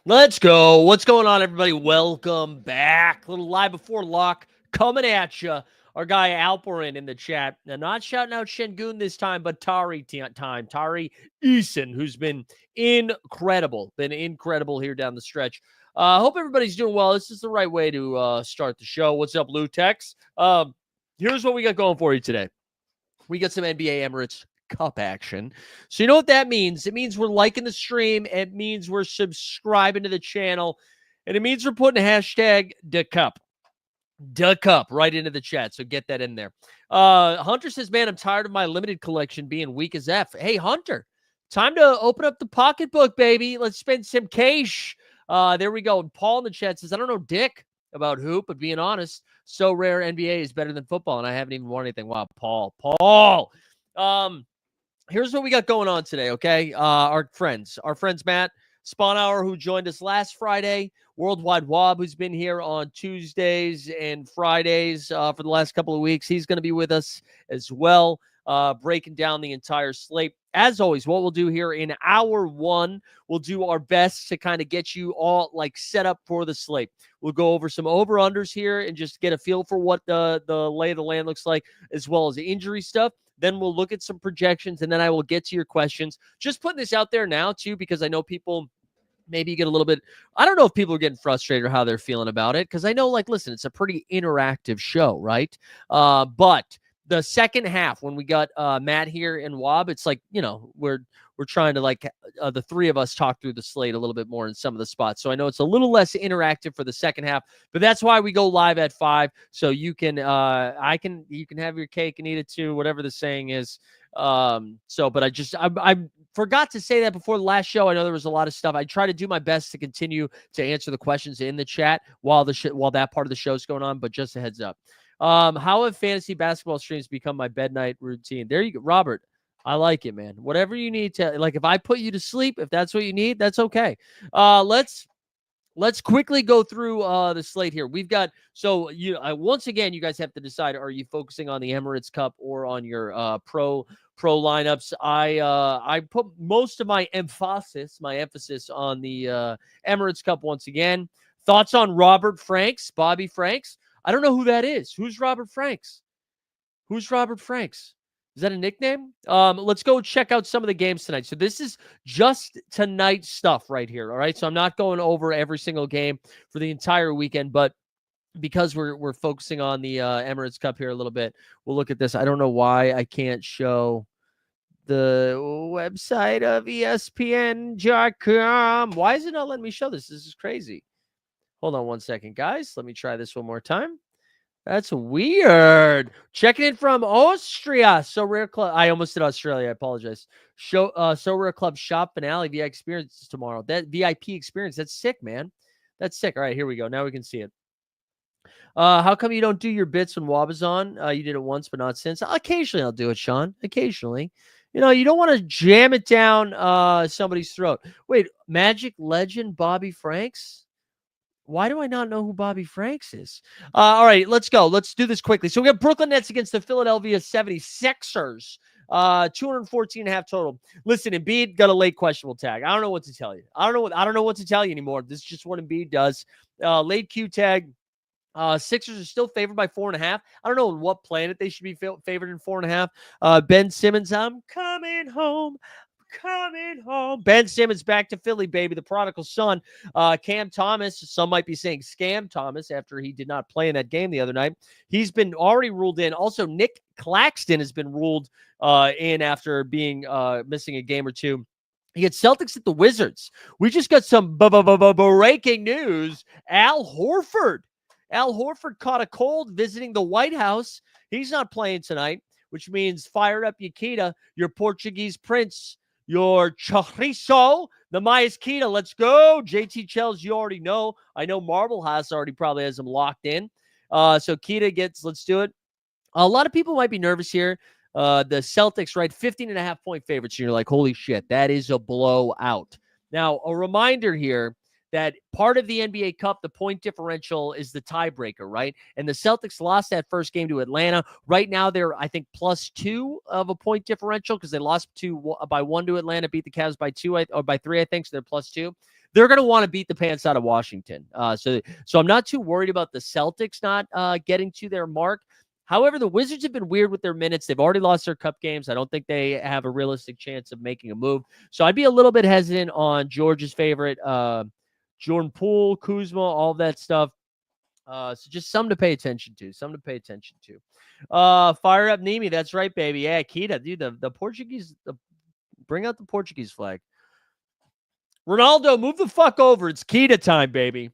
Let's go. What's going on, everybody? Welcome back. A little live before lock coming at you. Our guy Alperin in the chat. Now, not shouting out Şengün this time, but Tari time. Tari Eason, who's been incredible. Here down the stretch. Hope everybody's doing well. This is the right way to start the show. What's up, Lou Tex? Here's what we got going for you today. We got some NBA Emirates Cup action. So you know what that means? It means we're liking the stream. It means we're subscribing to the channel. And it means we're putting hashtag #DaCup right into the chat. So get that in there. Hunter says, man, I'm tired of my limited collection being weak as F. Hey, Hunter, time to open up the pocketbook, baby. Let's spend some cash. There we go. And Paul in the chat says, I don't know dick about hoop, but being honest, Sorare NBA is better than football, and I haven't even won anything. Wow, Paul. Here's what we got going on today, okay? Our friends Matt Spawnhour, who joined us last Friday, Worldwide Wob, who's been here on Tuesdays and Fridays for the last couple of weeks. He's going to be with us as well, breaking down the entire slate. As always, what we'll do here in hour one, we'll do our best to kind of get you all like set up for the slate. We'll go over some over-unders here and just get a feel for what the lay of the land looks like, as well as the injury stuff. Then we'll look at some projections, and then I will get to your questions. Just putting this out there now, too, because I know people maybe get a little bit – I don't know if people are getting frustrated or how they're feeling about it, because I know, like, listen, it's a pretty interactive show, right? But the second half, when we got Matt here and Wob, it's like, you know, we're trying to, like, the three of us talk through the slate a little bit more in some of the spots. So I know it's a little less interactive for the second half, but that's why we go live at 5. So you can, you can have your cake and eat it too, whatever the saying is. But I forgot to say that before the last show. I know there was a lot of stuff. I try to do my best to continue to answer the questions in the chat while that part of the show is going on, but just a heads up. How have fantasy basketball streams become my bed night routine? There you go, Robert. I like it, man. Whatever you need to, like, if I put you to sleep, if that's what you need, that's okay. Let's quickly go through the slate here. We've got, so once again, you guys have to decide, are you focusing on the Emirates Cup or on your pro lineups? I put most of my emphasis on the Emirates Cup once again. Thoughts on Bobby Franks? I don't know who that is. Who's Robert Franks? Is that a nickname? Let's go check out some of the games tonight. So this is just tonight's stuff right here, all right? So I'm not going over every single game for the entire weekend, but because we're focusing on the Emirates Cup here a little bit, we'll look at this. I don't know why I can't show the website of ESPN.com. Why is it not letting me show this? This is crazy. Hold on one second, guys. Let me try this one more time. That's weird. Checking in from Austria. Sorare Club. I almost did Australia. I apologize. Sorare Club shop finale VIP experience tomorrow. That VIP experience. That's sick, man. That's sick. All right, here we go. Now we can see it. How come you don't do your bits when Wob is on? You did it once, but not since. Occasionally, I'll do it, Sean. Occasionally. You know, you don't want to jam it down somebody's throat. Wait, Magic legend Bobby Franks? Why do I not know who Bobby Franks is? All right, let's go. Let's do this quickly. So we have Brooklyn Nets against the Philadelphia 76ers. 214 and a half total. Listen, Embiid got a late questionable tag. I don't know what to tell you. I don't know what to tell you anymore. This is just what Embiid does. Late Q tag. Sixers are still favored by 4.5. I don't know on what planet they should be favored in 4.5. Ben Simmons, I'm coming home. Coming home. Ben Simmons back to Philly, baby, the prodigal son. Cam Thomas, some might be saying Scam Thomas after he did not play in that game the other night. He's been already ruled in. Also, Nick Claxton has been ruled in after being missing a game or two. You get Celtics at the Wizards. We just got some breaking news. Al Horford caught a cold visiting the White House. He's not playing tonight, which means fire up Yakita, your Portuguese prince, your chorizo, the Mayaskita. Let's go. JT Chells, you already know. I know Marble House already probably has him locked in. So Kita gets, let's do it. A lot of people might be nervous here. The Celtics, right? 15.5 point favorites. And you're like, holy shit, that is a blowout. Now, a reminder here that part of the NBA Cup, the point differential is the tiebreaker, right? And the Celtics lost that first game to Atlanta. Right now, they're, I think, +2 of a point differential because they lost by 1 to Atlanta, beat the Cavs by 2 or by 3, I think, so they're +2. They're going to want to beat the pants out of Washington. So I'm not too worried about the Celtics not getting to their mark. However, the Wizards have been weird with their minutes. They've already lost their cup games. I don't think they have a realistic chance of making a move. So I'd be a little bit hesitant on George's favorite, Jordan Poole, Kuzma, all of that stuff. So just something to pay attention to. Fire up Nemi. That's right, baby. Yeah, Kita, dude, the Portuguese, bring out the Portuguese flag. Ronaldo, move the fuck over. It's Kita time, baby.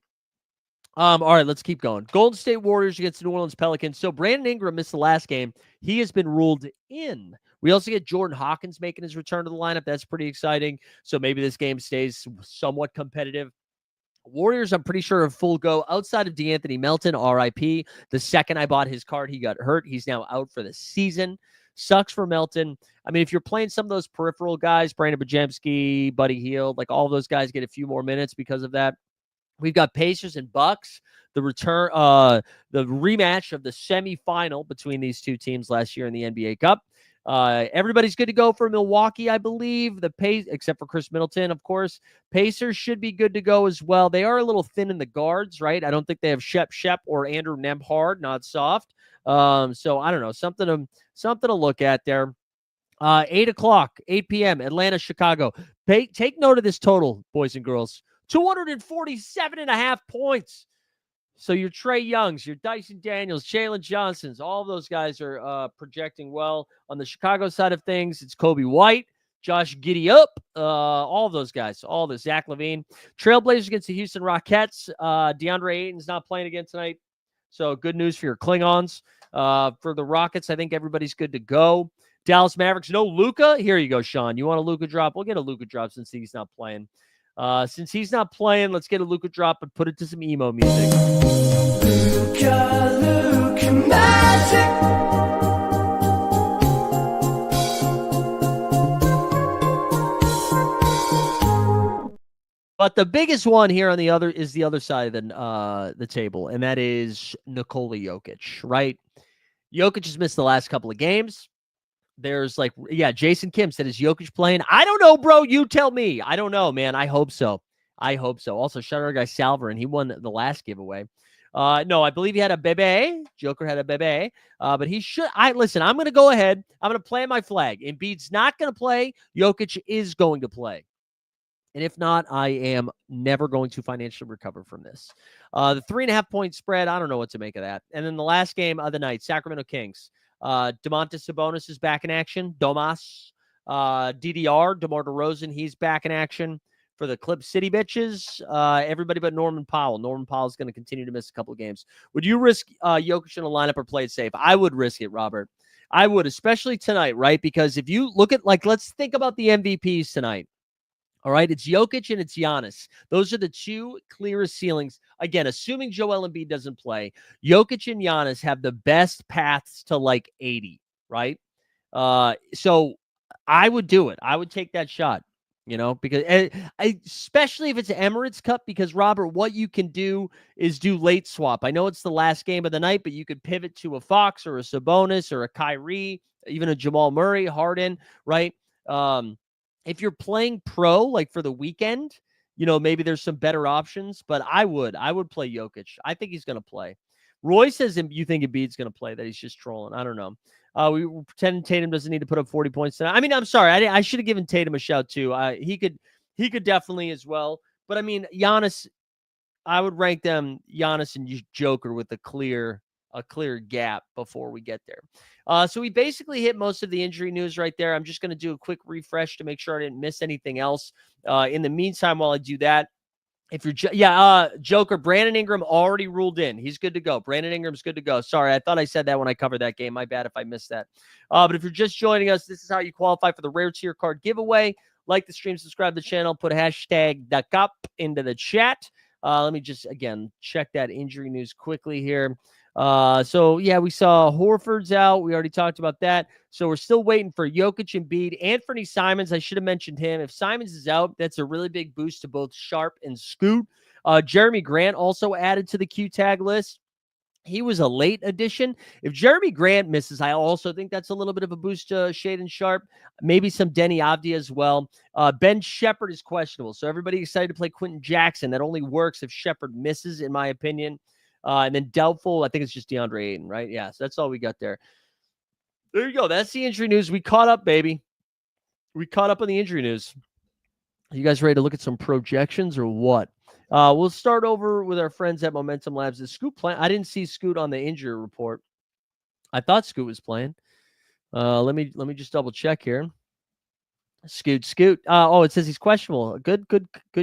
All right, let's keep going. Golden State Warriors against the New Orleans Pelicans. So Brandon Ingram missed the last game. He has been ruled in. We also get Jordan Hawkins making his return to the lineup. That's pretty exciting. So maybe this game stays somewhat competitive. Warriors, I'm pretty sure, are full go outside of DeAnthony Melton, RIP. The second I bought his card, he got hurt. He's now out for the season. Sucks for Melton. I mean, if you're playing some of those peripheral guys, Brandon Bajemski, Buddy Hield, like all those guys get a few more minutes because of that. We've got Pacers and Bucks, the return, the rematch of the semifinal between these two teams last year in the NBA Cup. Everybody's good to go for Milwaukee, I believe. Except for Chris Middleton, of course. Pacers should be good to go as well. They are a little thin in the guards, right? I don't think they have Shep or Andrew Nembhard, not soft. So I don't know, something to look at there. 8 p.m. Atlanta, Chicago. Take note of this total, boys and girls. 247.5 points. So your Trae Youngs, your Dyson Daniels, Jalen Johnsons, all of those guys are projecting well. On the Chicago side of things, it's Kobe White, Josh Giddey all of those guys, all the Zach LaVine. Trailblazers against the Houston Rockets. DeAndre Ayton's not playing again tonight. So good news for your Klingons. For the Rockets, I think everybody's good to go. Dallas Mavericks, no Luka. Here you go, Sean. You want a Luka drop? We'll get a Luka drop since he's not playing. Since he's not playing, let's get a Luka drop and put it to some emo music. Luka magic. But the biggest one here on the other side of the table, and that is Nikola Jokic, right? Jokic has missed the last couple of games. There's Jason Kim said, is Jokic playing? I don't know, bro. You tell me. I don't know, man. I hope so. Also, shout out our guy Salver, and he won the last giveaway. No, I believe he had a bebe. Joker had a bebe. But he should. Listen, I'm going to go ahead. I'm going to plant my flag. Embiid's not going to play. Jokic is going to play. And if not, I am never going to financially recover from this. The 3.5 point spread, I don't know what to make of that. And then the last game of the night, Sacramento Kings. Domantas Sabonis is back in action. DDR, DeMar DeRozan, he's back in action for the Clip City bitches. Everybody but Norman Powell. Norman Powell is going to continue to miss a couple of games. Would you risk Jokic in a lineup or play it safe? I would risk it, Robert. I would, especially tonight, right? Because if you look at, let's think about the MVPs tonight. All right, it's Jokic and it's Giannis. Those are the two clearest ceilings. Again, assuming Joel Embiid doesn't play, Jokic and Giannis have the best paths to 80, right? So I would do it. I would take that shot. because especially if it's Emirates Cup, because Robert, what you can do is do late swap. I know it's the last game of the night, but you could pivot to a Fox or a Sabonis or a Kyrie, even a Jamal Murray, Harden, right? If you're playing pro, like for the weekend, maybe there's some better options, but I would play Jokic. I think he's going to play. Roy says you think Embiid's going to play, that he's just trolling. I don't know. We pretend Tatum doesn't need to put up 40 points tonight. I mean, I'm sorry. I should have given Tatum a shout too. He could definitely as well. But I mean, Giannis, I would rank them Giannis and Joker with a clear gap before we get there. So we basically hit most of the injury news right there. I'm just going to do a quick refresh to make sure I didn't miss anything else. In the meantime, while I do that, if you're, Joker, Brandon Ingram already ruled in. He's good to go. Brandon Ingram's good to go. Sorry, I thought I said that when I covered that game. My bad if I missed that. But if you're just joining us, this is how you qualify for the Rare Tier Card giveaway. Like the stream, subscribe to the channel, put a hashtag the cup into the chat. Let me just, again, check that injury news quickly here. So we saw Horford's out. We already talked about that. So we're still waiting for Jokic, Embiid, Anthony Simons. I should have mentioned him. If Simons is out, that's a really big boost to both Sharp and Scoot. Jeremy Grant also added to the Q tag list. He was a late addition. If Jeremy Grant misses, I also think that's a little bit of a boost to Shaedon Sharp. Maybe some Denny Avdia as well. Ben Shepherd is questionable. So everybody excited to play Quentin Jackson. That only works if Shepherd misses, in my opinion. And then doubtful, I think it's just DeAndre Ayton, right? Yeah, so that's all we got there. There you go. That's the injury news. We caught up, baby. We caught up on the injury news. Are you guys ready to look at some projections or what? We'll start over with our friends at Momentum Labs. Is Scoot playing? I didn't see Scoot on the injury report. I thought Scoot was playing. Let me just double check here. Scoot. It says he's questionable. Good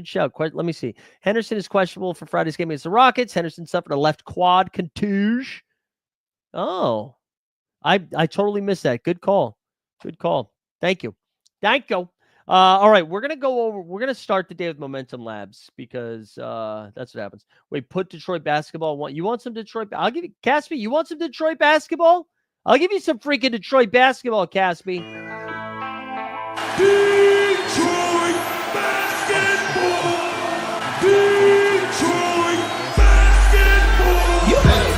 shout. Let me see. Henderson is questionable for Friday's game against the Rockets. Henderson suffered a left quad contusion. Oh, I totally missed that. Good call. Thank you. All right, we're gonna start the day with Momentum Labs because that's what happens. Wait, put Detroit basketball. You want some Detroit? I'll give you, Caspi. You want some Detroit basketball? I'll give you some freaking Detroit basketball, Caspi. Detroit basketball. Detroit basketball. You better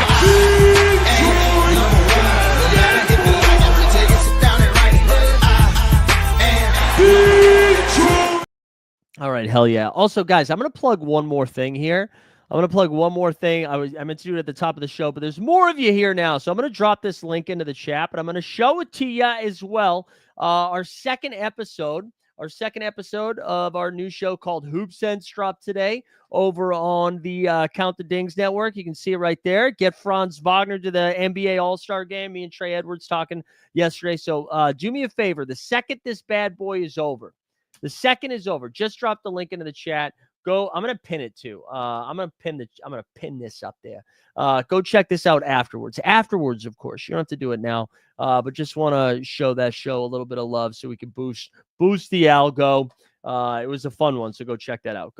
All right, hell yeah. Also, guys, I'm going to plug one more thing here. I meant to do it at the top of the show, but there's more of you here now. So I'm going to drop this link into the chat, but I'm going to show it to you as well. Our second episode of our new show called Hoop Sense dropped today over on the Count the Dings network. You can see it right there. Get Franz Wagner to the NBA All-Star game. Me and Trey Edwards talking yesterday. So do me a favor. The second this bad boy is over, just drop the link into the chat. Go. I'm gonna pin it too. I'm gonna pin this up there. Go check this out afterwards. Afterwards, of course. You don't have to do it now. But just want to show that show a little bit of love so we can boost the algo. It was a fun one, so go check that out.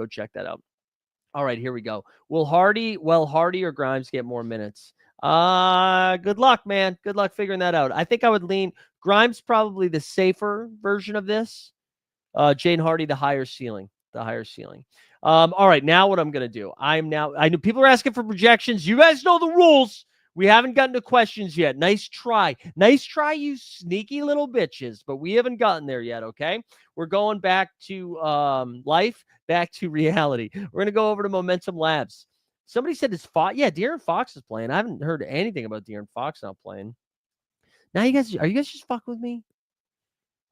All right, here we go. Will Hardy or Grimes get more minutes? Good luck, man. Good luck figuring that out. I think I would lean Grimes, probably the safer version of this. Jaden Hardy, the higher ceiling. All right, now what I'm going to do. I know people are asking for projections. You guys know the rules. We haven't gotten to questions yet. Nice try, you sneaky little bitches, but we haven't gotten there yet, okay? We're going back to life, back to reality. We're going to go over to Momentum Labs. Somebody said it's Fox. Yeah, De'Aaron Fox is playing. I haven't heard anything about De'Aaron Fox not playing. Now, are you guys just fucking with me?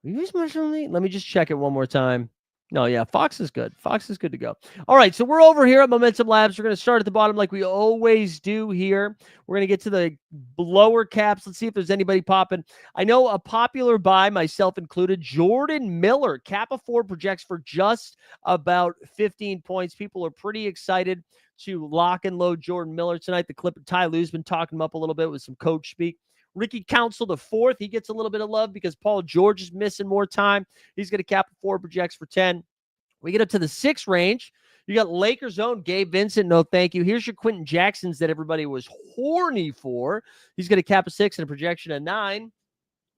Are you guys messing with me? Let me just check it one more time. No, yeah, Fox is good. Fox is good to go. All right, so we're over here at Momentum Labs. We're going to start at the bottom like we always do here. We're going to get to the lower caps. Let's see if there's anybody popping. I know a popular buy, myself included, Jordan Miller. Cap of 4 projects for just about 15 points. People are pretty excited to lock and load Jordan Miller tonight. The clip of Ty Lue's been talking him up a little bit with some coach speak. Ricky Council, the 4th, he gets a little bit of love because Paul George is missing more time. He's going to cap 4 projects for 10. We get up to the 6 range. You got Lakers' own Gabe Vincent. No, thank you. Here's your Quentin Jacksons that everybody was horny for. He's going to cap a 6 and a projection of 9.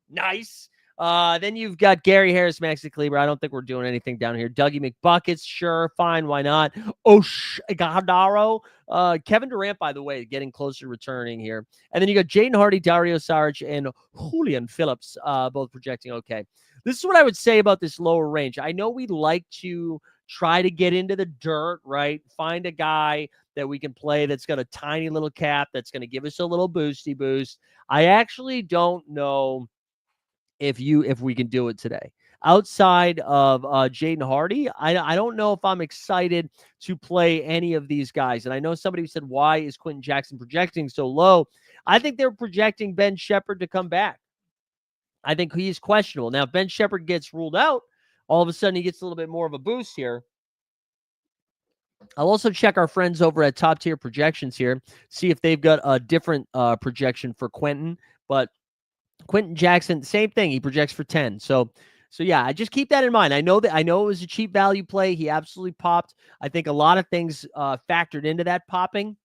Nice. Then you've got Gary Harris, Maxi Kleber. I don't think we're doing anything down here. Dougie McBuckets, sure, fine, why not? Osh Gadaro. Kevin Durant, by the way, getting closer to returning here. And then you got Jaden Hardy, Dario Saric, and Julian Phillips, both projecting okay. This is what I would say about this lower range. I know we like to try to get into the dirt, right? Find a guy that we can play that's got a tiny little cap that's going to give us a little boosty boost. I actually don't know if we can do it today. Outside of Jaden Hardy, I don't know if I'm excited to play any of these guys. And I know somebody said, why is Quentin Jackson projecting so low? I think they're projecting Ben Shepherd to come back. I think he's questionable. Now, if Ben Shepherd gets ruled out, all of a sudden he gets a little bit more of a boost here. I'll also check our friends over at Top Tier Projections here, see if they've got a different projection for Quentin. But Quentin Jackson, same thing. He projects for 10. So yeah, I just keep that in mind. I know it was a cheap value play. He absolutely popped. I think a lot of things factored into that popping.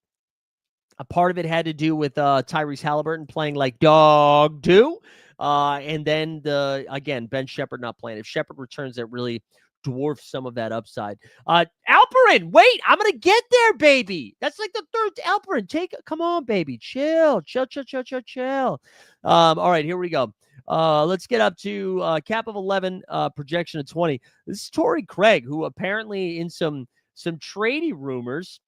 A part of it had to do with Tyrese Halliburton playing like dog do. And then Ben Shepherd not playing. If Shepherd returns, that really dwarfs some of that upside. Alperin, wait, I'm gonna get there, baby. That's like the third Alperin. Come on, baby. Chill. All right, here we go. Let's get up to cap of 11, projection of 20. This is Torrey Craig, who apparently in some tradey rumors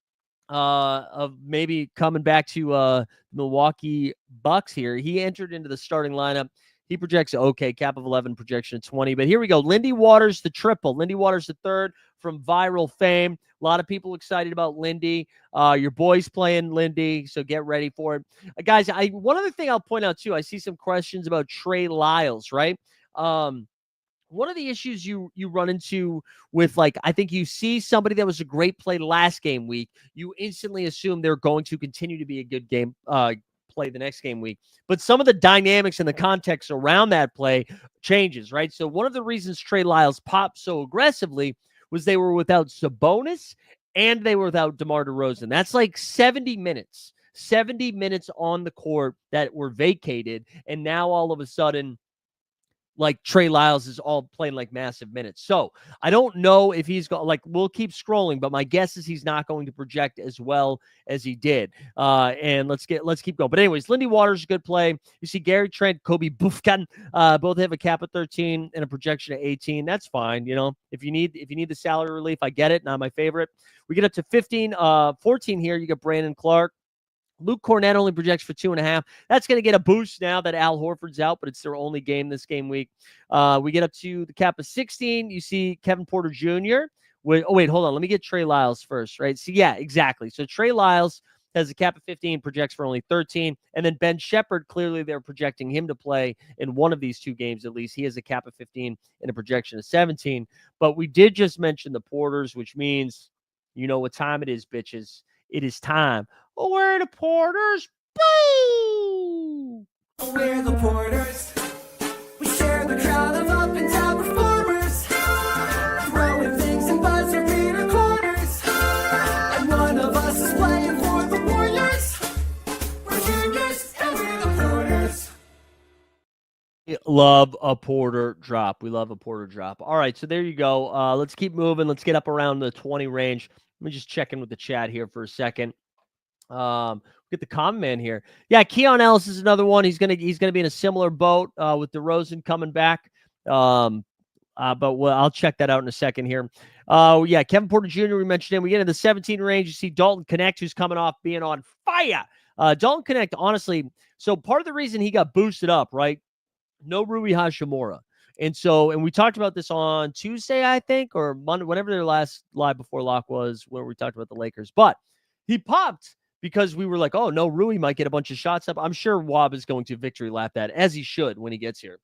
of maybe coming back to Milwaukee Bucks here. He entered into the starting lineup. He projects okay, cap of 11, projection of 20. But here we go. Lindy Waters, the triple. Lindy Waters, the third from Viral fame. A lot of people excited about Lindy. Your boy's playing Lindy, so get ready for it. Guys, one other thing I'll point out, too, I see some questions about Trey Lyles, right? One of the issues you run into with, like, I think you see somebody that was a great play last game week, you instantly assume they're going to continue to be a good game play the next game week. But some of the dynamics and the context around that play changes, right? So one of the reasons Trey Lyles popped so aggressively was they were without Sabonis and they were without DeMar DeRozan. That's like 70 minutes on the court that were vacated. And now all of a sudden, like, Trey Lyles is all playing like massive minutes. So I don't know if he's going, like, we'll keep scrolling, but my guess is he's not going to project as well as he did. And let's keep going. But anyways, Lindy Waters is a good play. You see Gary Trent, Kobe Bufkin, both have a cap of 13 and a projection of 18. That's fine. You know, if you need the salary relief, I get it. Not my favorite. We get up to 14 here. You got Brandon Clark. Luke Cornett only projects for 2.5. That's going to get a boost now that Al Horford's out, but it's their only game this game week. We get up to the cap of 16. You see Kevin Porter Jr. Wait, hold on. Let me get Trey Lyles first, right? So, yeah, exactly. So Trey Lyles has a cap of 15, projects for only 13. And then Ben Shepherd, clearly they're projecting him to play in one of these two games at least. He has a cap of 15 and a projection of 17. But we did just mention the Porters, which means you know what time it is, bitches. It is time. Oh, we're the Porters. Boo! We're the Porters. We share the crowd of up and down performers. Throwing things and buzzer beater corners. And one of us is playing for the Warriors. We're juniors and we're the Porters. We love a Porter drop. All right, so there you go. Let's keep moving. Let's get up around the 20 range. Let me just check in with the chat here for a second. Get the comment man here. Yeah, Keon Ellis is another one. He's gonna be in a similar boat with DeRozan coming back. But I'll check that out in a second here. Yeah, Kevin Porter Jr. we mentioned him. We get in the 17 range. You see Dalton Connect, who's coming off being on fire. Dalton Connect, honestly. So part of the reason he got boosted up, right? No Rui Hachimura. And we talked about this on Tuesday, I think, or Monday, whenever their last live before lock was, where we talked about the Lakers. But he popped because we were like, oh, no, Rui might get a bunch of shots up. I'm sure Wob is going to victory lap that, as he should when he gets here.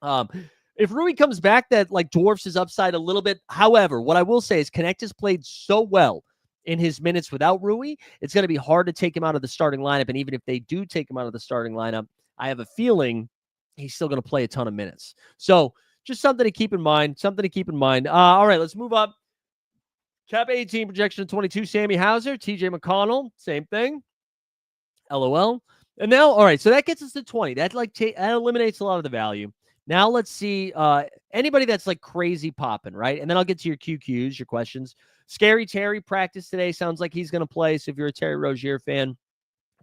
If Rui comes back, that like dwarfs his upside a little bit. However, what I will say is Connect has played so well in his minutes without Rui, it's going to be hard to take him out of the starting lineup. And even if they do take him out of the starting lineup, I have a feeling he's still going to play a ton of minutes. So just something to keep in mind. All right, let's move up. Cap 18, projection of 22, Sammy Hauser, TJ McConnell, same thing. LOL. And now, all right, so that gets us to 20. That eliminates a lot of the value. Now let's see anybody that's like crazy popping, right? And then I'll get to your QQs, your questions. Scary Terry practice today. Sounds like he's going to play. So if you're a Terry Rozier fan,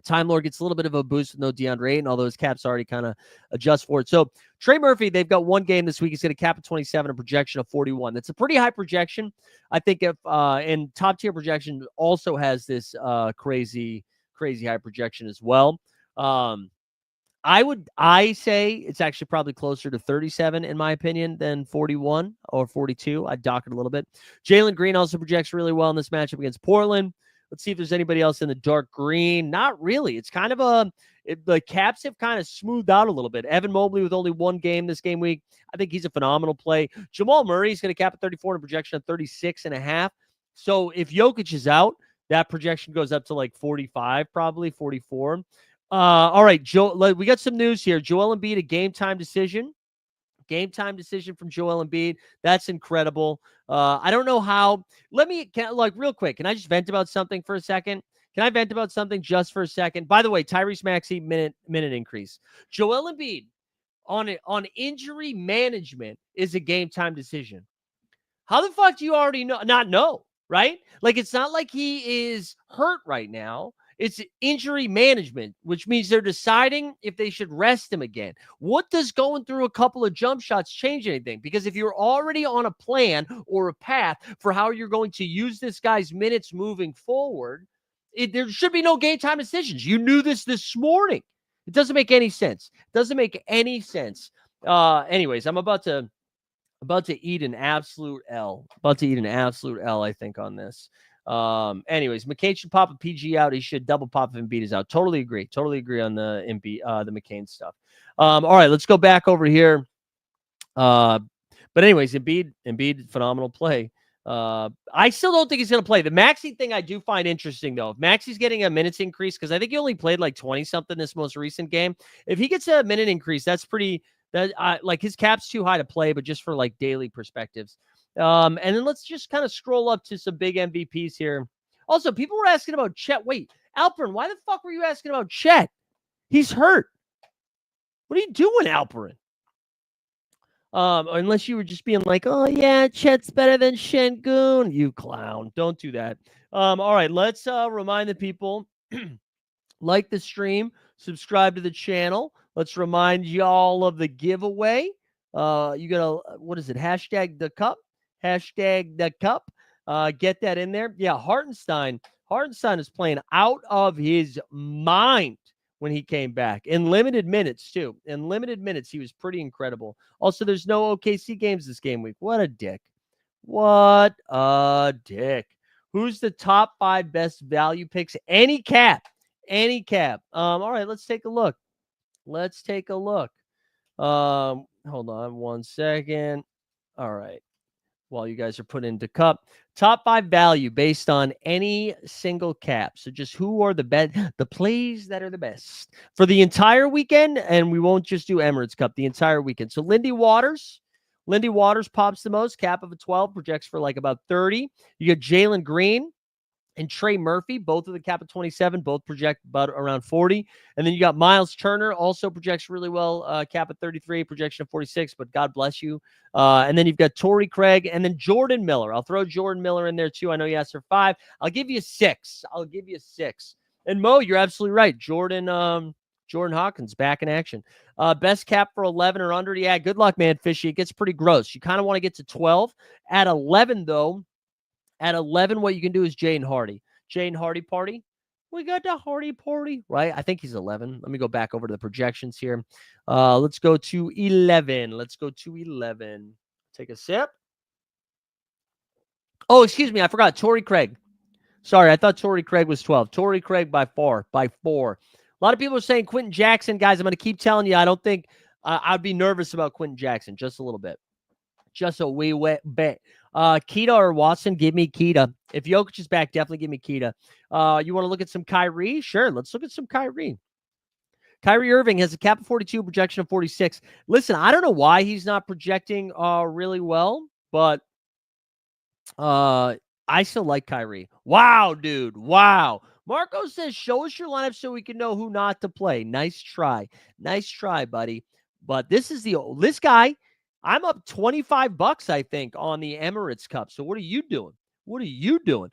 Time Lord gets a little bit of a boost with no DeAndre Ayton, although his cap's already kind of adjust for it. So Trey Murphy, they've got one game this week. He's going to cap at 27, a projection of 41. That's a pretty high projection. I think if and top tier projection also has this crazy high projection as well. I say it's actually probably closer to 37 in my opinion than 41 or 42. I'd dock it a little bit. Jalen Green also projects really well in this matchup against Portland. Let's see if there's anybody else in the dark green. Not really. It's kind of the caps have kind of smoothed out a little bit. Evan Mobley with only one game this game week. I think he's a phenomenal play. Jamal Murray is going to cap at 34 and a projection of 36.5. So if Jokic is out, that projection goes up to like 45, probably 44. All right, Joe, we got some news here. Joel Embiid, a game time decision. Game time decision from Joel Embiid. That's incredible. I don't know how. Real quick, can I just vent about something for a second? Can I vent about something just for a second? By the way, Tyrese Maxey minute increase. Joel Embiid on injury management is a game time decision. How the fuck do you already not know, right? Like, it's not like he is hurt right now. It's injury management, which means they're deciding if they should rest him again. What does going through a couple of jump shots change anything? Because if you're already on a plan or a path for how you're going to use this guy's minutes moving forward, there should be no game time decisions. You knew this morning. It doesn't make any sense. It doesn't make any sense. Anyways, I'm about to eat an absolute L. I think, on this. Anyways, McCain should pop a PG out. He should double pop if Embiid is out. Totally agree on the the McCain stuff. All right, let's go back over here. But anyways, Embiid, phenomenal play. I still don't think he's going to play. The Maxey thing I do find interesting, though. If Maxey's getting a minutes increase, because I think he only played like 20-something this most recent game. If he gets a minute increase, that's pretty – like his cap's too high to play, but just for like daily perspectives. And then let's just kind of scroll up to some big MVPs here. Also, people were asking about Chet. Wait, Alperin, why the fuck were you asking about Chet? He's hurt. What are you doing, Alperin? Unless you were just being like, oh, yeah, Chet's better than Şengün. You clown. Don't do that. All right, let's remind the people, like the stream, subscribe to the channel. Let's remind y'all of the giveaway. You got what is it? Hashtag the cup. Get that in there. Yeah, Hartenstein is playing out of his mind when he came back. In limited minutes, too. In limited minutes, he was pretty incredible. Also, there's no OKC games this game week. What a dick. What a dick. Who's the top 5 best value picks? Any cap. All right, let's take a look. Hold on one second. All right. While you guys are putting into cup, top 5 value based on any single cap. So just who are the plays that are the best for the entire weekend. And we won't just do Emirates Cup, the entire weekend. So Lindy Waters pops the most, cap of a 12, projects for like about 30. You got Jalen Green and Trey Murphy, both of the cap of 27, both project about around 40. And then you got Miles Turner, also projects really well, cap at 33, projection of 46, but God bless you. And then you've got Torrey Craig and then Jordan Miller. I'll throw Jordan Miller in there too. I know you asked for 5. I'll give you 6. And Mo, you're absolutely right. Jordan Hawkins back in action. Best cap for 11 or under. Yeah, good luck, man, Fishy. It gets pretty gross. You kind of want to get to 12. At 11, though, what you can do is Jaden Hardy party. We got the Hardy party, right? I think he's 11. Let me go back over to the projections here. Let's go to 11. Take a sip. Oh, excuse me. I forgot. Torrey Craig. Sorry, I thought Torrey Craig was 12. Torrey Craig by 4. A lot of people are saying Quentin Jackson. Guys, I'm going to keep telling you, I don't think I'd be nervous about Quentin Jackson just a little bit. Just a wee wet bit. Keita or Watson, give me Keita. If Jokic is back, definitely give me Keita. You want to look at some Kyrie? Sure, let's look at some Kyrie. Kyrie Irving has a cap of 42, projection of 46. Listen, I don't know why he's not projecting really well, but I still like Kyrie. Wow, dude. Wow. Marco says, show us your lineup so we can know who not to play. Nice try, buddy. But this guy, I'm up $25, I think, on the Emirates Cup. So what are you doing? What are you doing?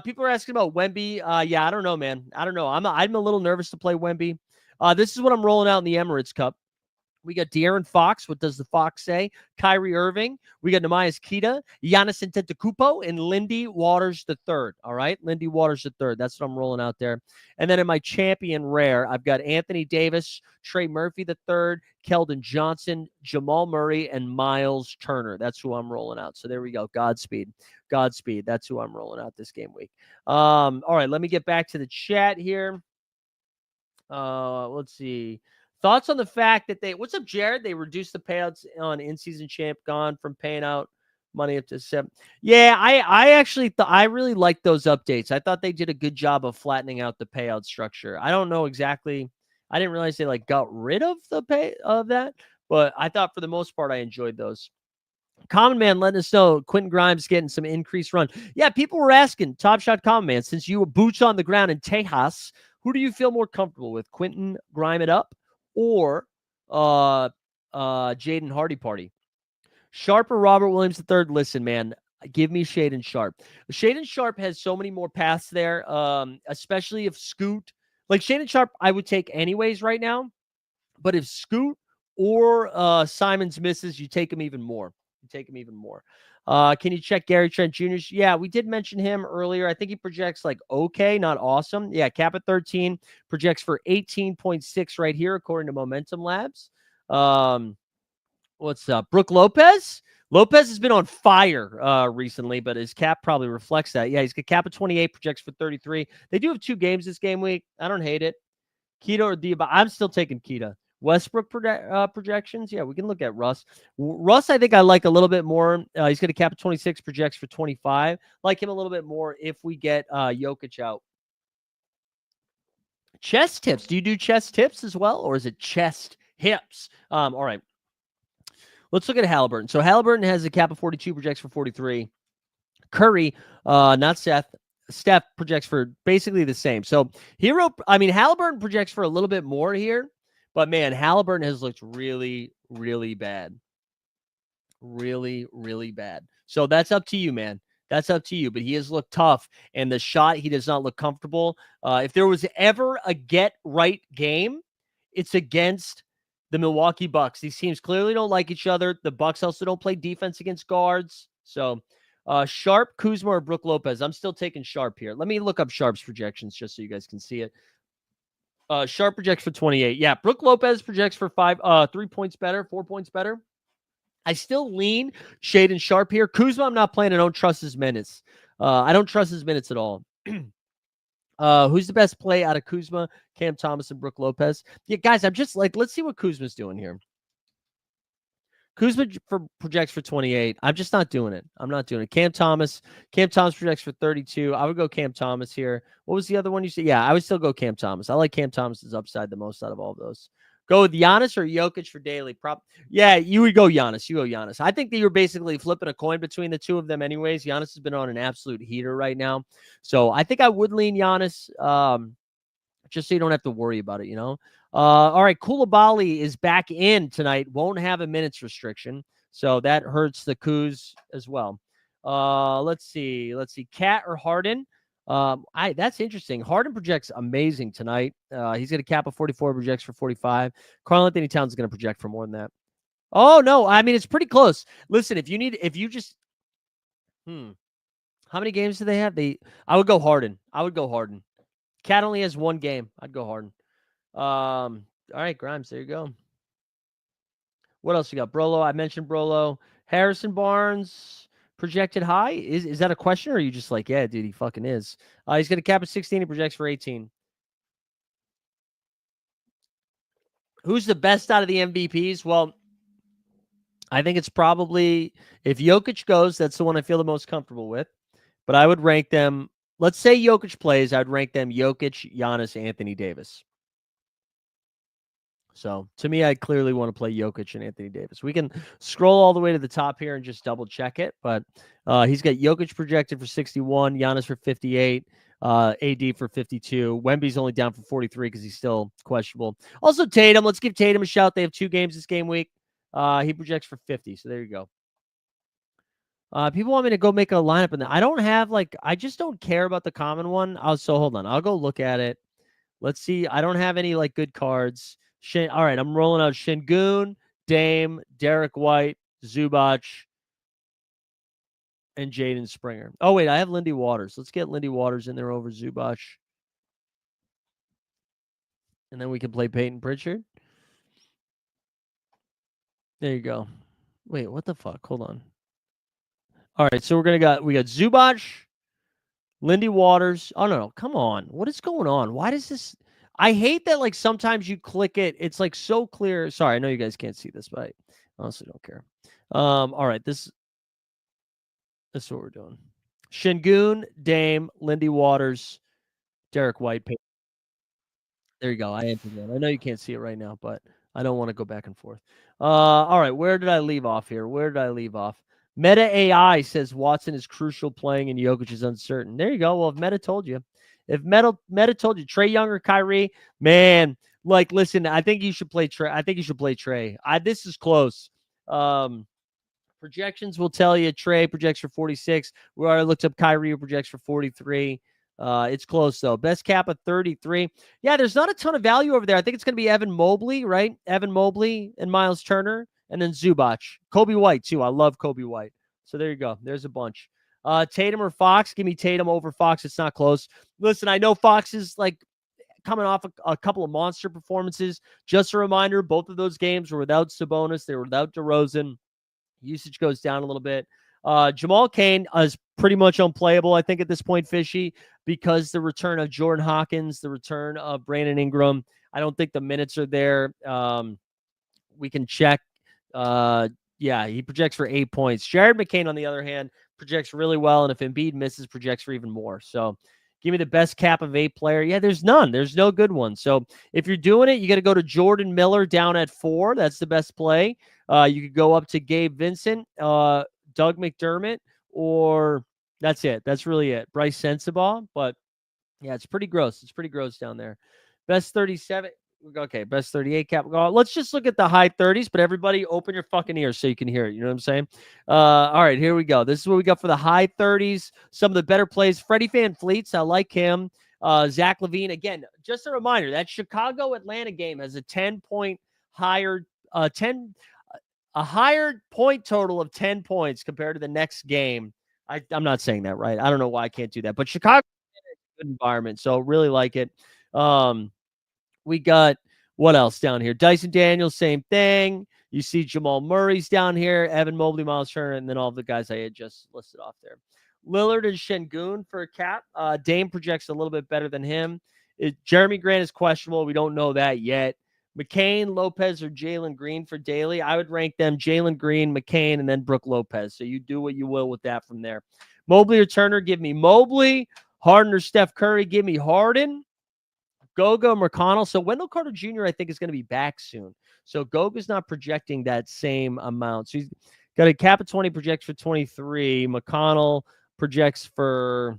People are asking about Wemby. Yeah, I don't know, man. I don't know. I'm a little nervous to play Wemby. This is what I'm rolling out in the Emirates Cup. We got De'Aaron Fox. What does the Fox say? Kyrie Irving. We got Nehemiah Kita, Giannis Antetokounmpo, and Lindy Waters III. All right, Lindy Waters III. That's what I'm rolling out there. And then in my champion rare, I've got Anthony Davis, Trey Murphy III, Keldon Johnson, Jamal Murray, and Miles Turner. That's who I'm rolling out. So there we go. Godspeed. Godspeed. That's who I'm rolling out this game week. All right, let me get back to the chat here. Let's see. Thoughts on the fact that what's up, Jared? They reduced the payouts on in-season champ, gone from paying out money up to 7. Yeah, I actually I really liked those updates. I thought they did a good job of flattening out the payout structure. I don't know exactly. I didn't realize they got rid of the pay of that, but I thought for the most part I enjoyed those. Common Man letting us know Quentin Grimes getting some increased run. Yeah, people were asking, Top Shot Common Man, since you were boots on the ground in Tejas, who do you feel more comfortable with? Quentin Grime it up or Jaden Hardy Party? Sharp or Robert Williams III? Listen, man, give me Shaden Sharp. Shaden Sharp has so many more paths there, especially if Scoot. Like Shaden Sharp, I would take anyways right now. But if Scoot or Simons misses, you take him even more. Can you check Gary Trent Jr.'s? Yeah, we did mention him earlier. I think he projects okay, not awesome. Yeah, cap at 13, projects for 18.6 right here, according to Momentum Labs. What's up? Brooke Lopez? Lopez has been on fire recently, but his cap probably reflects that. Yeah, he's got cap at 28, projects for 33. They do have 2 games this game week. I don't hate it. Keita or Diba? I'm still taking Keita. Westbrook projections. Yeah, we can look at Russ. Russ, I think I like a little bit more. He's going to cap at 26, projects for 25. Like him a little bit more if we get Jokic out. Chest tips. Do you do chest tips as well, or is it chest hips? All right. Let's look at Halliburton. So Halliburton has a cap of 42, projects for 43. Curry, not Seth. Steph projects for basically the same. So Halliburton projects for a little bit more here. But, man, Halliburton has looked really, really bad. Really, really bad. So that's up to you, man. That's up to you. But he has looked tough. And the shot, he does not look comfortable. If there was ever a get-right game, it's against the Milwaukee Bucks. These teams clearly don't like each other. The Bucks also don't play defense against guards. So, Sharp, Kuzma, or Brooke Lopez? I'm still taking Sharp here. Let me look up Sharp's projections just so you guys can see it. Sharp projects for 28. Yeah, Brooke Lopez projects for 3 points better, 4 points better. I still lean Shaden Sharp here. Kuzma, I'm not playing. I don't trust his minutes. I don't trust his minutes at all. Who's the best play out of Kuzma, Cam Thomas, and Brooke Lopez? Yeah, guys, I'm just let's see what Kuzma's doing here. Kuzma projects for 28. I'm just not doing it. I'm not doing it. Cam Thomas projects for 32. I would go Cam Thomas here. What was the other one you said? Yeah, I would still go Cam Thomas. I like Cam Thomas's upside the most out of all of those. Go with Giannis or Jokic for daily prop. Yeah, you would go Giannis. You go Giannis. I think that you're basically flipping a coin between the two of them anyways. Giannis has been on an absolute heater right now. So I think I would lean Giannis. Just so you don't have to worry about it, all right, Koulibaly is back in tonight. Won't have a minutes restriction, so that hurts the Kuz as well. Let's see. Cat or Harden? That's interesting. Harden projects amazing tonight. He's going to cap of 44, projects for 45. Karl Anthony Towns is going to project for more than that. Oh no, it's pretty close. Listen, how many games do they have? I would go Harden. Cat only has 1 game. I'd go Harden. All right, Grimes, there you go. What else you got? Brolo, I mentioned Brolo. Harrison Barnes, projected high. Is that a question, or are you just yeah, dude, he fucking is. He's going to cap at 16. He projects for 18. Who's the best out of the MVPs? Well, I think it's probably, if Jokic goes, that's the one I feel the most comfortable with. But I would rank them, let's say Jokic plays, I'd rank them Jokic, Giannis, Anthony Davis. So, to me, I clearly want to play Jokic and Anthony Davis. We can scroll all the way to the top here and just double check it. But he's got Jokic projected for 61, Giannis for 58. AD for 52. Wemby's only down for 43 because he's still questionable. Also, Tatum. Let's give Tatum a shout. They have 2 games this game week. He projects for 50. So there you go. People want me to go make a lineup, and I don't have I just don't care about the common one. So hold on, I'll go look at it. Let's see. I don't have any good cards. All right, I'm rolling out Şengün, Dame, Derek White, Zubac, and Jaden Springer. Oh wait, I have Lindy Waters. Let's get Lindy Waters in there over Zubac, and then we can play Peyton Pritchard. There you go. Wait, what the fuck? Hold on. All right, so we got Zubac, Lindy Waters. Oh no, come on. What is going on? Why does this? I hate that sometimes you click it. It's so clear. Sorry, I know you guys can't see this, but I honestly don't care. All right, this is what we're doing. Şengün, Dame, Lindy Waters, Derek White. There you go. I answered that. I know you can't see it right now, but I don't want to go back and forth. All right, where did I leave off here? Meta AI says Watson is crucial playing and Jokic is uncertain. There you go. Well, if Meta told you, Meta told you, Trae Young or Kyrie, man, listen, I think you should play Trae. This is close. Projections will tell you Trae projects for 46. We already looked up Kyrie, who projects for 43. It's close, though. Best cap of 33. Yeah, there's not a ton of value over there. I think it's going to be Evan Mobley, right? Evan Mobley and Miles Turner, and then Zubac. Kobe White, too. I love Kobe White. So there you go. There's a bunch. Tatum or Fox? Give me Tatum over Fox. It's not close. Listen, I know Fox is coming off a couple of monster performances. Just a reminder, both of those games were without Sabonis. They were without DeRozan. Usage goes down a little bit. Jamal Cain is pretty much unplayable, I think, at this point, Fishy, because the return of Jordan Hawkins, the return of Brandon Ingram, I don't think the minutes are there. We can check. Yeah, he projects for 8 points. Jared McCain, on the other hand, projects really well, and if Embiid misses, projects for even more. So give me the best cap of 8 player. Yeah, there's none. There's no good one. So if you're doing it, you got to go to Jordan Miller down at 4. That's the best play. You could go up to Gabe Vincent, Doug McDermott, or that's it. That's really it. Bryce Sensabaugh. But yeah, it's pretty gross. It's pretty gross down there. Best 37. Okay, best 38 cap. Let's just look at the high 30s, but everybody open your fucking ears so you can hear it. You know what I'm saying? All right, here we go. This is what we got for the high 30s. Some of the better plays. Freddie VanVleet, I like him. Zach LaVine. Again, just a reminder, that Chicago-Atlanta game has a 10-point higher, a higher point total of 10 points compared to the next game. I'm not saying that right. I don't know why I can't do that, but Chicago is a good environment, so really like it. We got what else down here? Dyson Daniels, same thing. You see Jamal Murray's down here, Evan Mobley, Miles Turner, and then all the guys I had just listed off there. Lillard and Şengün for a cap. Dame projects a little bit better than him. Jeremy Grant is questionable. We don't know that yet. McCain, Lopez, or Jalen Green for daily. I would rank them Jalen Green, McCain, and then Brook Lopez. So you do what you will with that from there. Mobley or Turner, give me Mobley. Harden or Steph Curry, give me Harden. Goga, McConnell. So Wendell Carter Jr., I think, is going to be back soon. So Goga's not projecting that same amount. So he's got a cap of 20, projects for 23. McConnell projects for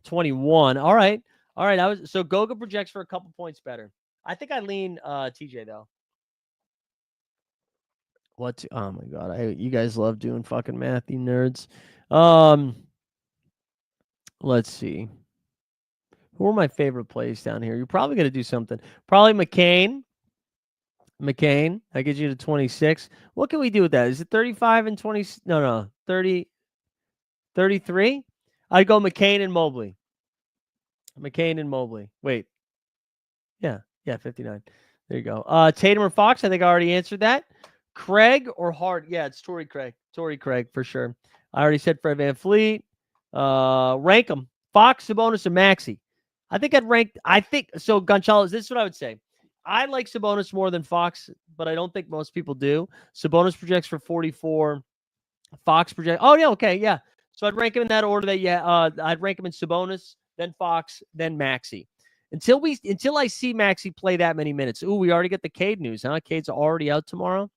21. All right. So Goga projects for a couple points better. I think I lean TJ, though. Oh, my God. You guys love doing fucking math, you nerds. Let's see. Who are my favorite plays down here? You're probably going to do something. Probably McCain. That gets you to 26. What can we do with that? Is it 35 and 20? No, 30, 33? I'd go McCain and Mobley. Wait. Yeah, 59. There you go. Tatum or Fox? I think I already answered that. Craig or Hart? Yeah, it's Torrey Craig for sure. I already said Fred VanVleet. Rank them. Fox, Sabonis, or Maxey. I think so. Gonzalez, this is what I would say. I like Sabonis more than Fox, but I don't think most people do. Sabonis projects for 44. Fox projects. Oh, yeah. Okay. Yeah. So I'd rank him in that order. I'd rank him in Sabonis, then Fox, then Maxey. Until I see Maxey play that many minutes. Ooh, we already got the Cade news, huh? Cade's already out tomorrow.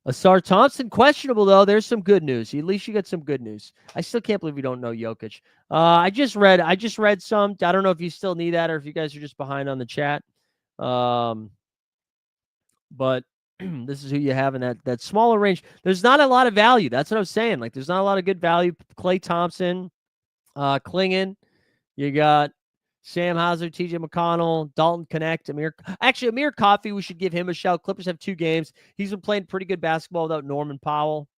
Asar Thompson, questionable though. There's some good news. At least you got some good news. I still can't believe we don't know Jokic. I just read some. I don't know if you still need that or if you guys are just behind on the chat. But this is who you have in that smaller range. There's not a lot of value. That's what I was saying. Like, there's not a lot of good value. Klay Thompson, Klingon. You got Sam Hauser, TJ McConnell, Dalton Connect, Amir Coffey. We should give him a shout. Clippers have 2 games. He's been playing pretty good basketball without Norman Powell.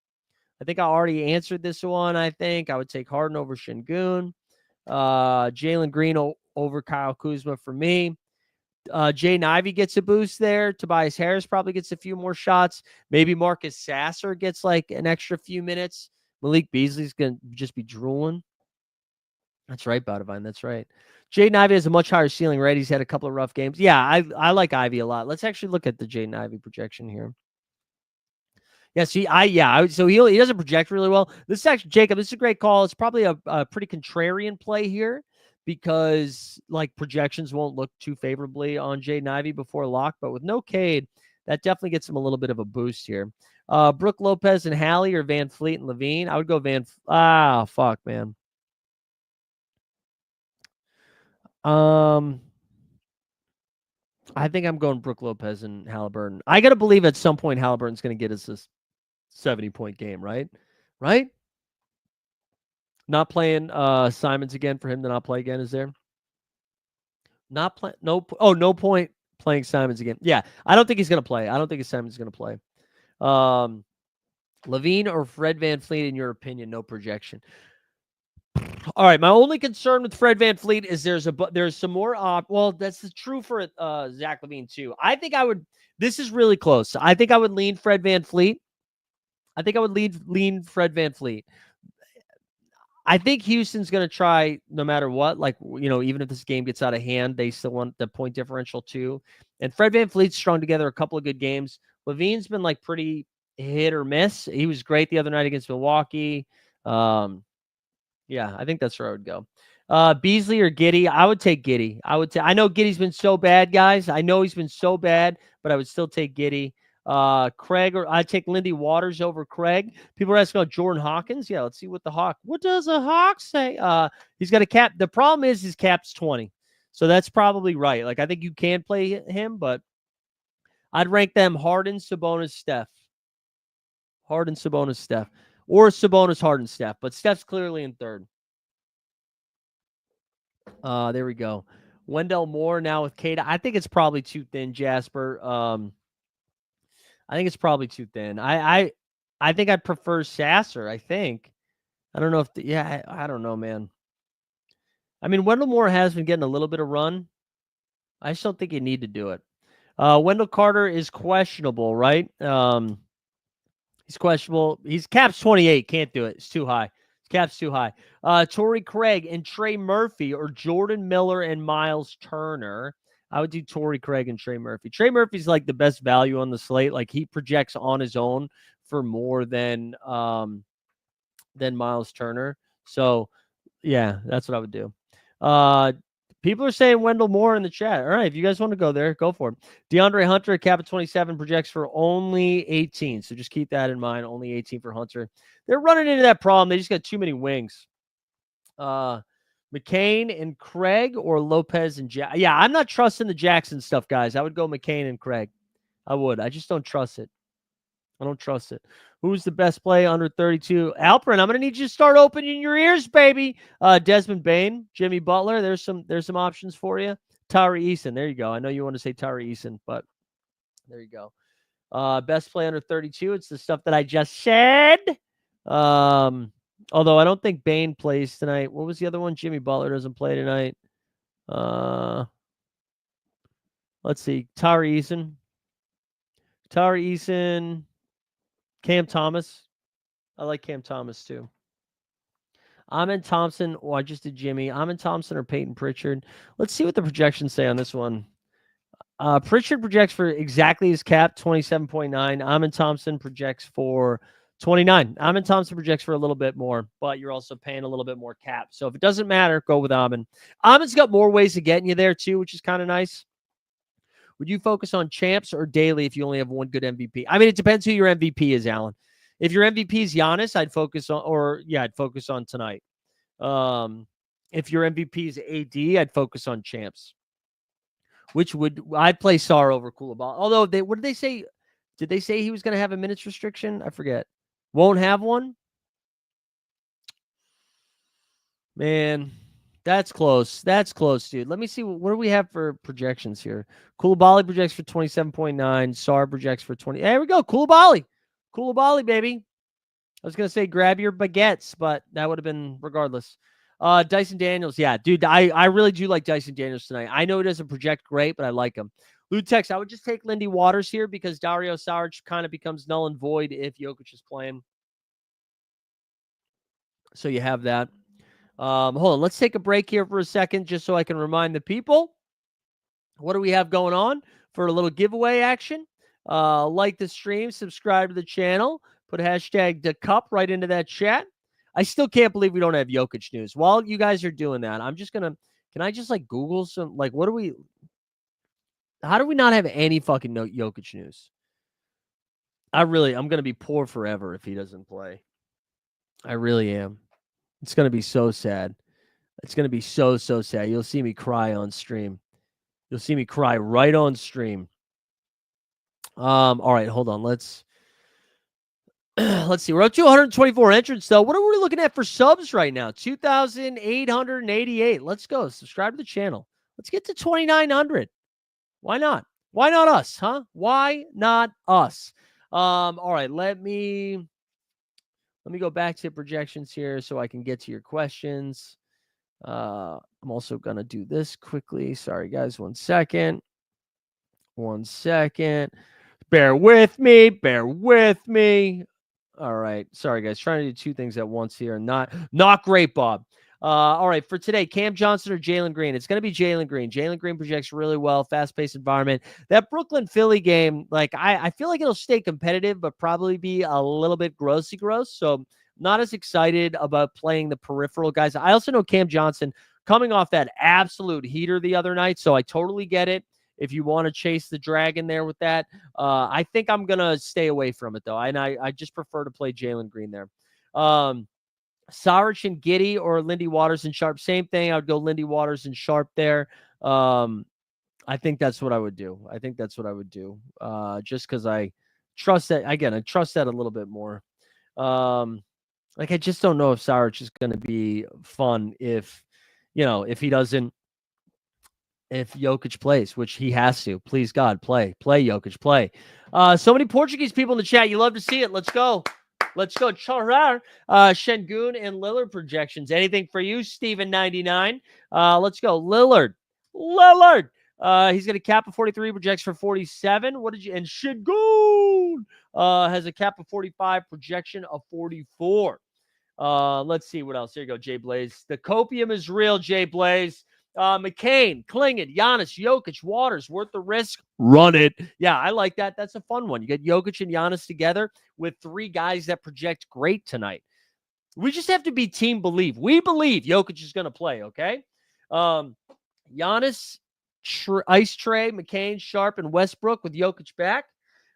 I think I already answered this one. I think I would take Harden over Şengün. Jalen Green over Kyle Kuzma for me. Jaden Ivey gets a boost there. Tobias Harris probably gets a few more shots. Maybe Marcus Sasser gets like an extra few minutes. Malik Beasley's going to just be drooling. That's right, Bowdivine. That's right. Jaden Ivey has a much higher ceiling, right? He's had a couple of rough games. Yeah, I like Ivy a lot. Let's actually look at the Jaden Ivey projection here. Yeah, see, so he doesn't project really well. This is actually, Jacob, this is a great call. It's probably a pretty contrarian play here because like projections won't look too favorably on Jaden Ivey before lock, but with no Cade, that definitely gets him a little bit of a boost here. Brooke Lopez and Hallie or Van Fleet and Levine. I would go fuck, man. I think I'm going Brooke Lopez and Halliburton. I got to believe at some point Halliburton's going to get us this 70-point game, right? Right? Not playing Simons again for him to not play again, is there? Not play. No point playing Simons again. Yeah, I don't think he's going to play. I don't think Simons going to play. Levine or Fred VanVleet, in your opinion? No projection. All right, my only concern with Fred VanVleet is there's some more well, that's true for Zach LaVine too. I think I would. This is really close. I think I would lean Fred VanVleet. I think I would lean Fred VanVleet. I think Houston's going to try no matter what. Like, even if this game gets out of hand, they still want the point differential too. And Fred VanVleet's strung together a couple of good games. LaVine's been like pretty hit or miss. He was great the other night against Milwaukee. Yeah, I think that's where I would go. Beasley or Giddey? I would take Giddey. I know Giddey's been so bad, guys. I know he's been so bad, but I would still take Giddey. Craig, or I'd take Lindy Waters over Craig. People are asking about Jordan Hawkins. Yeah, let's see what does a Hawk say? He's got a cap. The problem is his cap's 20. So that's probably right. Like, I think you can play him, but I'd rank them Harden, Sabonis, Steph. Harden, Sabonis, Steph. Or Sabonis, Harden, Steph. But Steph's clearly in third. There we go. Wendell Moore now with Kata. I think it's probably too thin, Jasper. I think it's probably too thin. I think I'd prefer Sasser, I think. I don't know if I don't know, man. I mean, Wendell Moore has been getting a little bit of run. I just don't think you need to do it. Wendell Carter is questionable, right? He's questionable. He's cap's 28. Can't do it. It's too high. His cap's too high. Torrey Craig and Trey Murphy or Jordan Miller and Miles Turner. I would do Torrey Craig and Trey Murphy. Trey Murphy's like the best value on the slate. Like, he projects on his own for more than Miles Turner. So, yeah, that's what I would do. People are saying Wendell Moore in the chat. All right, if you guys want to go there, go for it. DeAndre Hunter, cap at 27, projects for only 18. So just keep that in mind. Only 18 for Hunter. They're running into that problem. They just got too many wings. McCain and Craig or Lopez and Jack. Yeah, I'm not trusting the Jackson stuff, guys. I would go McCain and Craig. I would. I just don't trust it. I don't trust it. Who's the best play under 32? Alperin, I'm going to need you to start opening your ears, baby. Desmond Bain, Jimmy Butler. There's some options for you. Tari Eason. There you go. I know you want to say Tari Eason, but there you go. Best play under 32. It's the stuff that I just said. Although I don't think Bain plays tonight. What was the other one? Jimmy Butler doesn't play tonight. Let's see. Tari Eason. Cam Thomas. I like Cam Thomas too. Amen Thompson. Oh, I just did Jimmy. Amen Thompson or Peyton Pritchard. Let's see what the projections say on this one. Pritchard projects for exactly his cap, 27.9. Amen Thompson projects for 29. Amen Thompson projects for a little bit more, but you're also paying a little bit more cap. So if it doesn't matter, go with Amen. Amen's got more ways of getting you there too, which is kind of nice. Would you focus on champs or daily if you only have one good MVP? I mean, it depends who your MVP is, Alan. If your MVP is Giannis, I'd focus on tonight. If your MVP is AD, I'd focus on champs. I'd play Sar over Koulibaly. Although what did they say? Did they say he was going to have a minutes restriction? I forget. Won't have one? Man, that's close. That's close, dude. Let me see. What do we have for projections here? Koulibaly projects for 27.9. Sar projects for 20. There we go. Koulibaly, baby. I was going to say grab your baguettes, but that would have been regardless. Dyson Daniels. Yeah, dude, I really do like Dyson Daniels tonight. I know he doesn't project great, but I like him. Lutex, I would just take Lindy Waters here because Dario Saric kind of becomes null and void if Jokic is playing. So you have that. Hold on. Let's take a break here for a second just so I can remind the people. What do we have going on for a little giveaway action? Like the stream, subscribe to the channel, put hashtag the cup right into that chat. I still can't believe we don't have Jokic news. While you guys are doing that, I'm just going to, can I just like Google some, like, how do we not have any fucking Jokic news? I'm going to be poor forever if he doesn't play. I really am. It's going to be so sad. It's going to be so sad. You'll see me cry on stream. You'll see me cry right on stream. All right, hold on. Let's see. We're up to 124 entrants, though. What are we looking at for subs right now? 2,888. Let's go. Subscribe to the channel. Let's get to 2,900. Why not? Why not us, huh? Why not us? All right, let me go back to projections here so I can get to your questions. I'm also going to do this quickly. Sorry, guys. 1 second. 1 second. Bear with me. All right. Sorry, guys. Trying to do two things at once here. Not great, Bob. All right. For today, Cam Johnson or Jalen Green? It's going to be Jalen Green. Jalen Green projects really well. Fast-paced environment. That Brooklyn-Philly game, like I feel like it'll stay competitive, but probably be a little bit gross. So not as excited about playing the peripheral guys. I also know Cam Johnson coming off that absolute heater the other night, so I totally get it. If you want to chase the dragon there with that, I think I'm going to stay away from it, though. And I just prefer to play Jalen Green there. Saric and Giddey or Lindy Waters and Sharp, same thing. I would go Lindy Waters and Sharp there. I think that's what I would do. Just because I trust that. Again, I trust that a little bit more. Like, I just don't know if Saric is going to be fun if Jokic plays, which he has to. Please, God, play Jokic, play. So many Portuguese people in the chat. You love to see it. Let's go. Sorare, Şengün and Lillard projections. Anything for you, Steven99? Let's go. Lillard. He's going to cap of 43, projects for 47. And Şengün has a cap of 45, projection of 44. Let's see what else. Here you go, Jay Blaze. The copium is real, Jay Blaze. McCain, Klingin, Giannis, Jokic, Waters, worth the risk. Run it. Yeah, I like that. That's a fun one. You get Jokic and Giannis together with three guys that project great tonight. We just have to be team believe. We believe Jokic is going to play, okay? Giannis, Ice Tray, McCain, Sharp, and Westbrook with Jokic back.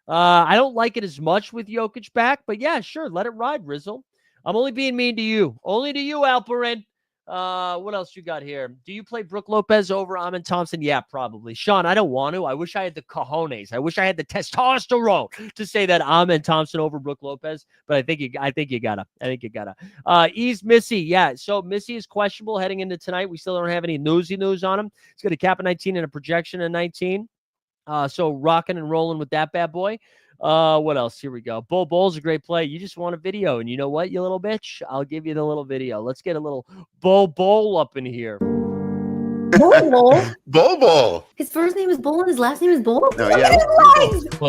I don't like it as much with Jokic back, but yeah, sure. Let it ride, Rizzle. I'm only being mean to you. Only to you, Alperin. What else you got here? Do you play Brook Lopez over Amen Thompson? Yeah, probably. Sean, I don't want to. I wish I had the cojones. I wish I had the testosterone to say that Amen Thompson over Brook Lopez, but I think you gotta. Ease Missy. Yeah, so Missy is questionable heading into tonight. We still don't have any news on him. He's got a cap of 19 and a projection of 19. So rocking and rolling with that bad boy. What else? Here we go. Bull's a great play. You just want a video, and you know what, you little bitch? I'll give you the little video. Let's get a little Bull up in here. Bull. His first name is Bull and his last name is Bull? No, yeah. Look at his legs!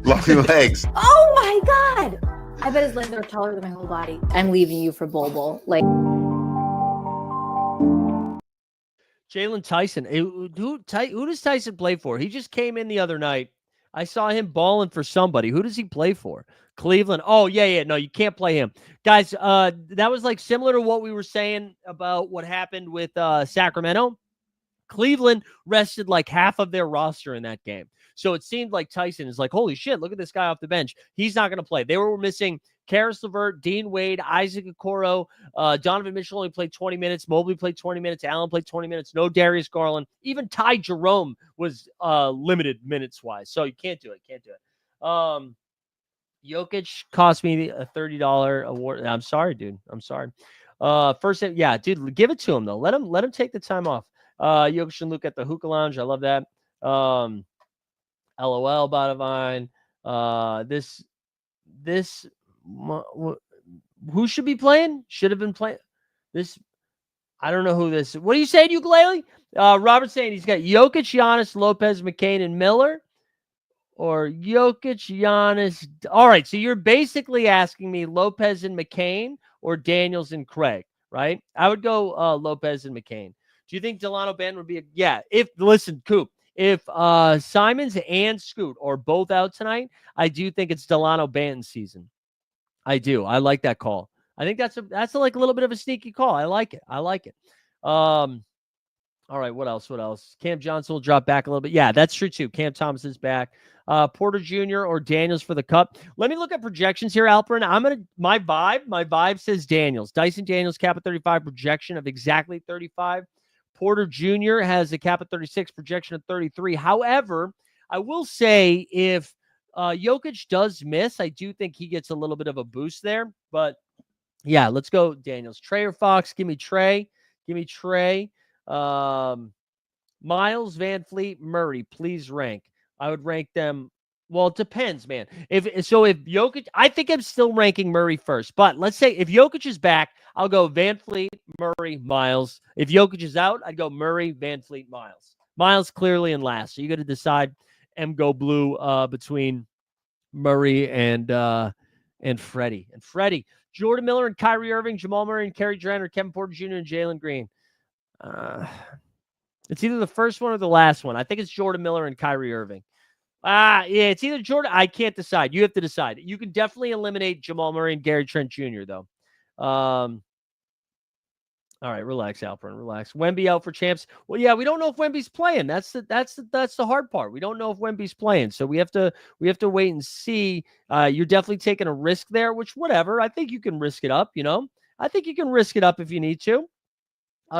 Long legs. Oh my God! I bet his legs are taller than my whole body. I'm leaving you for Bull. Like, Jalen Tyson. Who does Tyson play for? He just came in the other night. I saw him balling for somebody. Who does he play for? Cleveland. Oh, yeah. No, you can't play him. Guys, that was like similar to what we were saying about what happened with Sacramento. Cleveland rested like half of their roster in that game. So it seemed like Tyson is like, holy shit, look at this guy off the bench. He's not going to play. They were missing Karis LeVert, Dean Wade, Isaac Okoro. Donovan Mitchell only played 20 minutes. Mobley played 20 minutes. Allen played 20 minutes. No Darius Garland. Even Ty Jerome was limited minutes-wise. So you can't do it. Jokic cost me a $30 award. I'm sorry, dude. I'm sorry. First, yeah, dude, give it to him, though. Let him take the time off. Jokic and Luke at the hookah lounge. I love that. LOL, Badavine. Who should be playing? Should have been playing this. I don't know who this is. What are you saying, ukulele? Robert's saying he's got Jokic, Giannis, Lopez, McCain, and Miller. Or Jokic, Giannis. All right, so you're basically asking me Lopez and McCain or Daniels and Craig, right? I would go Lopez and McCain. Do you think Delano Banton would be listen, Coop, if Simons and Scoot are both out tonight, I do think it's Delano Banton season. I do. I like that call. I think that's like a little bit of a sneaky call. I like it. All right, what else? Cam Johnson will drop back a little bit. Yeah, that's true too. Cam Thomas is back. Porter Jr. or Daniels for the Cup. Let me look at projections here, Alperin. My vibe says Daniels. Dyson Daniels cap at 35, projection of exactly 35. Porter Jr. has a cap at 36, projection of 33. However, I will say if Jokic does miss, I do think he gets a little bit of a boost there. But yeah, let's go Daniels. Trey or Fox? Give me Trey. Miles, Van Fleet, Murray, please rank. I would rank them. Well, it depends, man. If Jokic, I think I'm still ranking Murray first. But let's say if Jokic is back, I'll go Van Fleet, Murray, Miles. If Jokic is out, I'd go Murray, Van Fleet, Miles. Miles clearly in last. So you got to decide go blue between Murray and Freddie. Jordan Miller and Kyrie Irving, Jamal Murray and Kerry Durant, or Kevin Porter Jr. and Jalen Green. It's either the first one or the last one. I think it's Jordan Miller and Kyrie Irving. Yeah, it's either Jordan. I can't decide. You have to decide. You can definitely eliminate Jamal Murray and Gary Trent Jr. though. All right, relax, Alperin. Relax. Wemby out for champs. Well, yeah, we don't know if Wemby's playing. That's the hard part. We don't know if Wemby's playing, so we have to wait and see. You're definitely taking a risk there, which whatever. I think you can risk it up. I think you can risk it up if you need to.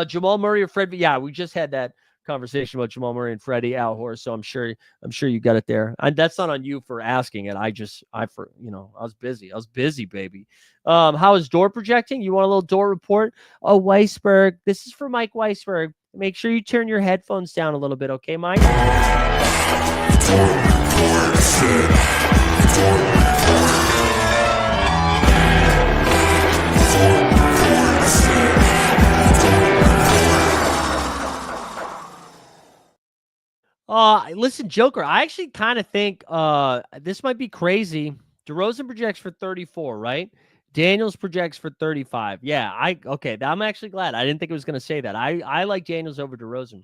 Jamal Murray or Fred? Yeah, we just had that conversation about Jamal Murray and Freddie Al Horse, so I'm sure you got it there. That's not on you for asking it. I was busy, baby. How is Door projecting? You want a little Door report? Oh, Weisberg. This is for Mike Weisberg. Make sure you turn your headphones down a little bit, okay, Mike? Listen, Joker, I actually kind of think this might be crazy. DeRozan projects for 34, right? Daniels projects for 35. Yeah, I'm actually glad. I didn't think it was going to say that. I like Daniels over DeRozan.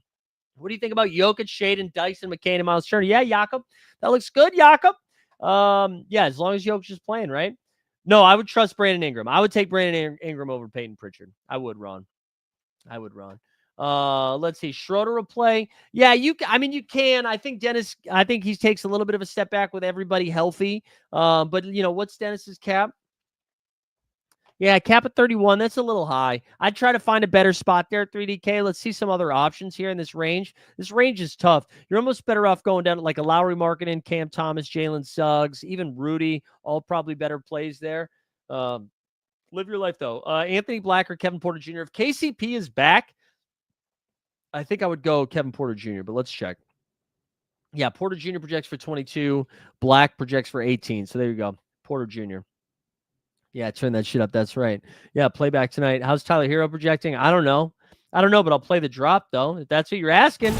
What do you think about Jokic, Shaden, Dyson, McCain, and Miles Turner? Yeah, Jakob. That looks good, Jakob. Yeah, as long as Jokic is playing, right? No, I would trust Brandon Ingram. I would take Brandon Ingram over Peyton Pritchard. I would, Ron. Let's see. Schroeder will play. Yeah, you can. I think he takes a little bit of a step back with everybody healthy. But what's Dennis's cap? Yeah, cap at 31. That's a little high. I'd try to find a better spot there at 3DK. Let's see some other options here in this range. This range is tough. You're almost better off going down to like a Lowry Markkanen, Cam Thomas, Jalen Suggs, even Rudy, all probably better plays there. Live your life, though. Anthony Black or Kevin Porter Jr. If KCP is back, I think I would go Kevin Porter Jr., but let's check. Yeah, Porter Jr. projects for 22. Black projects for 18. So there you go. Porter Jr. Yeah, turn that shit up. That's right. Yeah, playback tonight. How's Tyler Hero projecting? I don't know, but I'll play the drop, though, if that's what you're asking.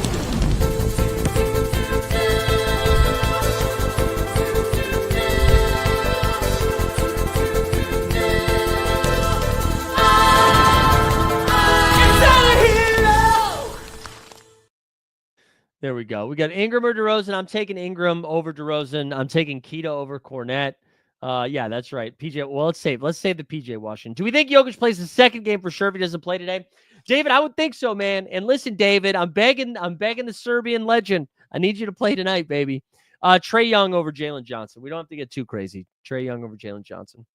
There we go. We got Ingram or DeRozan. I'm taking Ingram over DeRozan. I'm taking Keto over Cornette. Yeah, that's right. PJ. Well, let's save the PJ Washington. Do we think Jokic plays the second game for sure if he doesn't play today? David, I would think so, man. And listen, David, I'm begging the Serbian legend. I need you to play tonight, baby. Trae Young over Jalen Johnson. We don't have to get too crazy. Trae Young over Jalen Johnson.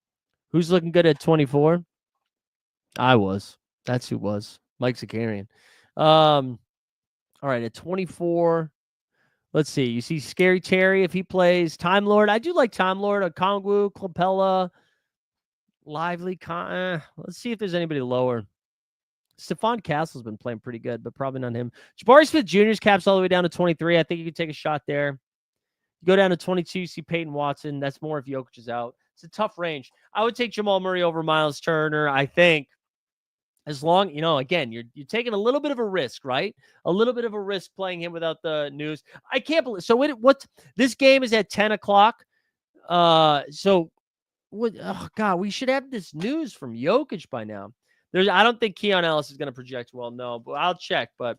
Who's looking good at 24? I was. That's who was. Mike Zakarian. All right, at 24. Let's see. You see Scary Terry if he plays. Time Lord. I do like Time Lord. Okongwu, Klapella, Lively. Let's see if there's anybody lower. Stephon Castle's been playing pretty good, but probably not him. Jabari Smith Jr.'s caps all the way down to 23. I think you could take a shot there. You go down to 22, you see Peyton Watson. That's more if Jokic is out. It's a tough range. I would take Jamal Murray over Miles Turner, I think. As long, again, you're taking a little bit of a risk, right? A little bit of a risk playing him without the news. I can't believe. So this game is at 10 o'clock. So what? Oh God, we should have this news from Jokic by now. I don't think Keon Ellis is going to project well. No, but I'll check. But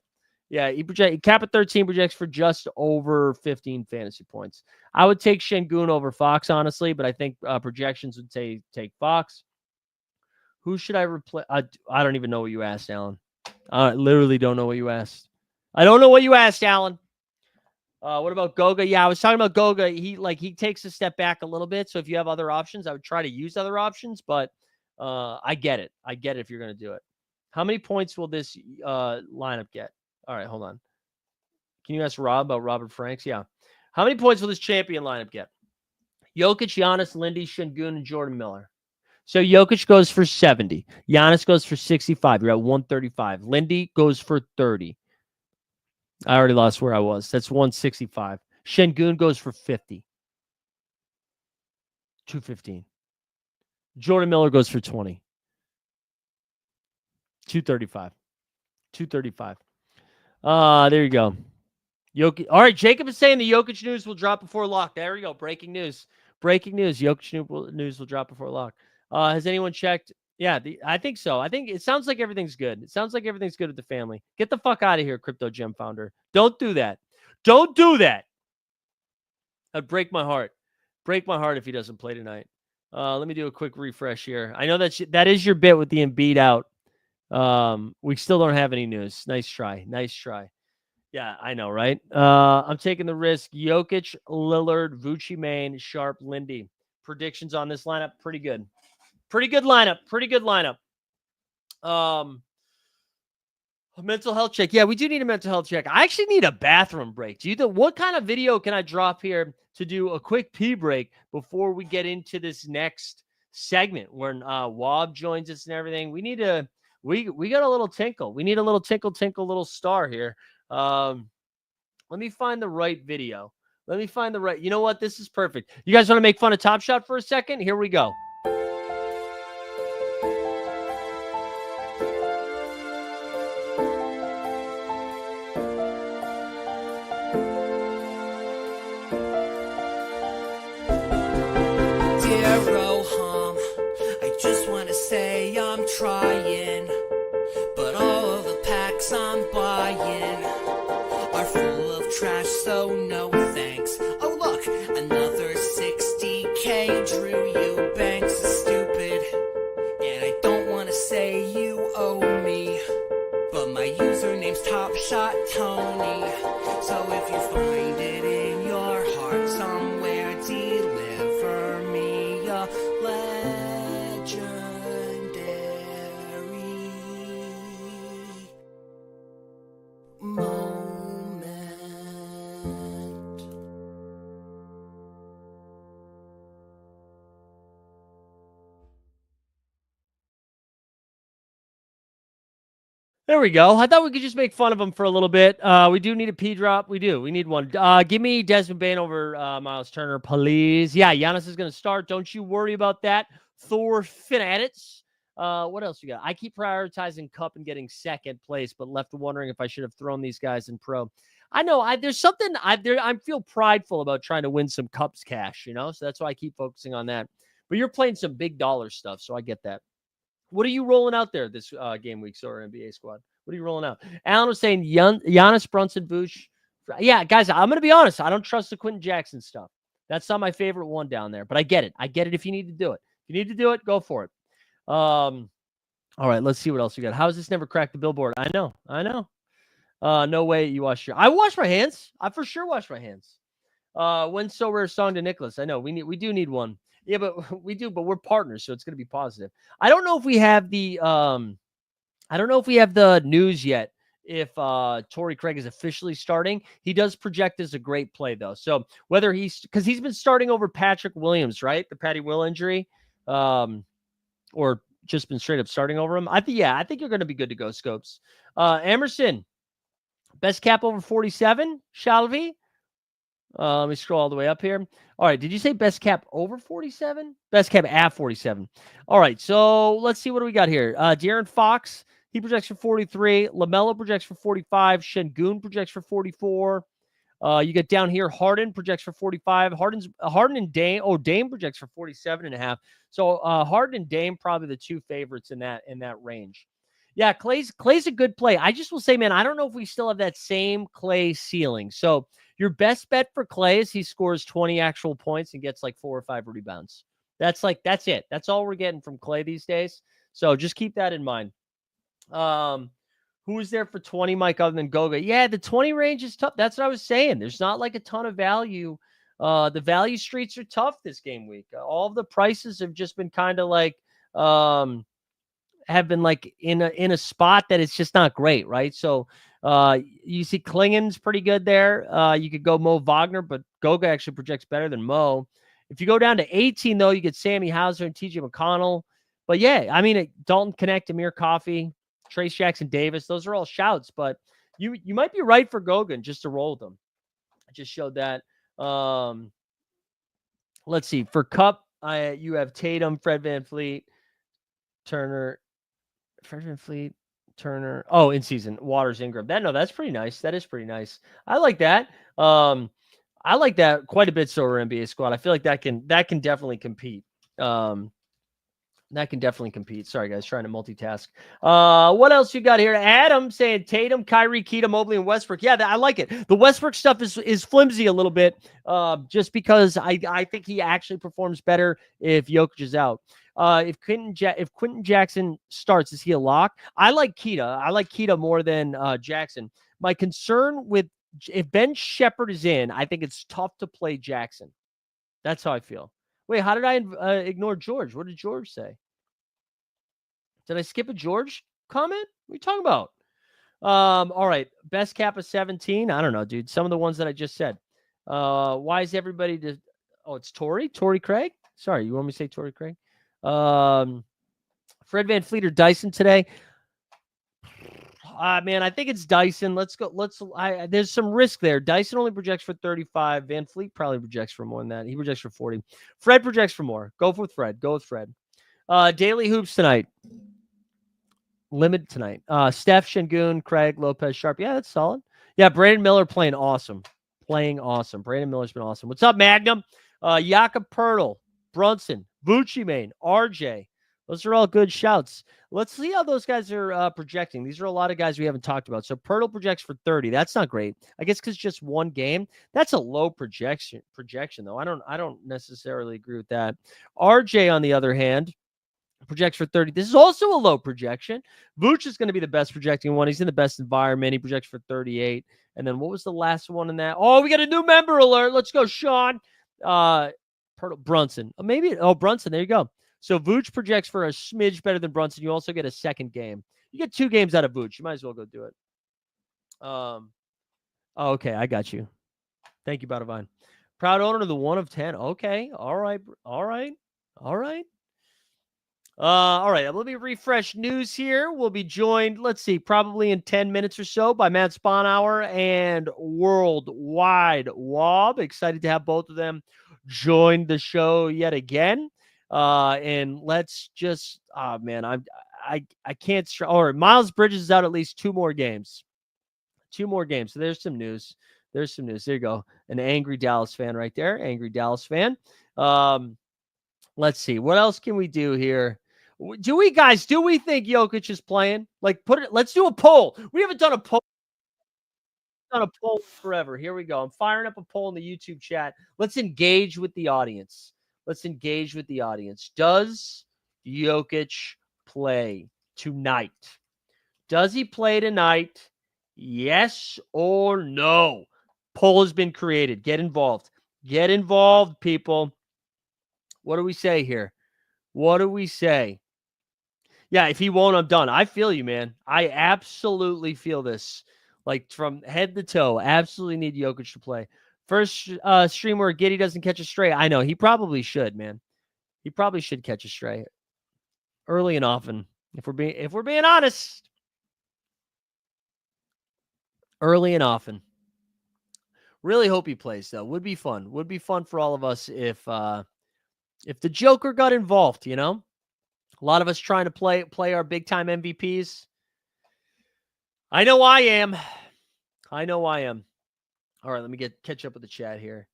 yeah, he cap at 13 projects for just over 15 fantasy points. I would take Şengün over Fox, honestly, but I think projections would say take Fox. Who should I replace? I don't even know what you asked, Alan. I literally don't know what you asked. I don't know what you asked, Alan. What about Goga? Yeah, I was talking about Goga. He takes a step back a little bit. So if you have other options, I would try to use other options. But I get it. I get it if you're going to do it. How many points will this lineup get? All right, hold on. Can you ask Rob about Robert Franks? Yeah. How many points will this champion lineup get? Jokic, Giannis, Lindy, Şengün, and Jordan Miller. So Jokic goes for 70. Giannis goes for 65. You're at 135. Lindy goes for 30. I already lost where I was. That's 165. Şengün goes for 50. 215. Jordan Miller goes for 20. 235. 235. There you go. Jokic. All right, Jacob is saying the Jokic news will drop before lock. There we go. Breaking news. Breaking news. Jokic news will drop before lock. Has anyone checked? Yeah, I think so. I think it sounds like everything's good. It sounds like everything's good with the family. Get the fuck out of here, Crypto Gem founder. Don't do that. Don't do that. That'd break my heart. Break my heart if he doesn't play tonight. Let me do a quick refresh here. I know that is your bit with the Embiid out. We still don't have any news. Nice try. Nice try. Yeah, I know, right? I'm taking the risk. Jokic, Lillard, Vucci, Main, Sharp, Lindy. Predictions on this lineup, pretty good. Pretty good lineup. Pretty good lineup. A mental health check. Yeah, we do need a mental health check. I actually need a bathroom break. What kind of video can I drop here to do a quick pee break before we get into this next segment when Wob joins us and everything? We need we got a little tinkle. We need a little tinkle, little star here. Let me find the right video. Let me find the right. You know what? This is perfect. You guys want to make fun of Top Shot for a second? Here we go. Dear Roham, I just want to say I'm trying, but all of the packs I'm buying are full of trash, so no thanks. Oh look, another 60K. Drew Eubanks is stupid, and I don't want to say you owe me, but my username's Top Shot Tony. So if you find it in your heart somewhere, deliver me a legendary moment. There we go. I thought we could just make fun of him for a little bit. We do need a P drop. We do. We need one. Give me Desmond Bane over Miles Turner, please. Yeah, Giannis is going to start. Don't you worry about that. Thor Fanatics. What else we got? I keep prioritizing Cup and getting second place, but left wondering if I should have thrown these guys in pro. I know there's something I feel prideful about trying to win some Cups cash, so that's why I keep focusing on that. But you're playing some big dollar stuff, so I get that. What are you rolling out there this game week, Sorare NBA squad? What are you rolling out? Alan was saying Giannis, Brunson, Vooch. Yeah, guys, I'm going to be honest. I don't trust the Quentin Jackson stuff. That's not my favorite one down there, but I get it. I get it if you need to do it. If you need to do it, go for it. All right, let's see what else we got. How has this never cracked the billboard? I know. No way you wash your. I wash my hands. I for sure wash my hands. When's So Rare song to Nicholas? I know we do need one. Yeah, but we do, but we're partners, so it's gonna be positive. I don't know if we have the news yet. If Torrey Craig is officially starting, he does project as a great play though. So whether because he's been starting over Patrick Williams, right? The Patty Will injury, or just been straight up starting over him. I think you're going to be good to go, Scopes. Emerson, best cap over 47, Shalvi. Let me scroll all the way up here. All right. Did you say best cap over 47? Best cap at 47. All right. So let's see what do we got here. De'Aaron Fox, he projects for 43. LaMelo projects for 45. Şengün projects for 44. You get down here, Harden projects for 45. Harden and Dame. Oh, Dame projects for 47.5. So Harden and Dame probably the two favorites in that range. Yeah, Clay's a good play. I just will say, man, I don't know if we still have that same Clay ceiling. So your best bet for Clay is he scores 20 actual points and gets like 4 or 5 rebounds. That's it. That's all we're getting from Clay these days. So just keep that in mind. Who is there for 20, Mike, other than Goga? Yeah, the 20 range is tough. That's what I was saying. There's not like a ton of value. The value streets are tough this game week. All of the prices have just been kind of like have been like in a spot that it's just not great, right? So you see Klingen's pretty good there. You could go Mo Wagner, but Goga actually projects better than Mo. If you go down to 18, though, you get Sammy Hauser and TJ McConnell. But yeah, I mean, Dalton Connect, Amir Coffey, Trace Jackson Davis, those are all shouts, but you might be right for Gogan just to roll them. I just showed that. Let's see. For Cup, you have Tatum, Fred VanVleet, Turner. Oh, in season. Waters, Ingram. That's pretty nice. That is pretty nice. I like that. I like that quite a bit. Sorare NBA squad. I feel like that can definitely compete. That can definitely compete. Sorry, guys, trying to multitask. What else you got here? Adam saying Tatum, Kyrie, Keita, Mobley, and Westbrook. Yeah, I like it. The Westbrook stuff is flimsy a little bit, just because I think he actually performs better if Jokic is out. If Quentin Jackson starts, is he a lock? I like Keita. I like Keita more than Jackson. My concern with if Ben Shepherd is in, I think it's tough to play Jackson. That's how I feel. Wait, how did I ignore George? What did George say? Did I skip a George comment? What are you talking about? All right. Best cap of 17. I don't know, dude. Some of the ones that I just said. Why is everybody oh, it's Torrey Craig? Sorry, you want me to say Torrey Craig? Fred VanVleet or Dyson today? Man, I think it's Dyson. Let's go. There's some risk there. Dyson only projects for 35. VanVleet probably projects for more than that. He projects for 40. Fred projects for more. Go with Fred. Daily hoops tonight. Limited tonight. Steph, Şengün, Craig, Lopez, Sharp. Yeah, that's solid. Yeah, Brandon Miller playing awesome. Brandon Miller's been awesome. What's up, Magnum? Jakob Poeltl, Brunson, Vucci Mane, RJ. Those are all good shouts. Let's see how those guys are projecting. These are a lot of guys we haven't talked about. So Poeltl projects for 30. That's not great. I guess because just one game. That's a low projection though. I don't necessarily agree with that. RJ, on the other hand, projects for 30. This is also a low projection. Vooch is going to be the best projecting one. He's in the best environment. He projects for 38. And then what was the last one in that? Oh, we got a new member alert. Let's go, Sean. Brunson. Brunson. There you go. So Vooch projects for a smidge better than Brunson. You also get a second game. You get 2 games out of Vooch. You might as well go do it. Okay, I got you. Thank you, Badavine. Proud owner of the 1 of 10. Okay, all right. All right. Let me refresh news here. We'll be joined, let's see, probably in 10 minutes or so by Matt Sponhour and Worldwide Wob. Excited to have both of them join the show yet again. And let's just, I can't, Miles Bridges is out at least 2 more games. 2 more games. So there's some news. There you go. An angry Dallas fan right there. Angry Dallas fan. Let's see. What else can we do here? Do we think Jokic is playing? Let's do a poll. We haven't done a poll. done a poll forever. Here we go. I'm firing up a poll in the YouTube chat. Let's engage with the audience. Does Jokic play tonight? Does he play tonight? Yes or no? Poll has been created. Get involved. Get involved, people. What do we say here? What do we say? Yeah, if he won't, I'm done. I feel you, man. I absolutely feel this. Like from head to toe, absolutely need Jokic to play. First stream where Giddey doesn't catch a stray. I know. He probably should, man. He probably should catch a stray early and often. If we're being honest. Early and often. Really hope he plays, though. Would be fun. Would be fun for all of us if the Joker got involved, you know? A lot of us trying to play our big-time MVPs. I know I am. All right, let me catch up with the chat here.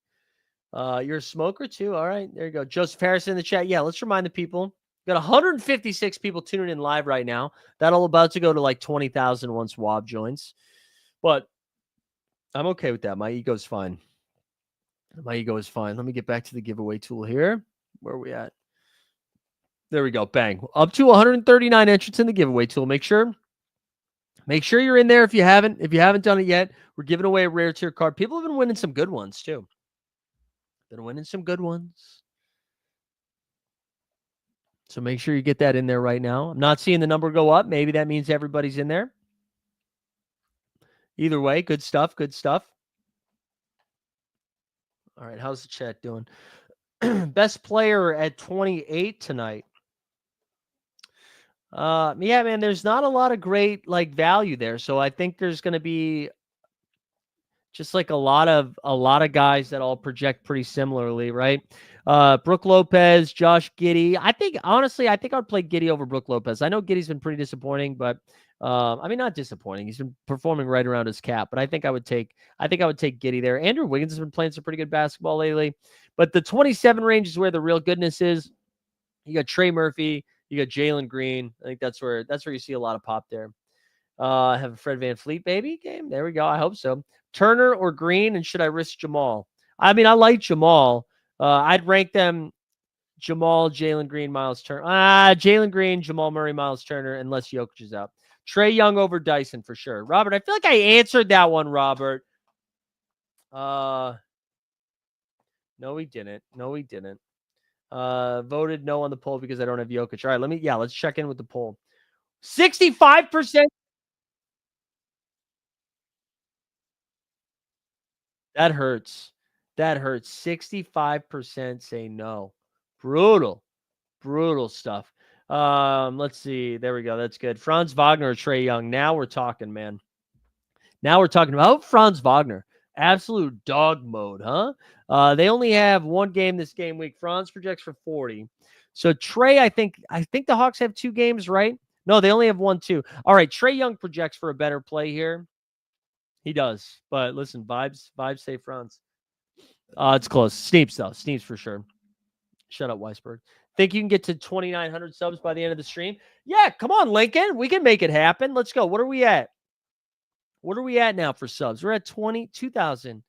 You're a smoker, too? All right, there you go. Joseph Harrison in the chat. Yeah, let's remind the people. Got 156 people tuning in live right now. That'll about to go to like 20,000 once Wob joins. But I'm okay with that. My ego's fine. Let me get back to the giveaway tool here. Where are we at? There we go. Bang. Up to 139 entrants in the giveaway tool. Make sure you're in there if you haven't done it yet. We're giving away a rare tier card. People have been winning some good ones too. So make sure you get that in there right now. I'm not seeing the number go up. Maybe that means everybody's in there. Either way, good stuff. All right, how's the chat doing? Best player at 28 tonight. Yeah, man, there's not a lot of great like value there. So I think there's going to be just like a lot of guys that all project pretty similarly, right? Brook Lopez, Josh Giddey. I think I'd play Giddey over Brook Lopez. I know Giddey's been pretty disappointing, but I mean, not disappointing. He's been performing right around his cap, but I think I would take Giddey there. Andrew Wiggins has been playing some pretty good basketball lately, but the 27 range is where the real goodness is. You got Trey Murphy, you got Jalen Green. I think that's where you see a lot of pop there. Have a Fred VanVleet baby game. There we go. I hope so. Turner or Green, and should I risk Jamal? I mean, I like Jamal. I'd rank them Jamal, Jalen Green, Miles Turner. Jalen Green, Jamal Murray, Miles Turner, unless Jokic is out. Trey Young over Dyson for sure. Robert, I feel like I answered that one, Robert. No, we didn't. Voted no on the poll because I don't have Jokic. All right, let's check in with the poll. 65%. That hurts. 65% say no. Brutal stuff. Let's see. There we go. That's good. Franz Wagner or Trey Young. Now we're talking, man. Now we're talking about Franz Wagner. Absolute dog mode, huh? They only have one game this game week. Franz projects for 40. So Trey, I think the Hawks have 2 games, right? No, they only have 1, 2. All right, Trey Young projects for a better play here. He does. But listen, vibes say Franz. It's close. Sneeps, though. Sneeps for sure. Shut up, Weisberg. Think you can get to 2,900 subs by the end of the stream? Yeah, come on, Lincoln. We can make it happen. Let's go. What are we at? What are we at now for subs? We're at 22,000.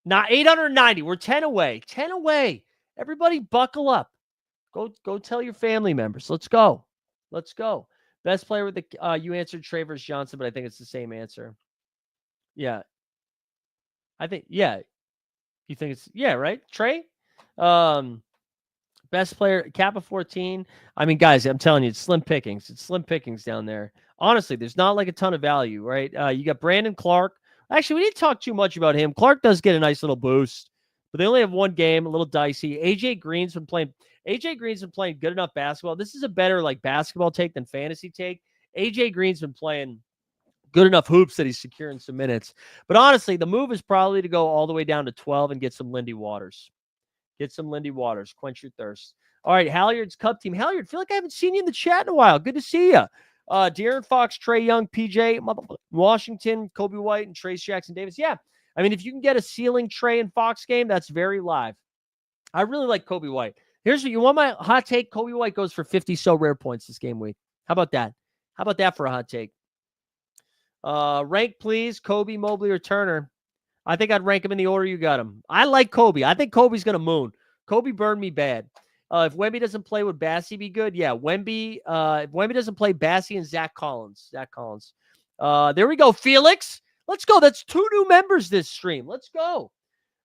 Now 890. We're 10 away. 10 away. Everybody buckle up. Go tell your family members. Let's go. Best player with the you answered Travers Johnson, but I think it's the same answer. Yeah. I think, yeah. You think it's, yeah, right? Trey? Best player, cap of 14. I mean, guys, I'm telling you, it's slim pickings. It's slim pickings down there. Honestly, there's not like a ton of value, right? You got Brandon Clark. Actually, we didn't talk too much about him. Clark does get a nice little boost, but they only have one game, a little dicey. AJ Green's been playing good enough basketball. This is a better like basketball take than fantasy take. AJ Green's been playing good enough hoops that he's securing some minutes. But honestly, the move is probably to go all the way down to 12 and get some Lindy Waters. Quench your thirst. All right, Halyard's Cup team. Halyard, feel like I haven't seen you in the chat in a while. Good to see you. De'Aaron Fox, Trey Young, PJ, Washington, Kobe White, and Trace Jackson Davis. Yeah, I mean, if you can get a ceiling Trey and Fox game, that's very live. I really like Kobe White. Here's what you want my hot take. Kobe White goes for 50 so rare points this game week. How about that? For a hot take? Rank, please. Kobe, Mobley, or Turner. I think I'd rank him in the order you got him. I like Kobe. I think Kobe's going to moon. Kobe burned me bad. If Wemby doesn't play, would Bassey be good? Yeah, Wemby. If Wemby doesn't play, Bassey and Zach Collins. There we go, Felix. Let's go. That's 2 new members this stream. Let's go.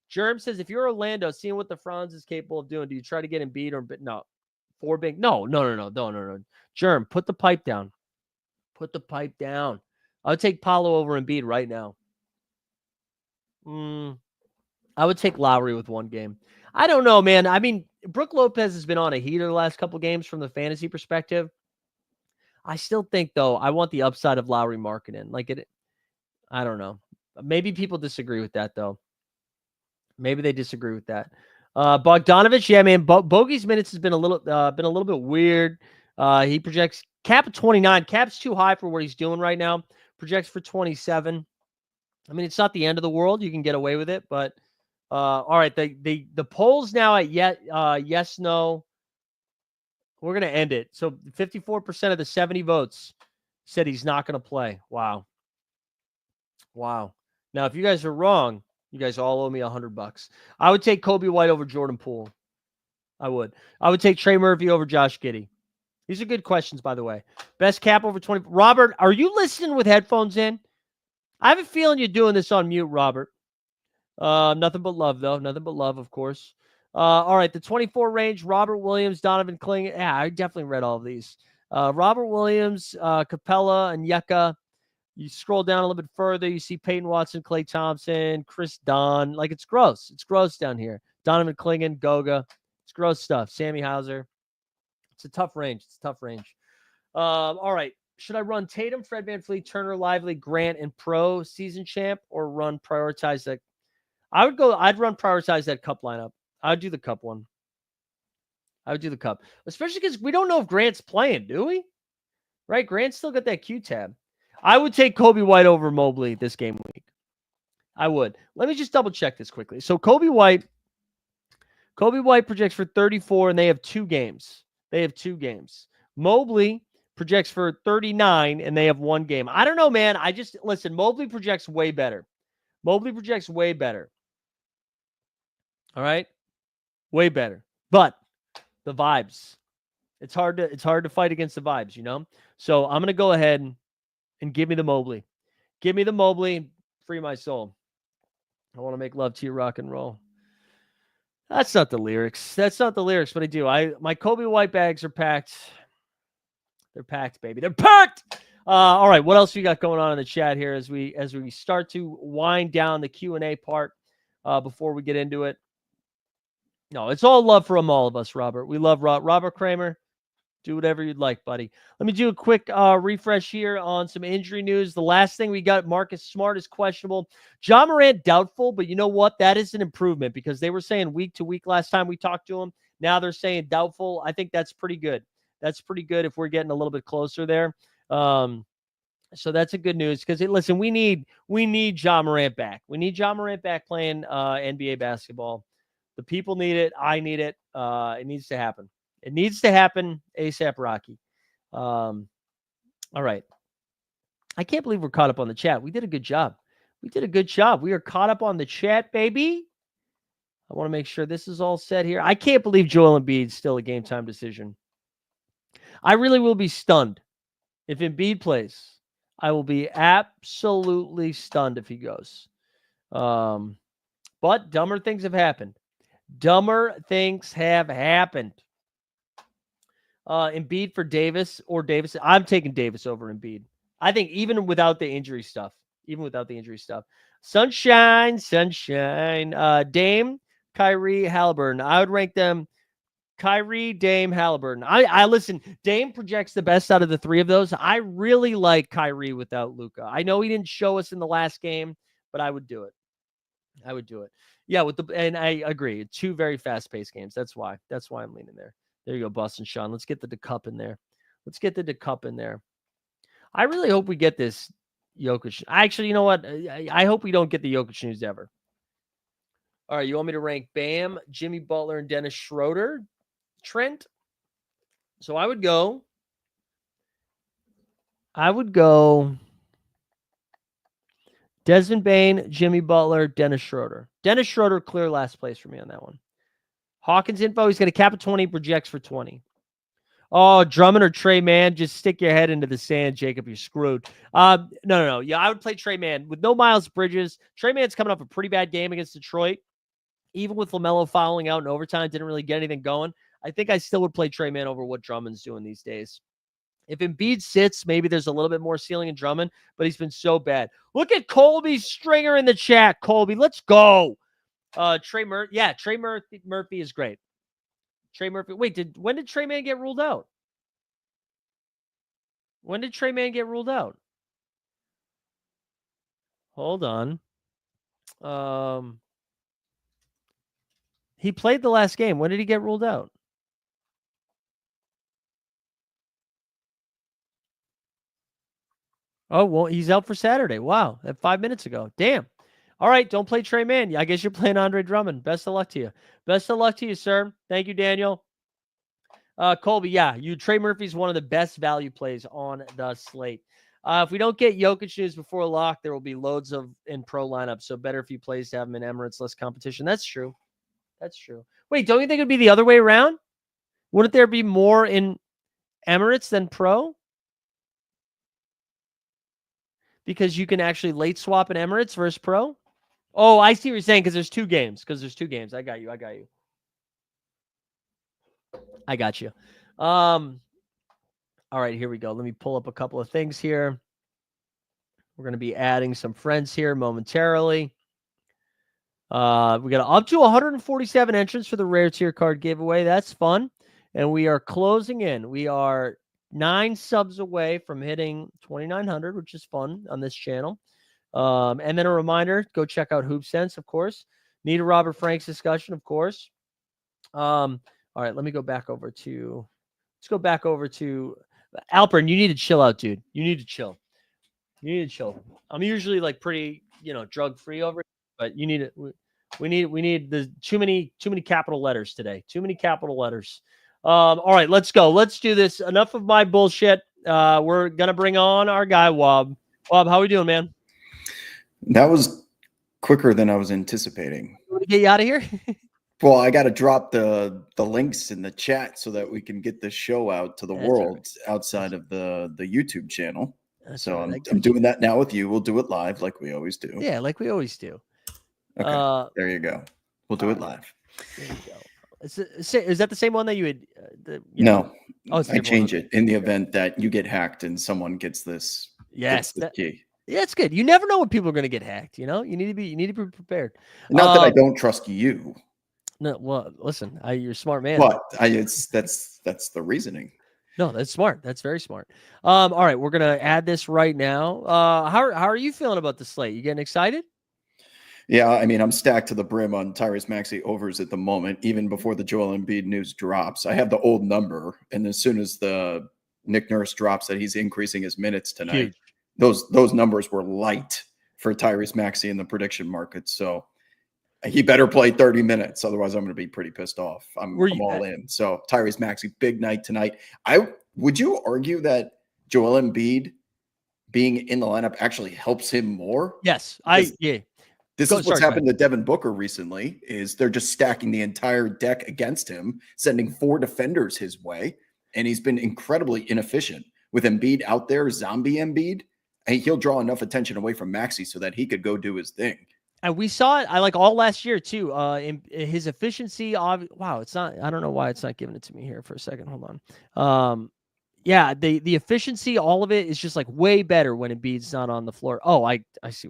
Germ says, if you're Orlando, seeing what the Franz is capable of doing, do you try to get Embiid or no? 4 big. No. Germ, put the pipe down. Put the pipe down. I would take Paolo over Embiid right now. I would take Lowry with 1 game. I don't know, man. I mean, Brook Lopez has been on a heater the last couple games from the fantasy perspective. I still think, though, I want the upside of Lowry Markkanen. I don't know. Maybe people disagree with that, though. Maybe they disagree with that. Bogdanovich, yeah, man. Bogey's minutes has been a little bit weird. He projects cap at 29. Cap's too high for what he's doing right now. Projects for 27. I mean, it's not the end of the world. You can get away with it, but all right. The polls now at yes, no. We're gonna end it. So 54% of the 70 votes said he's not gonna play. Wow. Now, if you guys are wrong, you guys all owe me $100. I would take Kobe White over Jordan Poole. I would take Trey Murphy over Josh Giddey. These are good questions, by the way. Best cap over 20. Robert, are you listening with headphones in? I have a feeling you're doing this on mute, Robert. Nothing but love, though. Nothing but love, of course. All right, the 24 range, Robert Williams, Donovan Clingan. Yeah, I definitely read all of these. Robert Williams, Capella, and Yeka. You scroll down a little bit further, you see Peyton Watson, Klay Thompson, Chris Dunn. It's gross. It's gross down here. Donovan Clingan, Goga. It's gross stuff. Sammy Hauser. It's a tough range. All right. Should I run Tatum, Fred VanVleet, Turner, Lively, Grant, and Pro season champ, or prioritize that? I'd run prioritize that cup lineup. I would do the cup one. Especially because we don't know if Grant's playing, do we? Right? Grant's still got that Q tab. I would take Kobe White over Mobley this game week. I would. Let me just double check this quickly. So Kobe White projects for 34, and they have 2 games. Mobley projects for 39, and they have 1 game. I don't know, man. Listen, Mobley projects way better. All right? Way better. But the vibes. It's hard to fight against the vibes, you know? So I'm going to go ahead and give me the Mobley. Free my soul. I want to make love to your rock and roll. That's not the lyrics. But I do. My Kobe White bags are packed. They're packed, baby. They're packed. All right. What else we got going on in the chat here as we start to wind down the Q&A part before we get into it? No, it's all love from all of us, Robert. We love Robert Kramer. Do whatever you'd like, buddy. Let me do a quick refresh here on some injury news. The last thing we got, Marcus Smart is questionable. Ja Morant doubtful, but you know what? That is an improvement because they were saying week to week last time we talked to him. Now they're saying doubtful. I think that's pretty good. If we're getting a little bit closer there. So that's a good news because listen, we need Ja Morant back. We need Ja Morant back playing NBA basketball. The people need it. I need it. It needs to happen. ASAP Rocky. All right. I can't believe we're caught up on the chat. We did a good job. We are caught up on the chat, baby. I want to make sure this is all set here. I can't believe Joel Embiid's still a game time decision. I really will be stunned if Embiid plays. I will be absolutely stunned if he goes. But dumber things have happened. Embiid for Davis or Davis. I'm taking Davis over Embiid. I think even without the injury stuff. Sunshine. Dame, Kyrie, Halliburton. I would rank them Kyrie, Dame, Halliburton. I listen, Dame projects the best out of the 3 of those. I really like Kyrie without Luka. I know he didn't show us in the last game, but I would do it. Yeah, and I agree. 2 very fast-paced games. That's why I'm leaning there. There you go, Boston Sean. Let's get the cup in there. I really hope we get this Jokic. Actually, you know what? I hope we don't get the Jokic news ever. All right, you want me to rank Bam, Jimmy Butler, and Dennis Schroeder? Trent? So I would go Desmond Bain, Jimmy Butler, Dennis Schroeder. Dennis Schroeder, clear last place for me on that one. Hawkins info, he's going to cap at 20, projects for 20. Oh, Drummond or Trey Mann, just stick your head into the sand, Jacob. You're screwed. No. Yeah, I would play Trey Mann with no Miles Bridges. Trey Mann's coming off a pretty bad game against Detroit. Even with LaMelo fouling out in overtime, didn't really get anything going. I think I still would play Trey Mann over what Drummond's doing these days. If Embiid sits, maybe there's a little bit more ceiling in Drummond, but he's been so bad. Look at Colby Stringer in the chat. Colby, let's go. Trey Murphy is great. Trey Murphy. Wait, when did Trey Mann get ruled out? When did Trey Mann get ruled out? Hold on. He played the last game. When did he get ruled out? Oh, well, he's out for Saturday. Wow. 5 minutes ago. Damn. All right. Don't play Trey Mann. I guess you're playing Andre Drummond. Best of luck to you. Best of luck to you, sir. Thank you, Daniel. Colby, yeah, Trey Murphy's one of the best value plays on the slate. If we don't get Jokic news before lock, there will be loads of in pro lineups. So better if you plays to have him in Emirates, less competition. That's true. That's true. Wait, don't you think it'd be the other way around? Wouldn't there be more in Emirates than pro? Because you can actually late swap in Emirates versus pro? Oh, I see what you're saying, because there's two games. I got you. All right, here we go. Let me pull up a couple of things here. We're going to be adding some friends here momentarily. We got up to 147 entrants for the rare tier card giveaway. That's fun. And we are closing in. We are 9 subs away from hitting 2,900, which is fun on this channel. And then a reminder, go check out Hoop Sense, of course. Need a Robert Franks discussion, of course. All right, let's go back over to Alpern. You need to chill out, dude. You need to chill. I'm usually like pretty, drug free over it, but you need it. We need the too many capital letters today. Too many capital letters. All right, let's go. Let's do this. Enough of my bullshit. We're gonna bring on our guy Wob. Wob, how we doing, man? That was quicker than I was anticipating. You want to get you out of here? Well, I got to drop the links in the chat so that we can get this show out to the world outside of the YouTube channel. So I'm doing that now with you. We'll do it live like we always do. Yeah, like we always do. Okay, there you go. We'll do it live. There you go. Is that the same one that you had? No, I change it in the event that you get hacked and someone gets this. Yes, gets the key. Yeah, it's good. You never know when people are going to get hacked. You need to be prepared. Not that I don't trust you. No, well, listen, you're a smart man. But that's the reasoning. No, that's smart. That's very smart. All right, we're gonna add this right now. How are you feeling about the slate? You getting excited? Yeah, I mean, I'm stacked to the brim on Tyrese Maxey overs at the moment, even before the Joel Embiid news drops. I have the old number, and as soon as the Nick Nurse drops that he's increasing his minutes tonight, those numbers were light for Tyrese Maxey in the prediction market. So he better play 30 minutes, otherwise I'm going to be pretty pissed off. I'm all in. So Tyrese Maxey, big night tonight. Would you argue that Joel Embiid being in the lineup actually helps him more? Yes, This is what's happened to Devin Booker recently, is they're just stacking the entire deck against him, sending 4 defenders his way, and he's been incredibly inefficient. With Embiid out there, zombie Embiid, he'll draw enough attention away from Maxey so that he could go do his thing. And we saw it, all last year too. In his efficiency, wow, it's not. I don't know why it's not giving it to me here for a second. Hold on. Yeah, the efficiency, all of it is just like way better when Embiid's not on the floor. Oh, I see.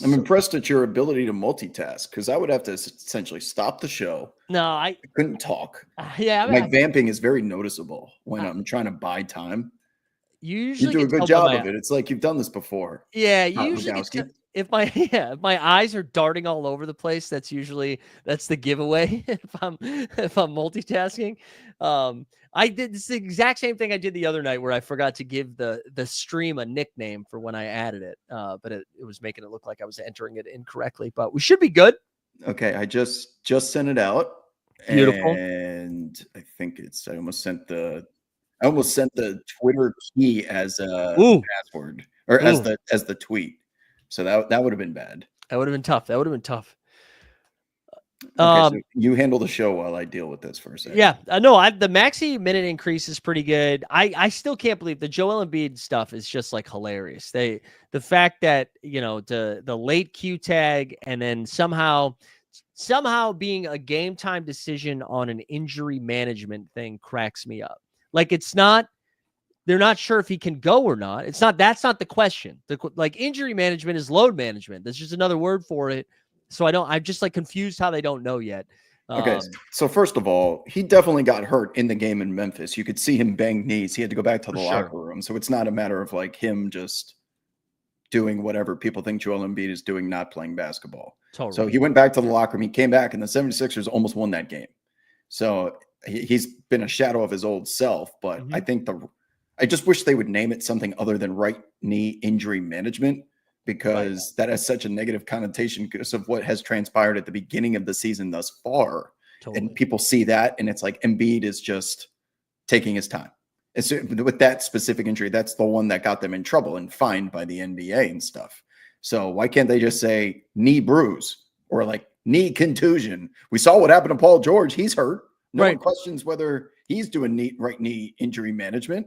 I'm impressed at your ability to multitask, because I would have to essentially stop the show. No, I couldn't talk. Yeah, my vamping is very noticeable when I'm trying to buy time. You do a good job of it. It's like you've done this before. Yeah, usually if my eyes are darting all over the place, that's the giveaway. if I'm multitasking, I did the exact same thing I did the other night where I forgot to give the stream a nickname for when I added it, but it was making it look like I was entering it incorrectly. But we should be good. Okay, I just sent it out. Beautiful. And I think I almost sent the Twitter key as a password, or as the tweet. So that would have been bad. That would have been tough. Okay, so you handle the show while I deal with this for a second. Yeah, no, the Maxey minute increase is pretty good. I still can't believe the Joel Embiid stuff is just like hilarious. The fact that, the late Q tag and then somehow being a game time decision on an injury management thing cracks me up. Like they're not sure if he can go or not. That's not the question. Like injury management is load management. That's just another word for it. So I'm just like confused how they don't know yet. Okay, so first of all, he definitely got hurt in the game in Memphis. You could see him bang knees. He had to go back to the locker room. So it's not a matter of like him just doing whatever people think Joel Embiid is doing, not playing basketball. Totally. So he went back to the locker room. He came back, and the 76ers almost won that game. So he's been a shadow of his old self. But I think I just wish they would name it something other than right knee injury management, because that has such a negative connotation because of what has transpired at the beginning of the season thus far. Totally. And people see that, and it's like Embiid is just taking his time. And so with that specific injury, that's the one that got them in trouble and fined by the NBA and stuff. So why can't they just say knee bruise or like knee contusion? We saw what happened to Paul George. He's hurt. No one questions whether he's doing right knee injury management.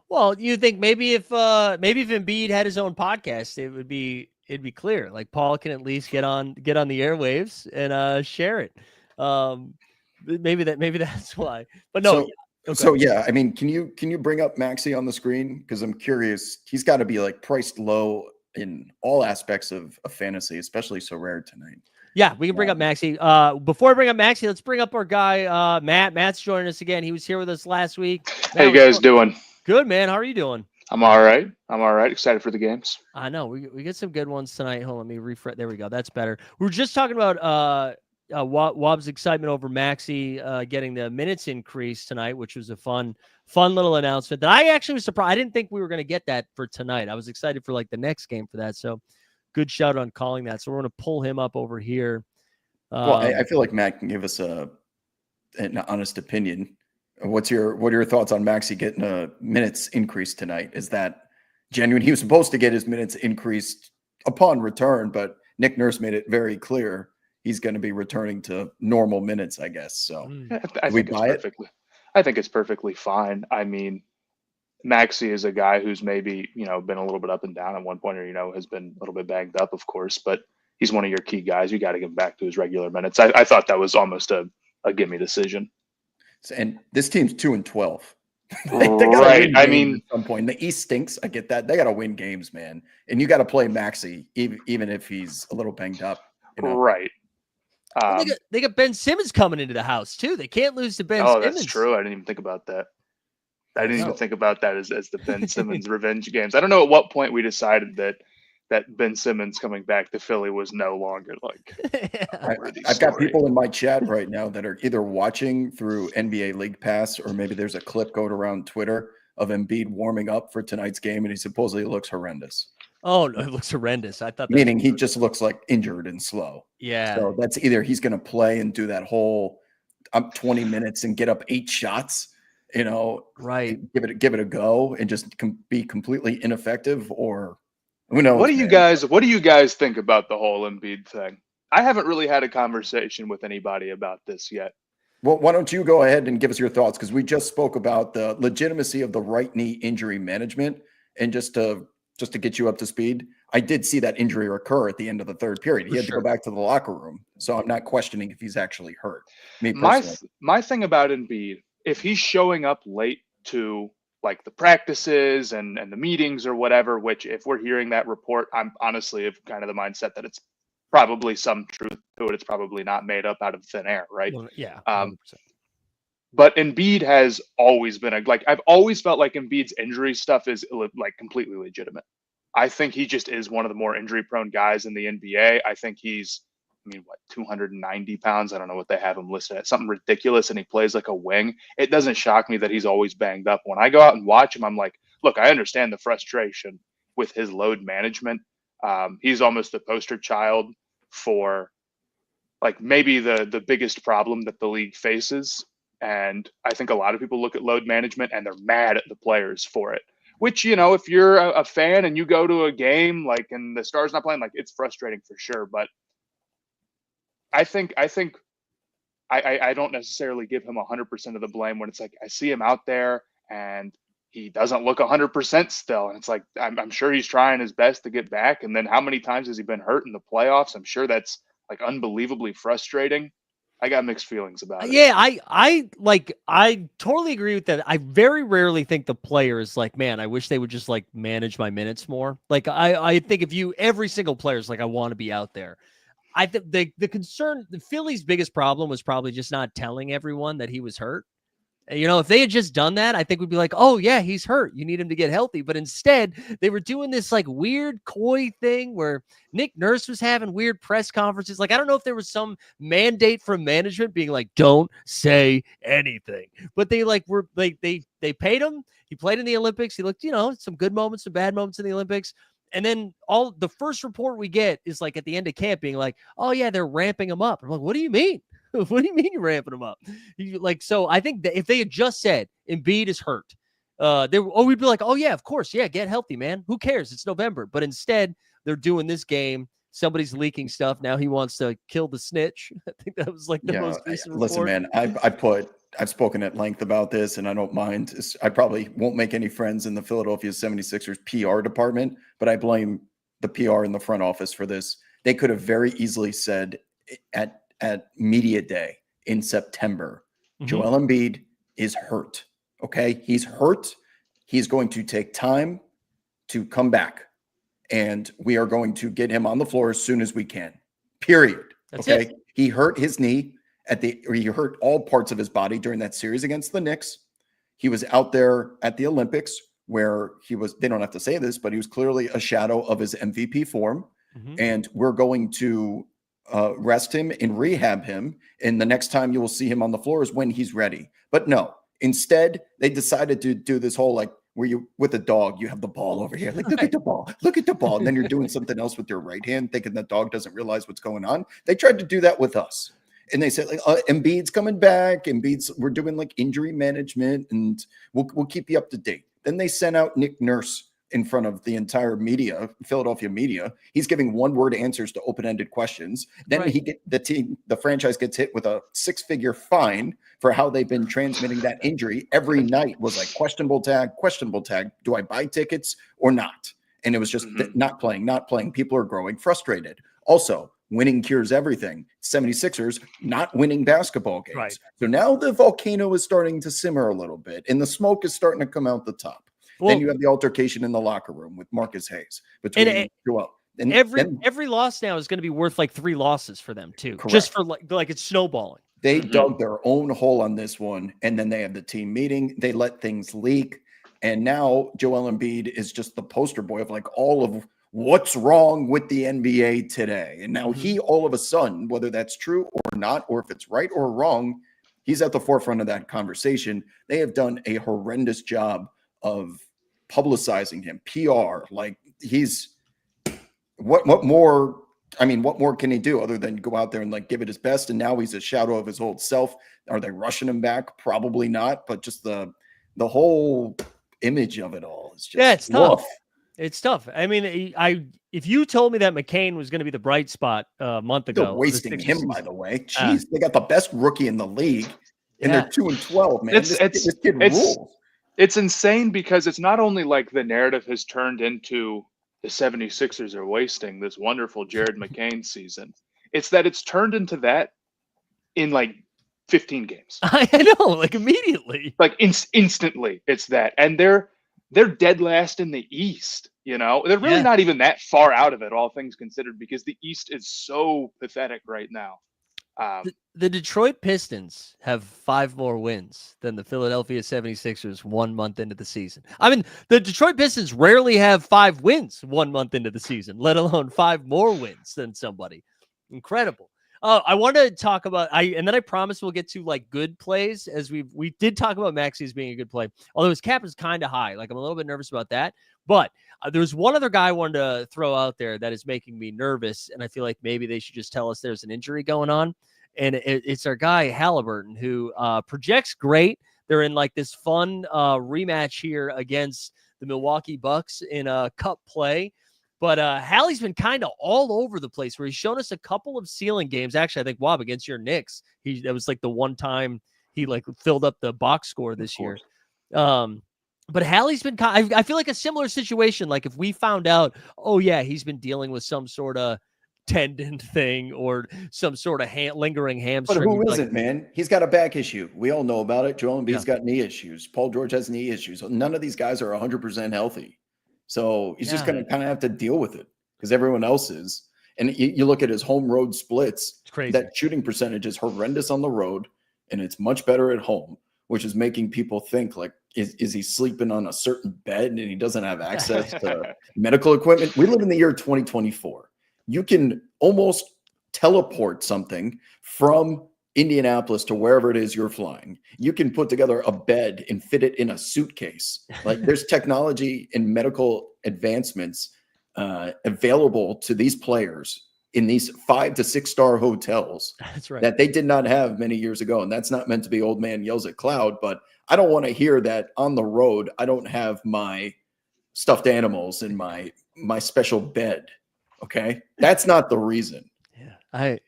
Well, you think maybe if Embiid had his own podcast, it'd be clear. Like Paul can at least get on the airwaves and share it. Maybe that's why. But no. So yeah, I mean, can you bring up Maxey on the screen? Because I'm curious. He's got to be like priced low in all aspects of fantasy, especially Sorare tonight. Yeah, we can bring up Maxey. Before I bring up Maxey, let's bring up our guy Matt. Matt's joining us again. He was here with us last week. How you guys doing? Good, man. How are you doing? I'm all right. Excited for the games. I know. We get some good ones tonight. Hold on, let me refresh. There we go. That's better. We were just talking about Wob's excitement over Maxey getting the minutes increase tonight, which was a fun little announcement that I actually was surprised. I didn't think we were going to get that for tonight. I was excited for like the next game for that. So good shout on calling that. So we're going to pull him up over here. Well, I feel like Matt can give us an honest opinion. What are your thoughts on Maxey getting a minutes increase tonight? Is that genuine? He was supposed to get his minutes increased upon return, but Nick Nurse made it very clear he's going to be returning to normal minutes, I guess. So I think it's perfectly fine. I mean, Maxey is a guy who's maybe, been a little bit up and down at one point, or, has been a little bit banged up, of course, but he's one of your key guys. You got to get him back to his regular minutes. I thought that was almost a gimme decision. And this team's 2-12. Right. I mean, at some point, the East stinks. I get that. They got to win games, man. And you got to play Maxey, even if he's a little banged up. Right. They got Ben Simmons coming into the house too. They can't lose to Ben Simmons. Oh, that's true. I didn't even think about that. I didn't even think about that as the Ben Simmons revenge games. I don't know at what point we decided that Ben Simmons coming back to Philly was no longer like. I've got people in my chat right now that are either watching through NBA League Pass, or maybe there's a clip going around Twitter of Embiid warming up for tonight's game, and he supposedly looks horrendous. Oh no, it looks horrendous. I thought meaning he just looks like injured and slow. Yeah. So that's either he's going to play and do that whole 20 minutes and get up 8 shots, right? Give it a go and just be completely ineffective, or who knows? What do you guys think about the whole Embiid thing? I haven't really had a conversation with anybody about this yet. Well, why don't you go ahead and give us your thoughts? Because we just spoke about the legitimacy of the right knee injury management, and just to get you up to speed, I did see that injury occur at the end of the third period. He had to go back to the locker room. So I'm not questioning if he's actually hurt. My thing about Embiid, if he's showing up late to like the practices and the meetings or whatever, which if we're hearing that report, I'm honestly of kind of the mindset that it's probably some truth to it. It's probably not made up out of thin air, right? Well, yeah. 100%. But Embiid has always been I've always felt like Embiid's injury stuff is like completely legitimate. I think he just is one of the more injury prone guys in the NBA. I think he's, 290 pounds. I don't know what they have him listed at, something ridiculous. And he plays like a wing. It doesn't shock me that he's always banged up. When I go out and watch him, I'm like, look, I understand the frustration with his load management. He's almost the poster child for like maybe the biggest problem that the league faces. And I think a lot of people look at load management and they're mad at the players for it. which, if you're a fan and you go to a game like and the Stars not playing, like it's frustrating for sure. But I think I don't necessarily give him 100% of the blame when it's like I see him out there and he doesn't look 100% still, and it's like I'm sure he's trying his best to get back. And then how many times has he been hurt in the playoffs? I'm sure that's like unbelievably frustrating. I got mixed feelings about it. Yeah, I totally agree with that. I very rarely think the player is like, man, I wish they would just like manage my minutes more. Like I think if you every single player is like, I want to be out there. I think the concern, the Phillies' biggest problem was probably just not telling everyone that he was hurt. If they had just done that, I think we'd be like, oh, yeah, he's hurt. You need him to get healthy. But instead, they were doing this like weird coy thing where Nick Nurse was having weird press conferences. Like, I don't know if there was some mandate from management being like, don't say anything. But they were like, they paid him. He played in the Olympics. He looked, some good moments, some bad moments in the Olympics. And then all the first report we get is like at the end of camp being like, oh, yeah, they're ramping him up. I'm like, what do you mean? What do you mean you're ramping him up? So I think that if they had just said Embiid is hurt, we'd be like, oh yeah, of course. Yeah. Get healthy, man. Who cares? It's November. But instead they're doing this game. Somebody's leaking stuff. Now he wants to kill the snitch. I think that was like the most recent listen, report. man, I've spoken at length about this and I don't mind. I probably won't make any friends in the Philadelphia 76ers PR department, but I blame the PR in the front office for this. They could have very easily said at media day in September, Joel Embiid is hurt. Okay. He's hurt. He's going to take time to come back and we are going to get him on the floor as soon as we can, period. That's okay. it. He hurt his knee he hurt all parts of his body during that series against the Knicks. He was out there at the Olympics where they don't have to say this, but he was clearly a shadow of his MVP form. And we're going to rest him and rehab him. And the next time you will see him on the floor is when he's ready. But no, instead they decided to do this whole, like where you with a dog, you have the ball over here. Like, look at the ball. And then you're doing something else with your right hand, thinking the dog doesn't realize what's going on. They tried to do that with us. And they said, like, Embiid's coming back. We're doing like injury management and we'll keep you up to date. Then they sent out Nick Nurse in front of the entire media, Philadelphia media. He's giving one-word answers to open-ended questions. Then the franchise gets hit with a 6-figure fine for how they've been transmitting that injury. Every night was like questionable tag. Do I buy tickets or not? And it was just not playing. People are growing frustrated. Also, winning cures everything. 76ers not winning basketball games. Right. So now the volcano is starting to simmer a little bit and the smoke is starting to come out the top. Well, then you have the altercation in the locker room with Marcus Hayes between Joel. And every loss now is going to be worth like 3 losses for them too. Correct. Just for like it's snowballing. They dug their own hole on this one, and then they have the team meeting. They let things leak, and now Joel Embiid is just the poster boy of like all of what's wrong with the NBA today. And now he all of a sudden, whether that's true or not, or if it's right or wrong, he's at the forefront of that conversation. They have done a horrendous job of publicizing him, PR. Like what more? I mean, what more can he do other than go out there and like give it his best? And now he's a shadow of his old self. Are they rushing him back? Probably not. But just the whole image of it all is just it's tough. It's tough. I mean, if you told me that McCain was going to be the bright spot a month ago, they're wasting him, by the way. Jeez, they got the best rookie in the league, and they're 2-12. Man, this kid rules. It's insane because it's not only like the narrative has turned into the 76ers are wasting this wonderful Jared McCain season. It's that it's turned into that in like 15 games. I know, like immediately. Like instantly it's that. And they're dead last in the East, They're really not even that far out of it, all things considered, because the East is so pathetic right now. The Detroit Pistons have 5 more wins than the Philadelphia 76ers 1 month into the season. I mean, the Detroit Pistons rarely have 5 wins 1 month into the season, let alone 5 more wins than somebody. Incredible. I want to talk about and then I promise we'll get to like good plays, as we did talk about Maxey as being a good play, although his cap is kind of high. Like I'm a little bit nervous about that, but there's one other guy I wanted to throw out there that is making me nervous, and I feel like maybe they should just tell us there's an injury going on. And it's our guy Halliburton, who projects great. They're in like this fun rematch here against the Milwaukee Bucks in a cup play. But Hallie's been kind of all over the place where he's shown us a couple of ceiling games. Actually, I think Wob against your Knicks, that was like the one time he like filled up the box score this year. But Hallie's been I feel like a similar situation. Like if we found out, oh yeah, he's been dealing with some sort of tendon thing or some sort of lingering hamstring. But who isn't, man? He's got a back issue. We all know about it. Joel Embiid's got knee issues. Paul George has knee issues. None of these guys are 100% healthy. So he's just going to kind of have to deal with it because everyone else is. And you look at his home road splits. It's crazy. That shooting percentage is horrendous on the road, and it's much better at home, which is making people think like, is he sleeping on a certain bed and he doesn't have access to medical equipment? We live in the year 2024. You can almost teleport something from Indianapolis to wherever it is you're flying. You can put together a bed and fit it in a suitcase. Like there's technology and medical advancements available to these players in these 5 to 6 star hotels. That's right. That they did not have many years ago. And that's not meant to be old man yells at cloud, but I don't want to hear that on the road. I don't have my stuffed animals in my special bed. Okay. That's not the reason. Yeah. I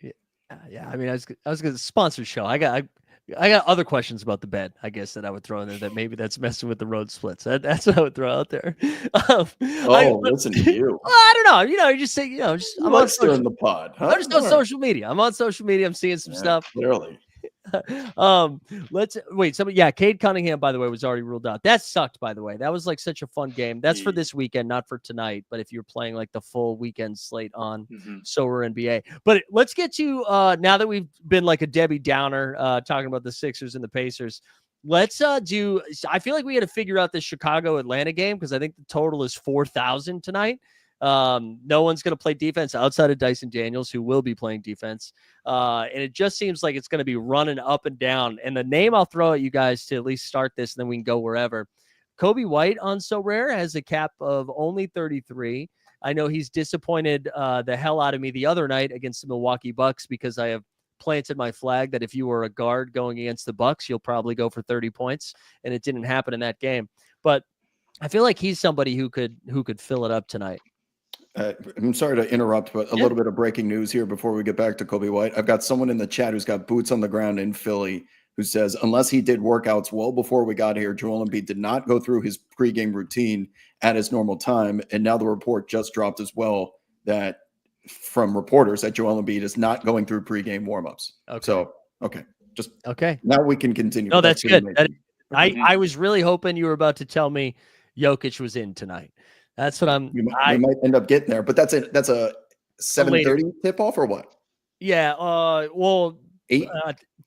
mean, I was going to sponsor show. I got other questions about the bed, I guess, that I would throw in there that maybe that's messing with the road splits. That's what I would throw out there. Listen to you. I don't know. You just say, I'm on in the pod. Huh? I'm just on social media. I'm on social media. I'm seeing some stuff. Clearly. Let's wait. Cade Cunningham, by the way, was already ruled out. That sucked, by the way. That was like such a fun game. That's for this weekend, not for tonight. But if you're playing like the full weekend slate on Sorare NBA. But let's get to now that we've been like a Debbie Downer talking about the Sixers and the Pacers. Let's do. I feel like we had to figure out this Chicago Atlanta game because I think the total is 4,000 tonight. No one's going to play defense outside of Dyson Daniels, who will be playing defense. And it just seems like it's going to be running up and down. And the name I'll throw at you guys to at least start this, and then we can go wherever. Kobe White on Sorare has a cap of only 33. I know he's disappointed the hell out of me the other night against the Milwaukee Bucks because I have planted my flag that if you were a guard going against the Bucks, you'll probably go for 30 points. And it didn't happen in that game. But I feel like he's somebody who could fill it up tonight. I'm sorry to interrupt, but a little bit of breaking news here before we get back to Kobe White. I've got someone in the chat who's got boots on the ground in Philly who says, unless he did workouts well before we got here, Joel Embiid did not go through his pregame routine at his normal time. And now the report just dropped as well that from reporters that Joel Embiid is not going through pregame warmups. Okay. So, okay. Now we can continue. No, that's good. I was really hoping you were about to tell me Jokic was in tonight. That's what we might end up getting there, but that's a 7:30 tip off or what? Yeah. 8,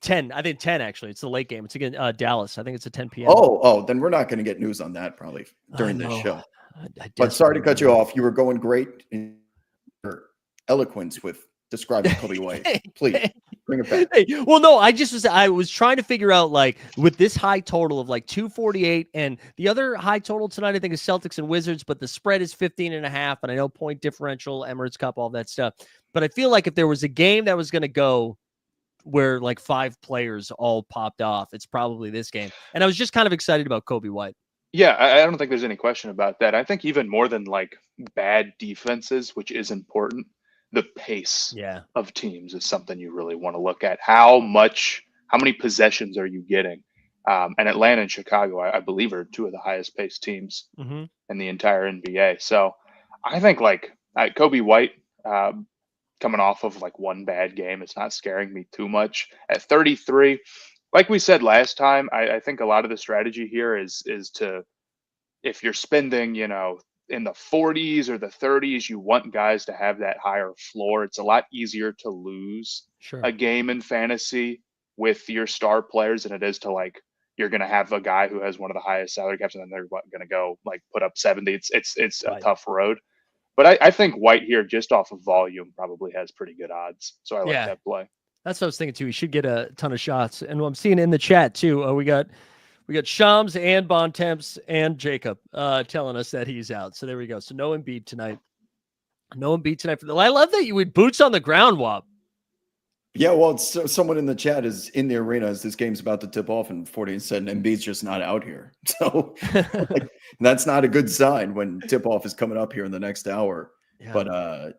10. I think 10 actually. It's the late game. It's against Dallas. I think it's a 10 p.m. Oh, then we're not going to get news on that probably during this show. But sorry to cut you off. You were going great in your eloquence with describing Kobe White. Please bring it back. Hey, well, no, I was trying to figure out like with this high total of like 248 and the other high total tonight, I think is Celtics and Wizards, but the spread is 15.5. And I know point differential, Emirates Cup, all that stuff. But I feel like if there was a game that was going to go where like 5 players all popped off, it's probably this game. And I was just kind of excited about Kobe White. Yeah, I don't think there's any question about that. I think even more than like bad defenses, which is important, the pace of teams is something you really want to look at. How many possessions are you getting? And Atlanta and Chicago, I believe, are 2 of the highest paced teams in the entire NBA. So I think like Kobe White coming off of like one bad game, it's not scaring me too much. At 33, like we said last time, I think a lot of the strategy here is to, if you're spending, in the 40s or the 30s, you want guys to have that higher floor. It's a lot easier to lose a game in fantasy with your star players than it is to like, you're going to have a guy who has one of the highest salary caps and then they're going to go like put up 70. It's a tough road. But I think White here, just off of volume, probably has pretty good odds. So I like that play. That's what I was thinking too. He should get a ton of shots. And I'm seeing in the chat too, we got Shams and Bontemps and Jacob telling us that he's out. So there we go. So no Embiid tonight. I love that you would boots on the ground, Wob. Yeah, well, someone in the chat is in the arena as this game's about to tip off, and 40 said Embiid's just not out here. So like, that's not a good sign when tip off is coming up here in the next hour. Yeah. But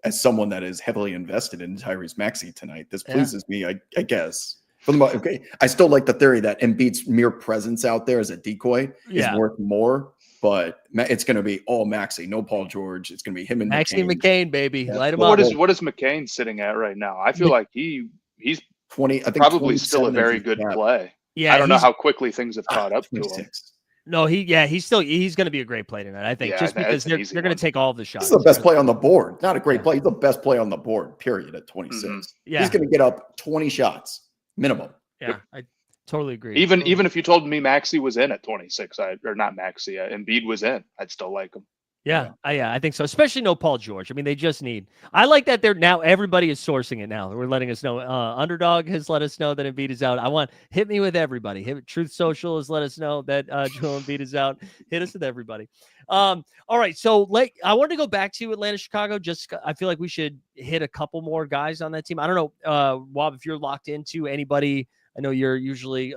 as someone that is heavily invested in Tyrese Maxey tonight, this pleases me, I guess. For the okay, I still like the theory that Embiid's mere presence out there as a decoy is worth more. But it's going to be all Maxey, no Paul George. It's going to be him and Maxey McCain. McCain, baby. Yeah. Light him What up. is McCain sitting at right now? I feel like he's 20. I think probably still a 27 very is good his play. Yeah, I don't know how quickly things have caught up to him. 26. No, he's going to be a great play tonight. I think Yeah, just because that's an they're easy going to one. take all of the shots. He's the best play on the board. Not a great play. He's the best play on the board, period, at 26. Mhm. Yeah. He's going to get up 20 shots minimum. Yeah, I totally agree. Even if you told me Maxey was in at 26, or not Maxey, Embiid was in, I'd still like him. Yeah, I think so. Especially no Paul George. I mean, they just need. I like that they're now. Everybody is sourcing it now. We're letting us know. Underdog has let us know that Embiid is out. I want hit me with everybody. Truth Social has let us know that Joel Embiid is out. Hit us with everybody. All right. So I wanted to go back to Atlanta, Chicago. Just I feel like we should hit a couple more guys on that team. I don't know, Wob, if you're locked into anybody. I know you're usually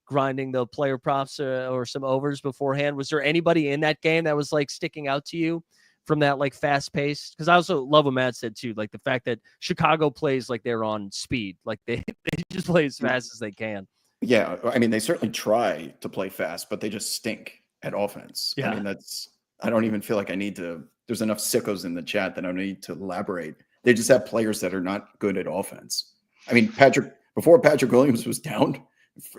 grinding the player props or some overs beforehand. Was there anybody in that game that was like sticking out to you from that like fast pace? Because I also love what Matt said too, like the fact that Chicago plays like they're on speed, like they just play as fast as they can. Yeah, I mean, they certainly try to play fast, but they just stink at offense. Yeah. I mean, I don't even feel like I need to. There's enough sickos in the chat that I don't need to elaborate. They just have players that are not good at offense. I mean, before Patrick Williams was down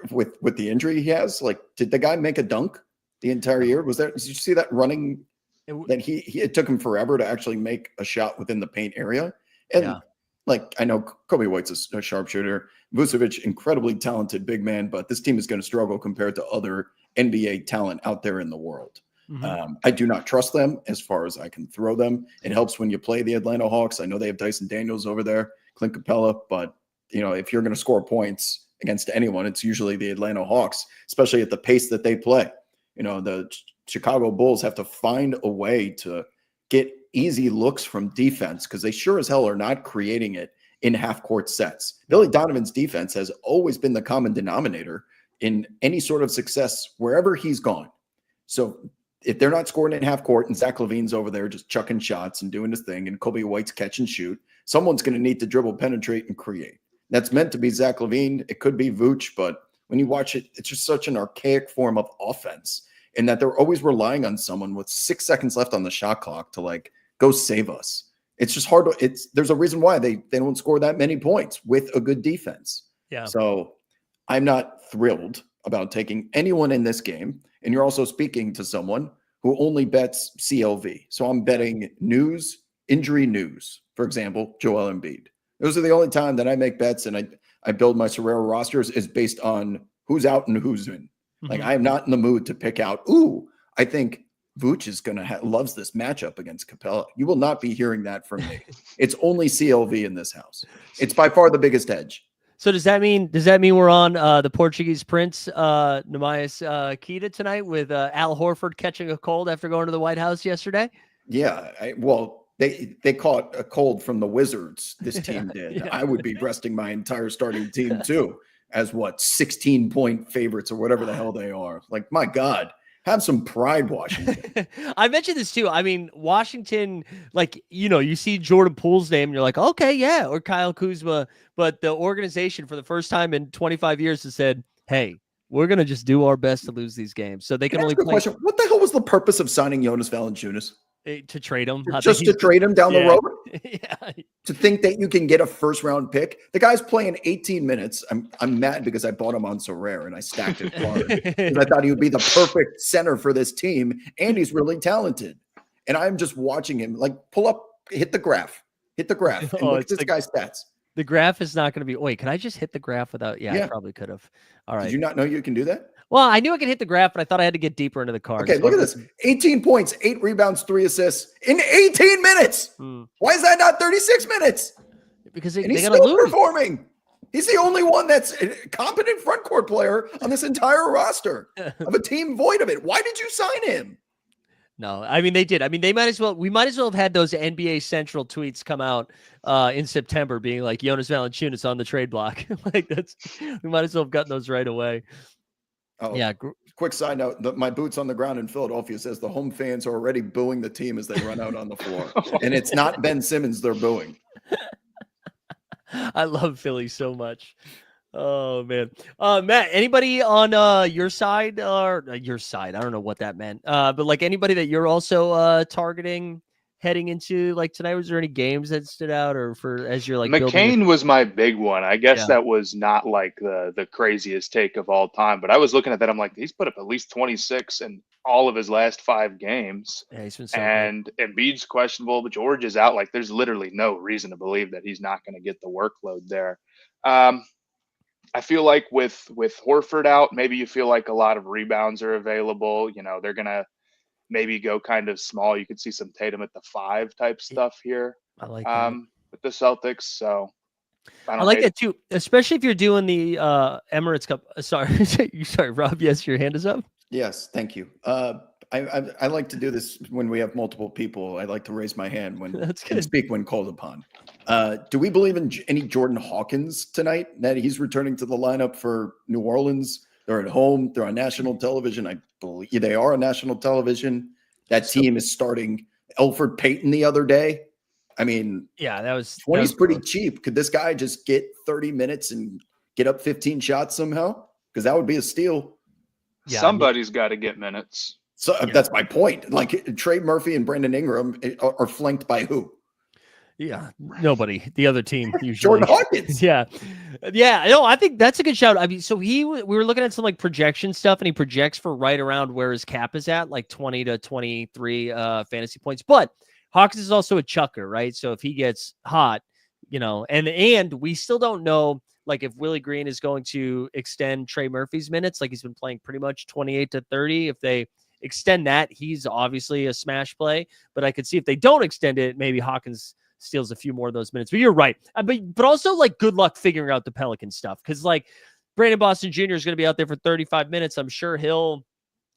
with the injury he has, like, did the guy make a dunk the entire year? Did you see that running? That it took him forever to actually make a shot within the paint area. And like, I know Kobe White's a sharpshooter. Vucevic, incredibly talented big man, but this team is going to struggle compared to other NBA talent out there in the world. Mm-hmm. I do not trust them as far as I can throw them. It helps when you play the Atlanta Hawks. I know they have Dyson Daniels over there, Clint Capella, but if you're going to score points against anyone, it's usually the Atlanta Hawks, especially at the pace that they play. The Chicago Bulls have to find a way to get easy looks from defense because they sure as hell are not creating it in half-court sets. Billy Donovan's defense has always been the common denominator in any sort of success wherever he's gone. So if they're not scoring in half-court and Zach LaVine's over there just chucking shots and doing his thing and Kobe White's catch and shoot, someone's going to need to dribble, penetrate, and create. That's meant to be Zach LaVine. It could be Vooch, but when you watch it, it's just such an archaic form of offense in that they're always relying on someone with 6 seconds left on the shot clock to like go save us. It's just hard there's a reason why they don't score that many points with a good defense. Yeah. So I'm not thrilled about taking anyone in this game. And you're also speaking to someone who only bets CLV. So I'm betting injury news, for example, Joel Embiid. Those are the only time that I make bets and I build my Sorare rosters is based on who's out and who's in. Like, I am not in the mood to pick out, I think Vooch is going to loves this matchup against Capella. You will not be hearing that from me. It's only CLV in this house. It's by far the biggest edge. So does that mean we're on the Portuguese Prince, Namias Keita tonight with Al Horford catching a cold after going to the White House yesterday? Yeah. They caught a cold from the Wizards. This team did. Yeah. I would be resting my entire starting team too, as 16-point favorites or whatever the hell they are. Like, my God, have some pride, Washington. I mentioned this too. I mean, Washington, like, you see Jordan Poole's name and you're like, okay, yeah, or Kyle Kuzma, but the organization for the first time in 25 years has said, hey, we're going to just do our best to lose these games. So they can only play. Question. What the hell was the purpose of signing Jonas Valanciunas? To trade him, just to trade him down the road. Yeah. To think that you can get a first-round pick. The guy's playing 18 minutes. I'm mad because I bought him on Sorare and I stacked it hard because I thought he would be the perfect center for this team, and he's really talented. And I'm just watching him like hit the graph, and look at this guy's stats. The graph is not going to be. Wait, can I just hit the graph without? Yeah, I probably could have. All right. Did you not know you can do that? Well, I knew I could hit the graph, but I thought I had to get deeper into the cards. Okay, look at this. 18 points, 8 rebounds, 3 assists in 18 minutes. Why is that not 36 minutes? Because he's they still lose. Performing. He's the only one that's a competent front court player on this entire roster of a team void of it. Why did you sign him? No, I mean, they did. I mean, we might as well have had those NBA Central tweets come out in September being like Jonas Valanciunas on the trade block. Like we might as well have gotten those right away. Oh, Yeah. quick side note: my boots on the ground in Philadelphia says the home fans are already booing the team as they run out on the floor, and it's not Ben Simmons they're booing. I love Philly so much. Oh man. Matt, anybody on your side or your side? I don't know what that meant. But like anybody that you're also targeting heading into like tonight, was there any games that stood out or for as you're like building McCain was my big one. I guess Yeah. that was not like the craziest take of all time, but I was looking at that. I'm like, he's put up at least 26 in all of his last 5 games. Yeah, he's been so good. And Embiid's questionable, but George is out. Like, there's literally no reason to believe that he's not going to get the workload there. I feel like with Horford out, maybe you feel like a lot of rebounds are available. You know, they're going to maybe go kind of small. You could see some Tatum at the 5 type stuff here. I like that. With the Celtics. So I like that too, especially if you're doing the Emirates Cup. Sorry, Rob. Yes, your hand is up. Yes, thank you. I like to do this when we have multiple people. I like to raise my hand when That's and good. speak when called upon. Do we believe in any Jordan Hawkins tonight? That he's returning to the lineup for New Orleans? They're at home. They're on national television. I believe they are on national television. That team is starting Elfrid Payton the other day. I mean, Yeah, that was 20 is pretty gross. cheap. Could this guy just get 30 minutes and get up 15 shots somehow? Because that would be a steal. Yeah, somebody's got to get minutes. So that's my point. Like Trey Murphy and Brandon Ingram are flanked by who? Yeah, nobody. The other team usually. Jordan Hawkins. Yeah. No, I think that's a good shout. I mean, so we were looking at some like projection stuff, and he projects for right around where his cap is at, like 20 to 23 fantasy points. But Hawkins is also a chucker, right? So if he gets hot, you know, and we still don't know like if Willie Green is going to extend Trey Murphy's minutes, like he's been playing pretty much 28 to 30. If they extend that, he's obviously a smash play. But I could see if they don't extend it, maybe Hawkins steals a few more of those minutes. But you're right. But also like good luck figuring out the Pelican stuff, because like Brandon Boston Jr. is going to be out there for 35 minutes. I'm sure he'll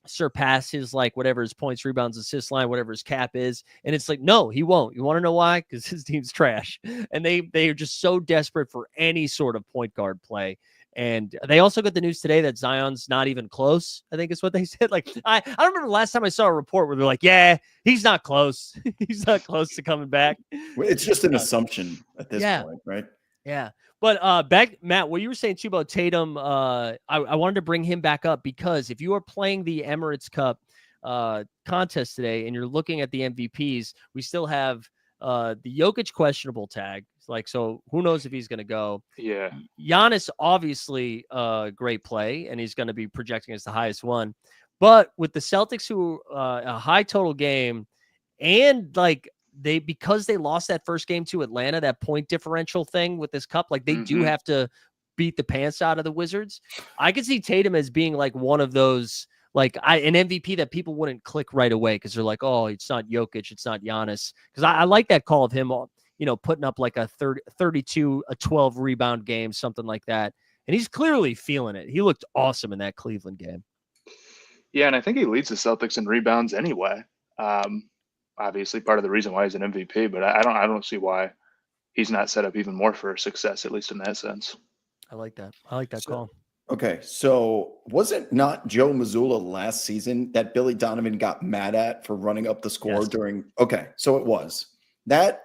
surpass his like whatever his points, rebounds, assist line, whatever his cap is. And it's like, no, he won't. You want to know why? Because his team's trash. And they are just so desperate for any sort of point guard play. And they also got the news today that Zion's not even close, I think is what they said. Like, I don't remember the last time I saw a report where they're like, yeah, he's not close. He's not close to coming back. It's just an assumption at this point, right? Yeah. But back, Matt, what you were saying too about Tatum, I wanted to bring him back up because if you are playing the Emirates Cup contest today and you're looking at the MVPs, we still have the Jokic questionable tag. Like, so who knows if he's going to go? Yeah. Giannis, obviously, great play, and he's going to be projecting as the highest one. But with the Celtics, who a high total game, and like because they lost that first game to Atlanta, that point differential thing with this cup, like they do have to beat the pants out of the Wizards. I could see Tatum as being like one of those, like an MVP that people wouldn't click right away because they're like, oh, it's not Jokic, it's not Giannis. Because I like that call of him, you know, putting up like a 32, a 12 rebound game, something like that. And he's clearly feeling it. He looked awesome in that Cleveland game. Yeah, and I think he leads the Celtics in rebounds anyway. Obviously, part of the reason why he's an MVP, but I don't see why he's not set up even more for success, at least in that sense. I like that. I like that call. Okay, so was it not Joe Mazzulla last season that Billy Donovan got mad at for running up the score during? Okay, so it was that.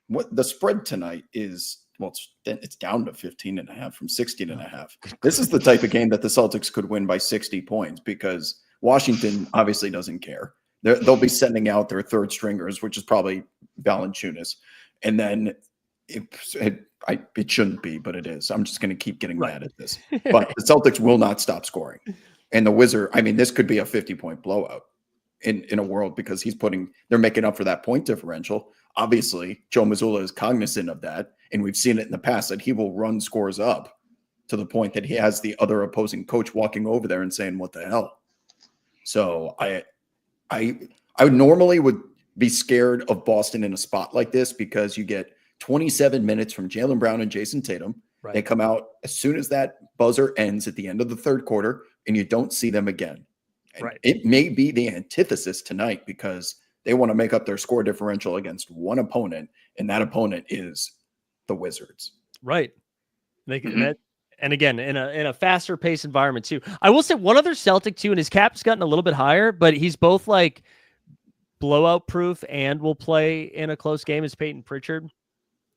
What the spread tonight is? Well, it's down to 15.5 from 16.5. This is the type of game that the Celtics could win by 60 points because Washington obviously doesn't care. They'll be sending out their third stringers, which is probably Valanciunas, and then it shouldn't be, but it is. I'm just going to keep getting mad at this. But the Celtics will not stop scoring, and the Wizards. I mean, this could be a 50-point blowout in a world because they're making up for that point differential. Obviously, Joe Mazzulla is cognizant of that, and we've seen it in the past that he will run scores up to the point that he has the other opposing coach walking over there and saying, "What the hell?" So I would normally be scared of Boston in a spot like this because you get 27 minutes from Jaylen Brown and Jason Tatum. Right. They come out as soon as that buzzer ends at the end of the third quarter, and you don't see them again. And Right. it may be the antithesis tonight because they want to make up their score differential against one opponent, and that opponent is the Wizards. Right. They can, Mhm. and again, in a faster paced environment too. I will say one other Celtic too, and his cap's gotten a little bit higher, but he's both like blowout proof and will play in a close game as Peyton Pritchard.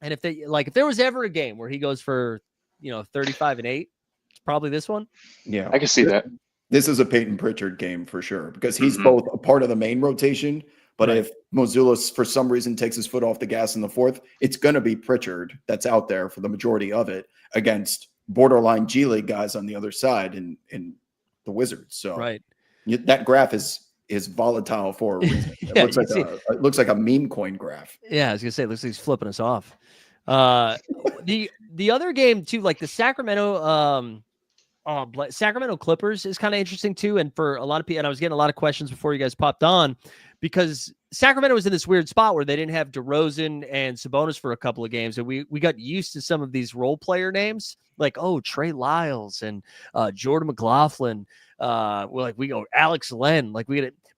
And if there was ever a game where he goes for 35-8, it's probably this one. Yeah. I can see that. This is a Peyton Pritchard game for sure because he's both a part of the main rotation. But Right. if Mozoulis, for some reason, takes his foot off the gas in the fourth, it's going to be Pritchard that's out there for the majority of it against borderline G League guys on the other side in the Wizards. So Right. that graph is volatile for a reason. It, Yeah, looks like it looks like a meme coin graph. Yeah, I was gonna say, it looks like he's flipping us off. The other game too, like the Sacramento Sacramento Clippers is kind of interesting too. And for a lot of people, and I was getting a lot of questions before you guys popped on because Sacramento was in this weird spot where they didn't have DeRozan and Sabonis for a couple of games. And we got used to some of these role player names like, Trey Lyles and Jordan McLaughlin. We go Alex Len,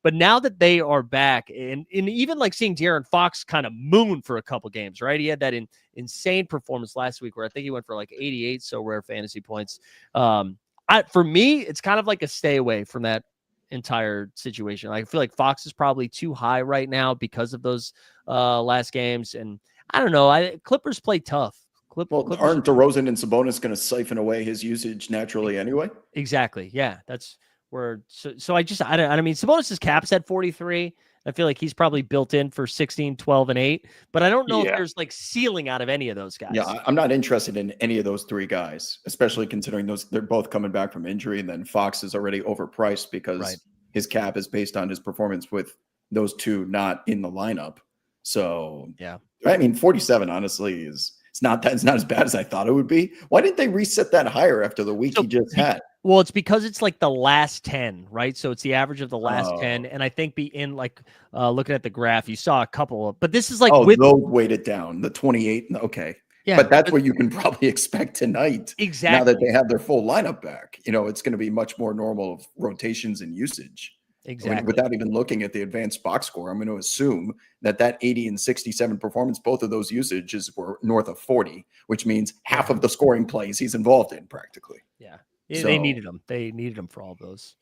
but now that they are back and even like seeing De'Aaron Fox kind of moon for a couple games, right? He had that insane performance last week where I think he went for like 88 so rare fantasy points. For me, it's kind of like a stay away from that entire situation. I feel like Fox is probably too high right now because of those last games. And I don't know. Clippers play tough. Clippers aren't DeRozan and Sabonis going to siphon away his usage naturally anyway? Exactly. Yeah, that's where. So I mean, Sabonis' cap's at 43. I feel like he's probably built in for 16, 12, and 8. But I don't know if there's like ceiling out of any of those guys. Yeah, I'm not interested in any of those three guys, especially considering they're both coming back from injury, and then Fox is already overpriced because his cap is based on his performance with those two not in the lineup. So yeah, I mean, 47 honestly it's not as bad as I thought it would be. Why didn't they reset that higher after the week he just had? Well, it's because it's like the last 10, right? So it's the average of the last 10. And I think looking at the graph, you saw a couple of, but this is like, they'll weight it down, the 28. Okay. Yeah. But that's what you can probably expect tonight. Exactly. Now that they have their full lineup back, it's going to be much more normal of rotations and usage. Exactly. Without even looking at the advanced box score, I'm going to assume that 80 and 67 performance, both of those usages were north of 40, which means half of the scoring plays he's involved in practically. Yeah. They needed him. They needed him for all of those.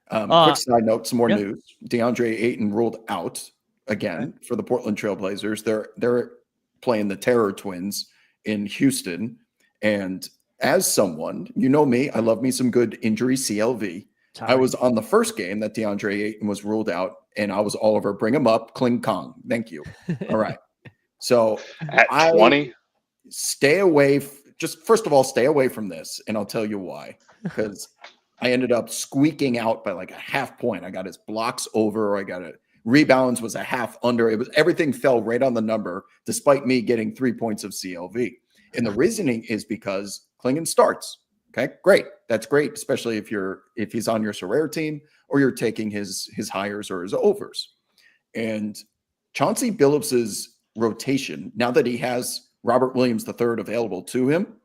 Quick side note, some more news. DeAndre Ayton ruled out again for the Portland Trailblazers. They're playing the Terror Twins in Houston. And as someone, me, I love me some good injury CLV. I was on the first game that DeAndre Ayton was ruled out, and I was all over bring him up, Kling Kong. Thank you. All right. So at 20, stay away. Just first of all, stay away from this, and I'll tell you why. Because I ended up squeaking out by like a half point. I got his blocks over. I got it. Rebounds was a half under. Everything fell right on the number, despite me getting 3 points of CLV. And the reasoning is because Klingon starts. Okay, great. That's great, especially if he's on your Sorare team or you're taking his hires or his overs. And Chauncey Billups's rotation, now that he has Robert Williams III available to him,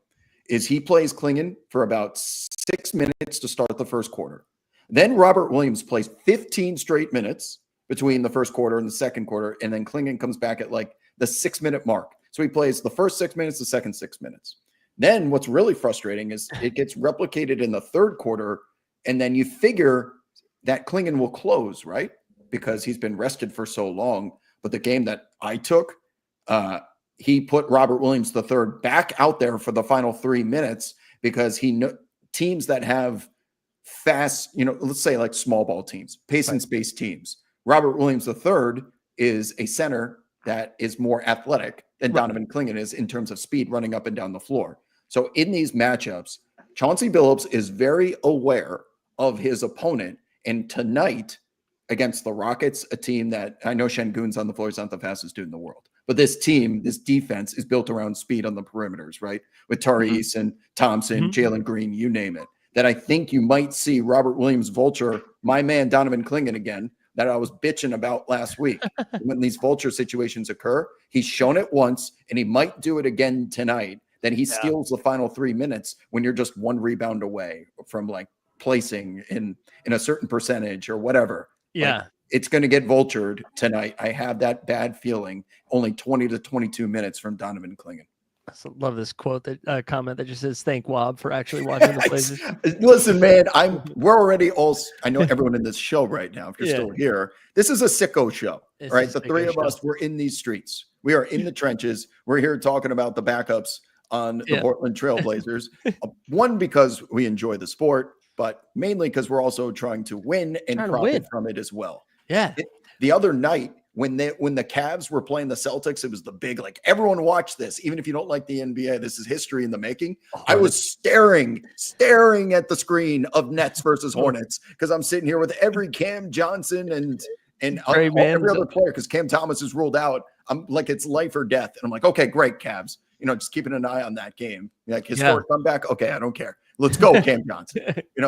is he plays Klingon for about 6 minutes to start the first quarter. Then Robert Williams plays 15 straight minutes between the first quarter and the second quarter, and then Klingon comes back at like the 6 minute mark. So he plays the first 6 minutes, the second 6 minutes. Then what's really frustrating is it gets replicated in the third quarter, and then you figure that Klingon will close, right? Because he's been rested for so long. But the game that I took, he put Robert Williams III back out there for the final 3 minutes because teams that have fast, let's say like small ball teams, pace and space teams. Robert Williams III is a center that is more athletic than Donovan Klingon is in terms of speed running up and down the floor. So in these matchups, Chauncey Billups is very aware of his opponent. And tonight against the Rockets, a team that I know Şengün's on the floor is not the fastest dude in the world, but this defense is built around speed on the perimeters, right? With Tari Eason, Thompson, Jalen Green, you name it. That I think you might see Robert Williams vulture my man Donovan Klingon again, that I was bitching about last week. When these vulture situations occur, he's shown it once and he might do it again tonight. Then he steals the final 3 minutes when you're just one rebound away from like placing in a certain percentage or whatever. Yeah. Like, it's going to get vultured tonight. I have that bad feeling. Only 20 to 22 minutes from Donovan Clingan. I love this quote that comment that just says, "Thank Wob for actually watching the Blazers." Listen, man, we're already all. I know everyone in this show right now. If you're Yeah. still here, this is a sicko show, This right? is The a three sicko of show. us, we're in these streets. We are in the trenches. We're here talking about the backups on the Yeah. Portland Trailblazers. One, because we enjoy the sport, but mainly because we're also trying to win and Trying to profit win. from it as well. Yeah. The other night, when the Cavs were playing the Celtics, it was the big, like, everyone watch this. Even if you don't like the NBA, this is history in the making. I was staring at the screen of Nets versus Hornets because I'm sitting here with every Cam Johnson and every other player, because Cam Thomas is ruled out. I'm like, it's life or death. And I'm like, okay, great, Cavs. Just keeping an eye on that game. Like, historic comeback. Okay, I don't care. Let's go, Cam Johnson.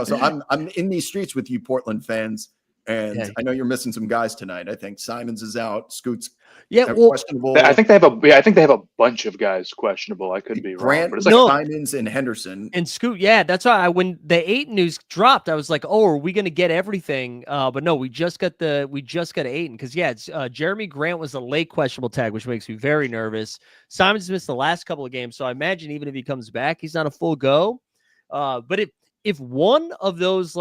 So I'm in these streets with you, Portland fans. And I know you're missing some guys tonight. I think Simons is out. Scoot's questionable. I think they have a bunch of guys questionable. I could be wrong, but it's like Simons and Henderson and Scoot. Yeah, that's why when the 8 news dropped, I was like, "Oh, are we going to get everything?" But no, we just got Ayton because it's Jeremy Grant was a late questionable tag, which makes me very nervous. Simons missed the last couple of games, so I imagine even if he comes back, he's not a full go. But if one of those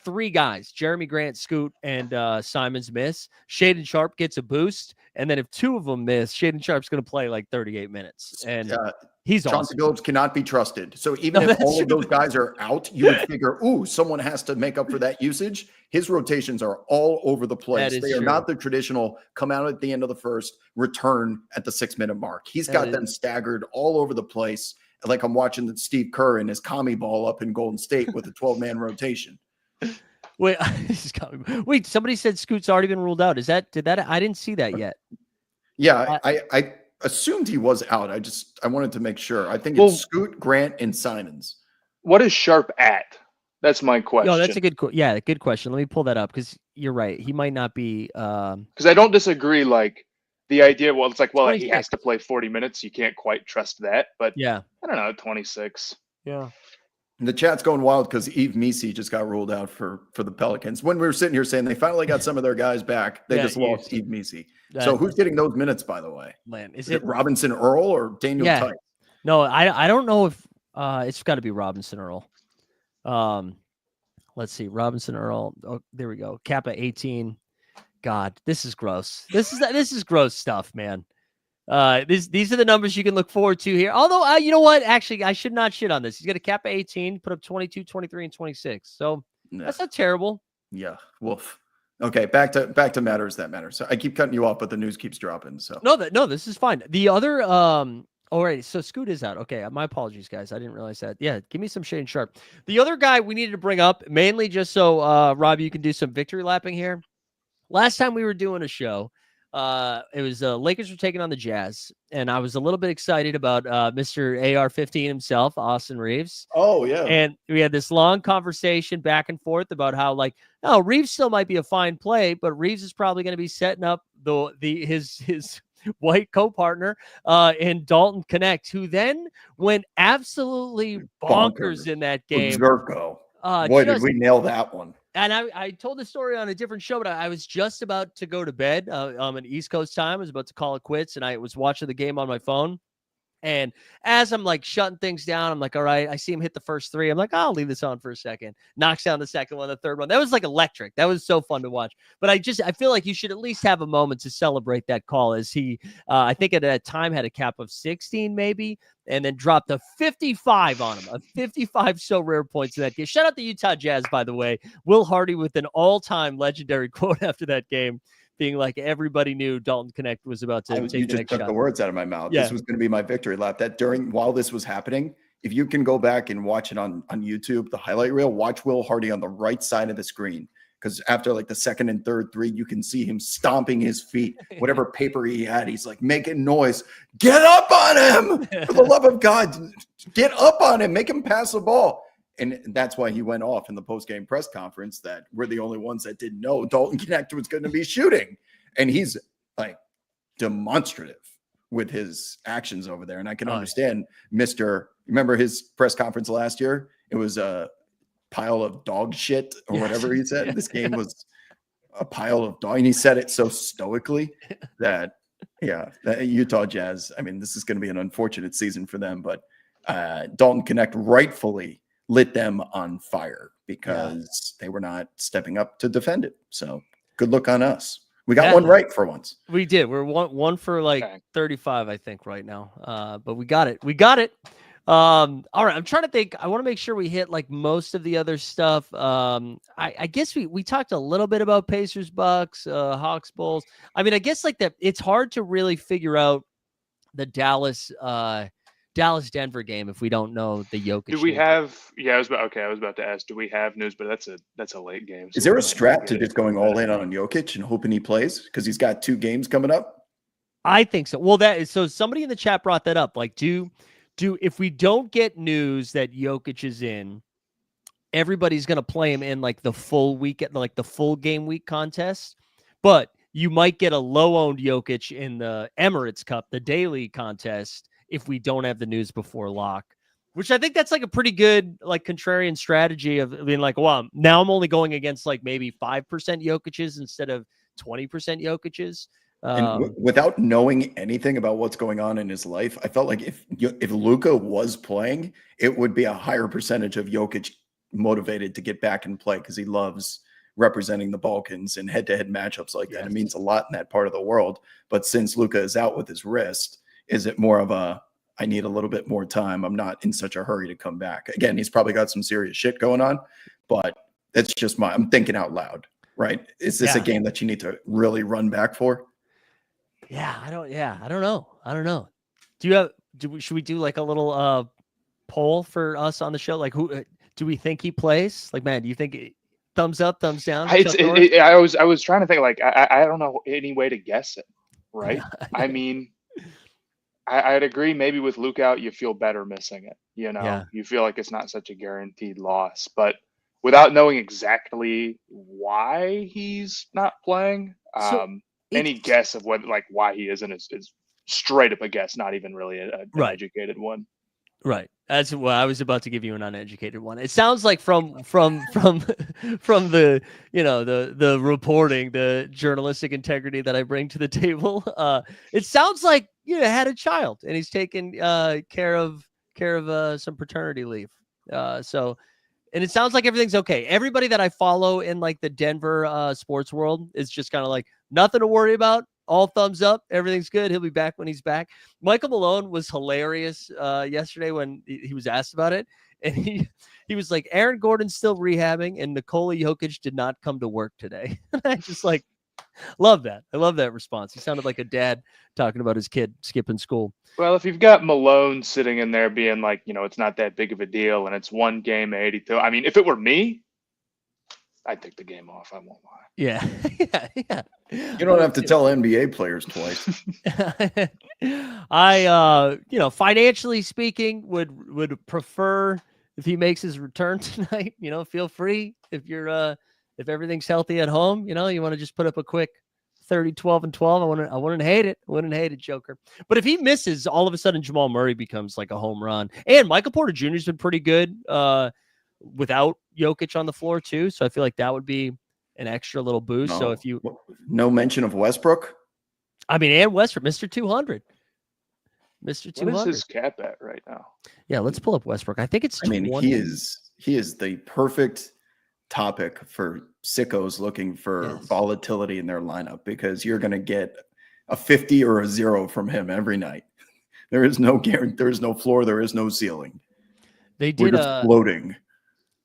3 guys, Jeremy Grant, Scoot, and Simons miss, Shaedon Sharpe gets a boost. And then if 2 of them miss, Shaedon Sharpe's going to play 38 minutes. And he's Chauncey awesome. Billups cannot be trusted. So even if all of those guys are out, you would figure, someone has to make up for that usage. His rotations are all over the place. They are not the traditional come out at the end of the first, return at the 6-minute mark. He's got them staggered all over the place. Like I'm watching Steve Kerr and his commie ball up in Golden State with a 12-man rotation. Wait, somebody said Scoot's already been ruled out. I didn't see that yet. Yeah, I assumed he was out. I wanted to make sure. I think it's Scoot, Grant, and Simons. What is Sharpe at? That's my question. No, that's a good good question. Let me pull that up because you're right. He might not be. Because I don't disagree. Like the idea, it's like, he has to play 40 minutes. You can't quite trust that. But yeah, I don't know, 26. Yeah. The chat's going wild because Yves Missi just got ruled out for the Pelicans. When we were sitting here saying they finally got some of their guys back, they just lost Yves Missi. So who's getting those minutes, by the way? Man, is it Robinson Earl or Daniel Tice? No, I don't know if it's got to be Robinson Earl. Let's see, Robinson Earl. Oh, there we go. Kappa 18. God, this is gross. This is gross stuff, man. These are the numbers you can look forward to here. Although, you know what? Actually, I should not shit on this. He's got a Kappa 18, put up 22, 23, and 26. So that's not terrible. Yeah. Woof. Okay. Back to matters that matter. So I keep cutting you off, but the news keeps dropping. So no, this is fine. The other, all right. So Scoot is out. Okay. My apologies, guys. I didn't realize that. Yeah. Give me some Shaedon Sharpe. The other guy we needed to bring up mainly just so, Rob, you can do some victory lapping here. Last time we were doing a show, it was Lakers were taking on the Jazz, and I was a little bit excited about Mr. AR-15 himself, Austin Reeves. Oh yeah, and we had this long conversation back and forth about how Reeves still might be a fine play, but Reeves is probably going to be setting up his white co-partner in Dalton Connect, who then went absolutely bonkers in that game. Zerko. Boy, did we nail that one. And I told the story on a different show, but I was just about to go to bed on East Coast time. I was about to call it quits, and I was watching the game on my phone. And as I'm shutting things down, I'm like, all right, I see him hit the first 3. I'm like, I'll leave this on for a second. Knocks down the second one, the third one. That was electric. That was so fun to watch. But I feel like you should at least have a moment to celebrate that call, as he, I think at that time had a cap of 16 maybe, and then dropped a 55 on him. A 55 so rare points in that game. Shout out the Utah Jazz, by the way. Will Hardy with an all-time legendary quote after that game, being like, everybody knew Dalton Connect was about to take the next shot. You just took the words out of my mouth. Yeah. This was going to be my victory lap. That while this was happening, if you can go back and watch it on YouTube, the highlight reel, watch Will Hardy on the right side of the screen. Because after the second and third 3, you can see him stomping his feet. Whatever paper he had, he's making noise. Get up on him! For the love of God, get up on him. Make him pass the ball. And that's why he went off in the post-game press conference that we're the only ones that didn't know Dalton Connect was going to be shooting. And he's demonstrative with his actions over there. And I can understand remember his press conference last year? It was pile of dog shit or Yes. whatever he said. Yeah. This game was a pile of dog, and he said it so stoically that, that Utah Jazz, I mean, this is going to be an unfortunate season for them, but Dalton Connect rightfully lit them on fire because they were not stepping up to defend it. So good look on us. We got one right for once. We did. We're one for like Okay. 35, I think, right now. But we got it. We got it. All right. I'm trying to think. I want to make sure we hit like most of the other stuff. I guess we talked a little bit about Pacers, Bucks, Hawks, Bulls. I mean, I guess like that. It's hard to really figure out the Dallas Denver game if we don't know the Jokic. Do we news. have? Yeah, I was about to ask. Do we have news? But that's a late game. Is so there we a might not strap get to it just for going a all minute. in on Jokic and hoping he plays because he's got 2 games coming up? I think so. Well, that is so. Somebody in the chat brought that up. Like, do if we don't get news that Jokic is in, everybody's going to play him in like the full weekend, like the full game week contest. But you might get a low-owned Jokic in the Emirates Cup, the daily contest, if we don't have the news before lock. Which I think that's like a pretty good like contrarian strategy of being like, well, now I'm only going against like maybe 5% Jokic's instead of 20% Jokic's. And without knowing anything about what's going on in his life, I felt like if Luka was playing, it would be a higher percentage of Jokic motivated to get back and play because he loves representing the Balkans in head-to-head matchups like that. It means a lot in that part of the world. But since Luka is out with his wrist, is it more of a, I need a little bit more time. I'm not in such a hurry to come back. Again, he's probably got some serious shit going on, but it's just I'm thinking out loud, right? Is this a game that you need to really run back for? I don't know. Should we do like a little poll for us on the show? Like, who do we think he plays? Like, man, do you think thumbs up, thumbs down? I was trying to think, like, I don't know any way to guess it, right? I mean, I'd agree. Maybe with Luke out, you feel better missing it. You feel like it's not such a guaranteed loss, but without knowing exactly why he's not playing, any guess of what, like, why he isn't is straight up a guess, not even really an educated one. Right. That's what I was about to give you, an uneducated one. It sounds like from the the reporting, the journalistic integrity that I bring to the table. It sounds like had a child and he's taken care of some paternity leave. And it sounds like everything's okay. Everybody that I follow in like the Denver sports world is just kind of like nothing to worry about. All thumbs up. Everything's good. He'll be back when he's back. Michael Malone was hilarious yesterday when he was asked about it. And he was like, Aaron Gordon's still rehabbing and Nikola Jokic did not come to work today. And I just like love that. I love that response. He sounded like a dad talking about his kid skipping school. Well, if you've got Malone sitting in there being like, it's not that big of a deal and it's one game 82. I mean, if it were me, I'd take the game off. I won't lie. Yeah. You don't have to tell NBA players twice. I financially speaking would prefer if he makes his return tonight. Feel free if you're if everything's healthy at home, you want to just put up a quick 30, 12, and 12. I wouldn't hate it. Joker. But if he misses, all of a sudden Jamal Murray becomes like a home run. And Michael Porter Jr. has been pretty good without Jokic on the floor too. So I feel like that would be an extra little boost. No. So if you no mention of Westbrook. I mean, and Westbrook, Mr. 200. Mr. 200. What is his cap at right now? Yeah, let's pull up Westbrook. I think it's 20. he is the perfect topic for sickos looking for volatility in their lineup because you're going to get a 50 or a 0 from him every night. There is no guarantee. There is no floor. There is no ceiling. They did floating.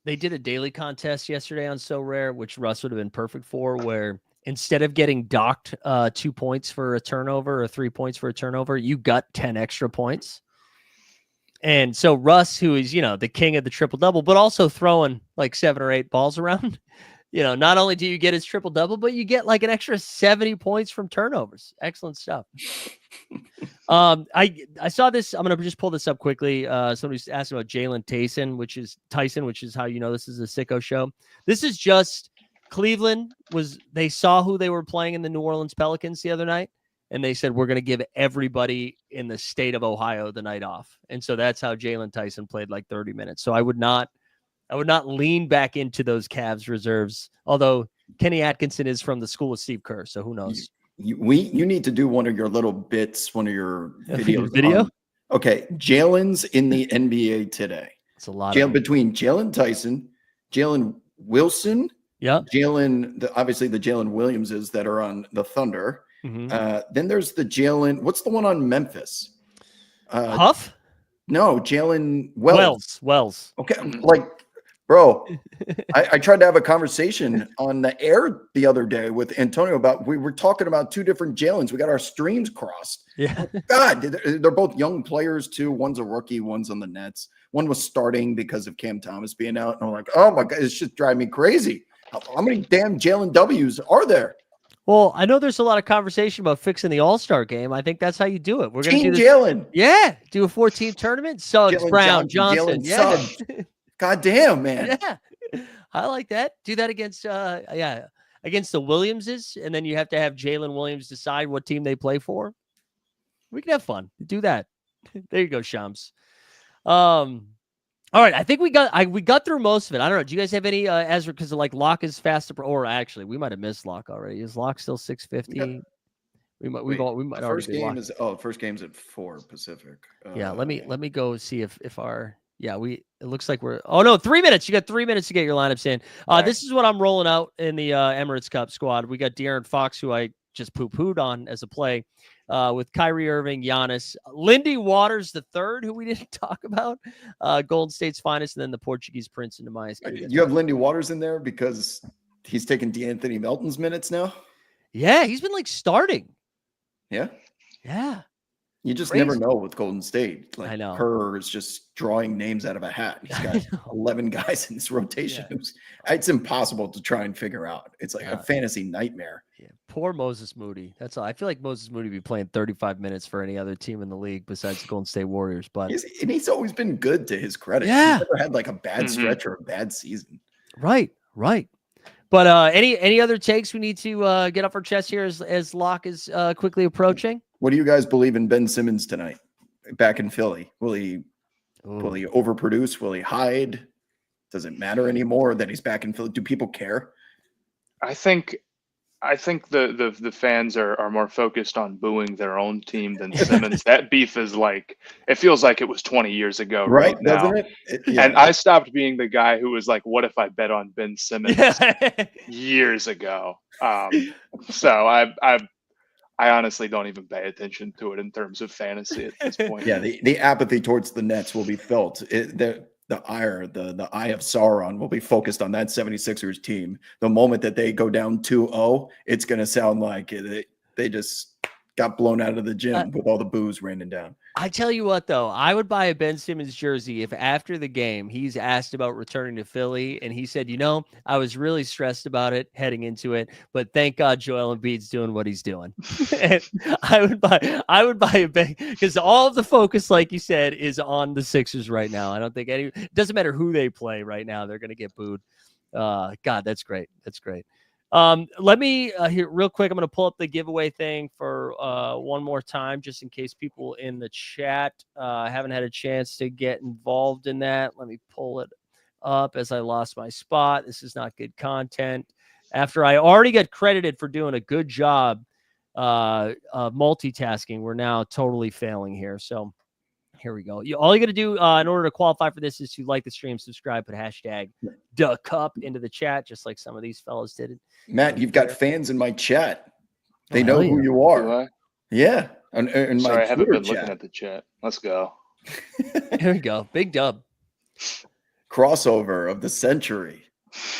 They did a daily contest yesterday on So Rare, which Russ would have been perfect for, where instead of getting docked 2 points for a turnover or 3 points for a turnover, you got 10 extra points. And so Russ, who is, the king of the triple-double, but also throwing like 7 or 8 balls around, not only do you get his triple-double, but you get like an extra 70 points from turnovers. Excellent stuff. I saw this. I'm going to just pull this up quickly. Somebody's asking about Jalen Tyson, which is how this is a sicko show. This is just Cleveland they saw who they were playing in the New Orleans Pelicans the other night. And they said, we're going to give everybody in the state of Ohio the night off. And so that's how Jalen Tyson played like 30 minutes. So I would not I would not lean back into those Cavs reserves. Although Kenny Atkinson is from the school of Steve Kerr, so who knows? You need to do one of your little bits, one of your videos. Video? Okay, Jalen's in the NBA today. It's a lot of Between Jalen Tyson, Jalen Wilson, yeah. obviously the Jalen Williamses that are on the Thunder. Mhm. Then there's the Jalen. What's the one on Memphis? Huff? No, Jalen Wells. Wells. Okay, like, bro, I tried to have a conversation on the air the other day with Antonio about, we were talking about two different Jalens. We got our streams crossed. Yeah. God, they're both young players too. One's a rookie, one's on the Nets. One was starting because of Cam Thomas being out. And I'm like, oh my God, it's just driving me crazy. How many damn Jalen W's are there? Well, I know there's a lot of conversation about fixing the All-Star game. I think that's how you do it. We're going to do this. Jalen. Yeah. Do a 14 tournament. Suggs, Jalen Brown, Johnson. Jalen Yeah. Suggs. God damn, man. Yeah. I like that. Do that against against the Williamses, and then you have to have Jalen Williams decide what team they play for. We can have fun. Do that. There you go, Shams. All right, I think we got through most of it. I don't know. Do you guys have any Ezra? Because like Locke is fast, or actually, we might have missed Locke already. Is Locke still 6:50? We might first already be game locked. first game's at 4 Pacific. Yeah, let me go see if our it looks like we're 3 minutes. You got 3 minutes to get your lineups in. Right. This is what I'm rolling out in the Emirates Cup squad. We got De'Aaron Fox, who I just poo-pooed on as a play, with Kyrie Irving, Giannis, Lindy Waters III, who we didn't talk about, Golden State's finest, and then the Portuguese prince in Nehemiah. You have Lindy Waters in there because he's taking DeAnthony Melton's minutes now? Yeah, he's been like starting. Yeah. Yeah. You just Crazy. never know with Golden State. Like, I know. Kerr is just drawing names out of a hat. He's got 11 guys in this rotation. Yeah. It's impossible to try and figure out. It's like a fantasy nightmare. Yeah. Poor Moses Moody. That's all. I feel like Moses Moody would be playing 35 minutes for any other team in the league besides the Golden State Warriors. But he's always been good, to his credit. Yeah. He's never had like a bad stretch or a bad season. Right. But any other takes we need to get off our chest here as Locke is quickly approaching? What do you guys believe in Ben Simmons tonight back in Philly? Will he overproduce? Will he hide? Does it matter anymore that he's back in Philly? Do people care? I think the fans are more focused on booing their own team than Simmons. That beef is like, it feels like it was 20 years ago right now. Doesn't it? Yeah. And I stopped being the guy who was like, what if I bet on Ben Simmons years ago? So I honestly don't even pay attention to it in terms of fantasy at this point. Yeah, the apathy towards the Nets will be felt. The ire, the eye of Sauron will be focused on that 76ers team. The moment that they go down 2-0, it's going to sound like they just got blown out of the gym with all the booze raining down. I tell you what, though, I would buy a Ben Simmons jersey if after the game he's asked about returning to Philly and he said, I was really stressed about it heading into it, but thank God Joel Embiid's doing what he's doing. And I would buy a Ben, because all of the focus, like you said, is on the Sixers right now. I don't think it doesn't matter who they play right now, they're going to get booed. God, that's great. That's great. Let me here real quick. I'm going to pull up the giveaway thing for one more time, just in case people in the chat haven't had a chance to get involved in that. Let me pull it up as I lost my spot. This is not good content. After I already got credited for doing a good job multitasking, we're now totally failing here. So here we go. All you got to do in order to qualify for this is to like the stream, subscribe, put hashtag #DaCup into the chat, just like some of these fellas did. Matt, you've got fans in my chat. They know who you are. Yeah. And Sorry, I haven't been chat. looking at the chat. Let's go. Here we go. Big dub. Crossover of the century.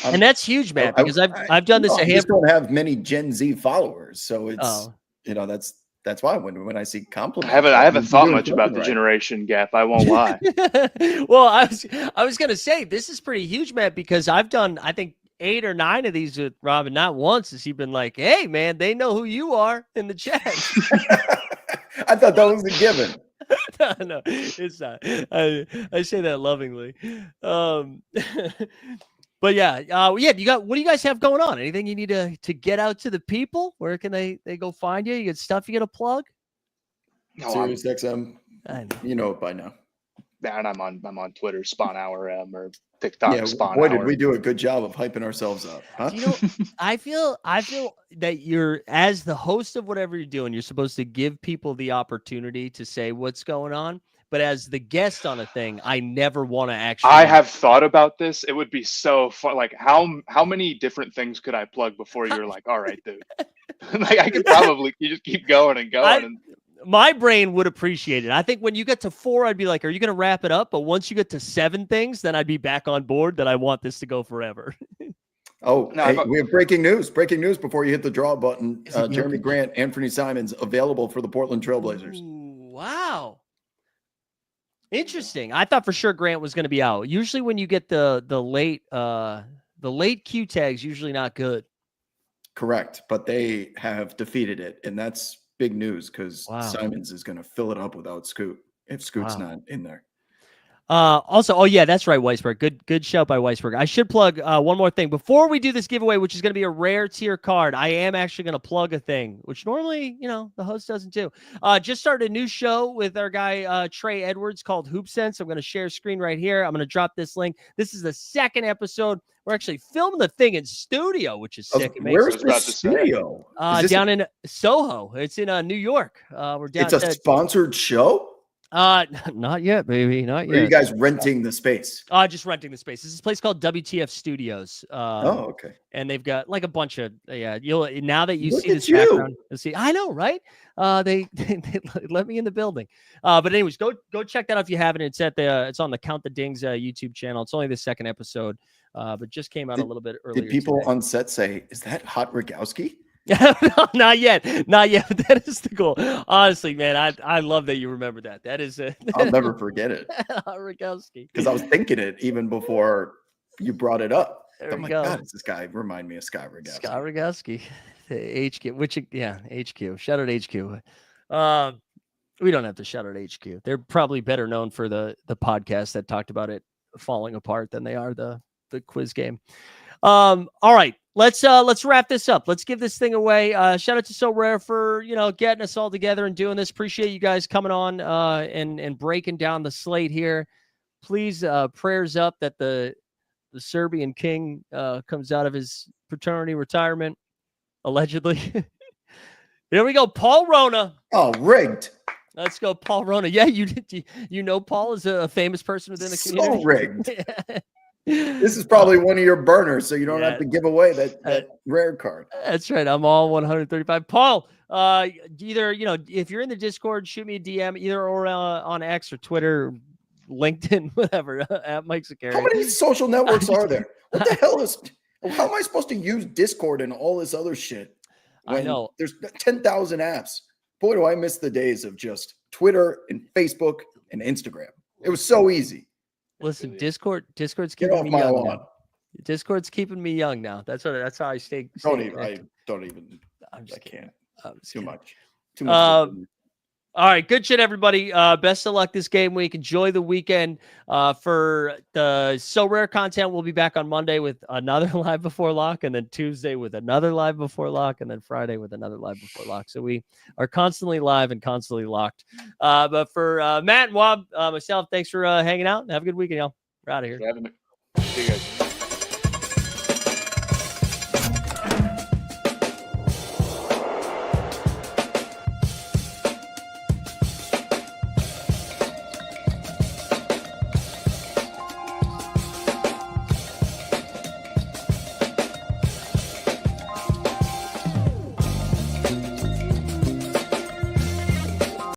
And that's huge, Matt, because I've done this a handful. I just don't have many Gen Z followers, so it's that's why when I see compliments, I haven't thought much about the generation gap. I won't lie. Well, I was gonna say this is pretty huge, Matt, because I've done I think 8 or 9 of these with Robin. Not once has he been like, "Hey, man, they know who you are in the chat." I thought that was a given. No, it's not. I say that lovingly. But yeah. You got. What do you guys have going on? Anything you need to get out to the people? Where can they go find you? You got stuff you got to plug? Sirius XM. I know. You know it by now. And I'm on Twitter, Spawn Hour or TikTok, Yeah, Spawn boy, Hour. did we do a good job of hyping ourselves up, huh? You know, I feel that you're, as the host of whatever you're doing, you're supposed to give people the opportunity to say what's going on. But as the guest on a thing, I never want to actually. I have thought about this. It would be so fun. Like how many different things could I plug before you're like, all right, dude. Like I could probably you just keep going and going. And My brain would appreciate it. I think when you get to 4, I'd be like, are you going to wrap it up? But once you get to 7 things, then I'd be back on board that I want this to go forever. Oh, No, hey, we have breaking news. Breaking news before you hit the draw button. Is it Jeremy Jokic? Grant, Anthony Simons available for the Portland Trailblazers. Ooh, wow. Interesting. I thought for sure Grant was going to be out. Usually when you get the late Q tags, usually not good. Correct, but they have defeated it, and that's big news because Wow. Simons is going to fill it up without Scoot if Scoot's Wow. not in there. Also, oh yeah, that's right, Weisberg. Good shout by Weisberg. I should plug one more thing before we do this giveaway, which is going to be a rare tier card. I am actually going to plug a thing, which normally, the host doesn't do. Just started a new show with our guy Trey Edwards called Hoop Sense. I'm going to share screen right here. I'm going to drop this link. This is the second episode. We're actually filming the thing in studio, which is sick. Where's the about to say. studio? Is this down in Soho. It's in New York. We're down. It's a sponsored show? Not yet, baby. Not Or are you yet. guys renting the space? Just renting the space. This is a place called WTF Studios. Okay. And they've got like a bunch of you'll now that you Look see at this you. background, you'll see. I know, right? They let me in the building. But anyways, go check that out if you haven't. It's on the Count the Dings YouTube channel. It's only the second episode, but just came out a little bit earlier. Did people today. on set say, "Is that Hot Rogowski"? No, not yet. But that is the goal. Honestly, man, I love that you remember that. That is I'll never forget it Rogowski. because I was thinking it even before you brought it up. There I'm we like, go. God, does this guy remind me of Scott Rogowski? Scott Rogowski, HQ. Shout out HQ. We don't have to shout out HQ. They're probably better known for the podcast that talked about it falling apart than they are the quiz game. All right, let's wrap this up. Let's give this thing away. Shout out to So Rare for getting us all together and doing this. Appreciate you guys coming on and breaking down the slate here. Please prayers up that the Serbian king comes out of his paternity retirement allegedly. Here we go, Paul Rona. Oh, rigged. Let's go, Paul Rona. Yeah, Paul is a famous person within the community. So rigged. This is probably one of your burners, so you don't have to give away that rare card. That's right. I'm all 135. Paul, either, if you're in the Discord, shoot me a DM either or on X or Twitter, LinkedIn, whatever, at Mike Zakari. How many social networks are there? What the hell how am I supposed to use Discord and all this other shit? I know. There's 10,000 apps. Boy, do I miss the days of just Twitter and Facebook and Instagram. It was so easy. Listen, Discord's Get keeping off me my young lawn. now. Discord's keeping me young now. That's how I stay. I don't even. I'm just I kidding. can't. I'm just Too kidding. much. Too much. All right, good shit, everybody. Best of luck this game week. Enjoy the weekend. For the So Rare content, we'll be back on Monday with another Live Before Lock, and then Tuesday with another Live Before Lock, and then Friday with another Live Before Lock. So we are constantly live and constantly locked. But for Matt and Wob, myself, thanks for hanging out. Have a good weekend, y'all. We're out of here. having me.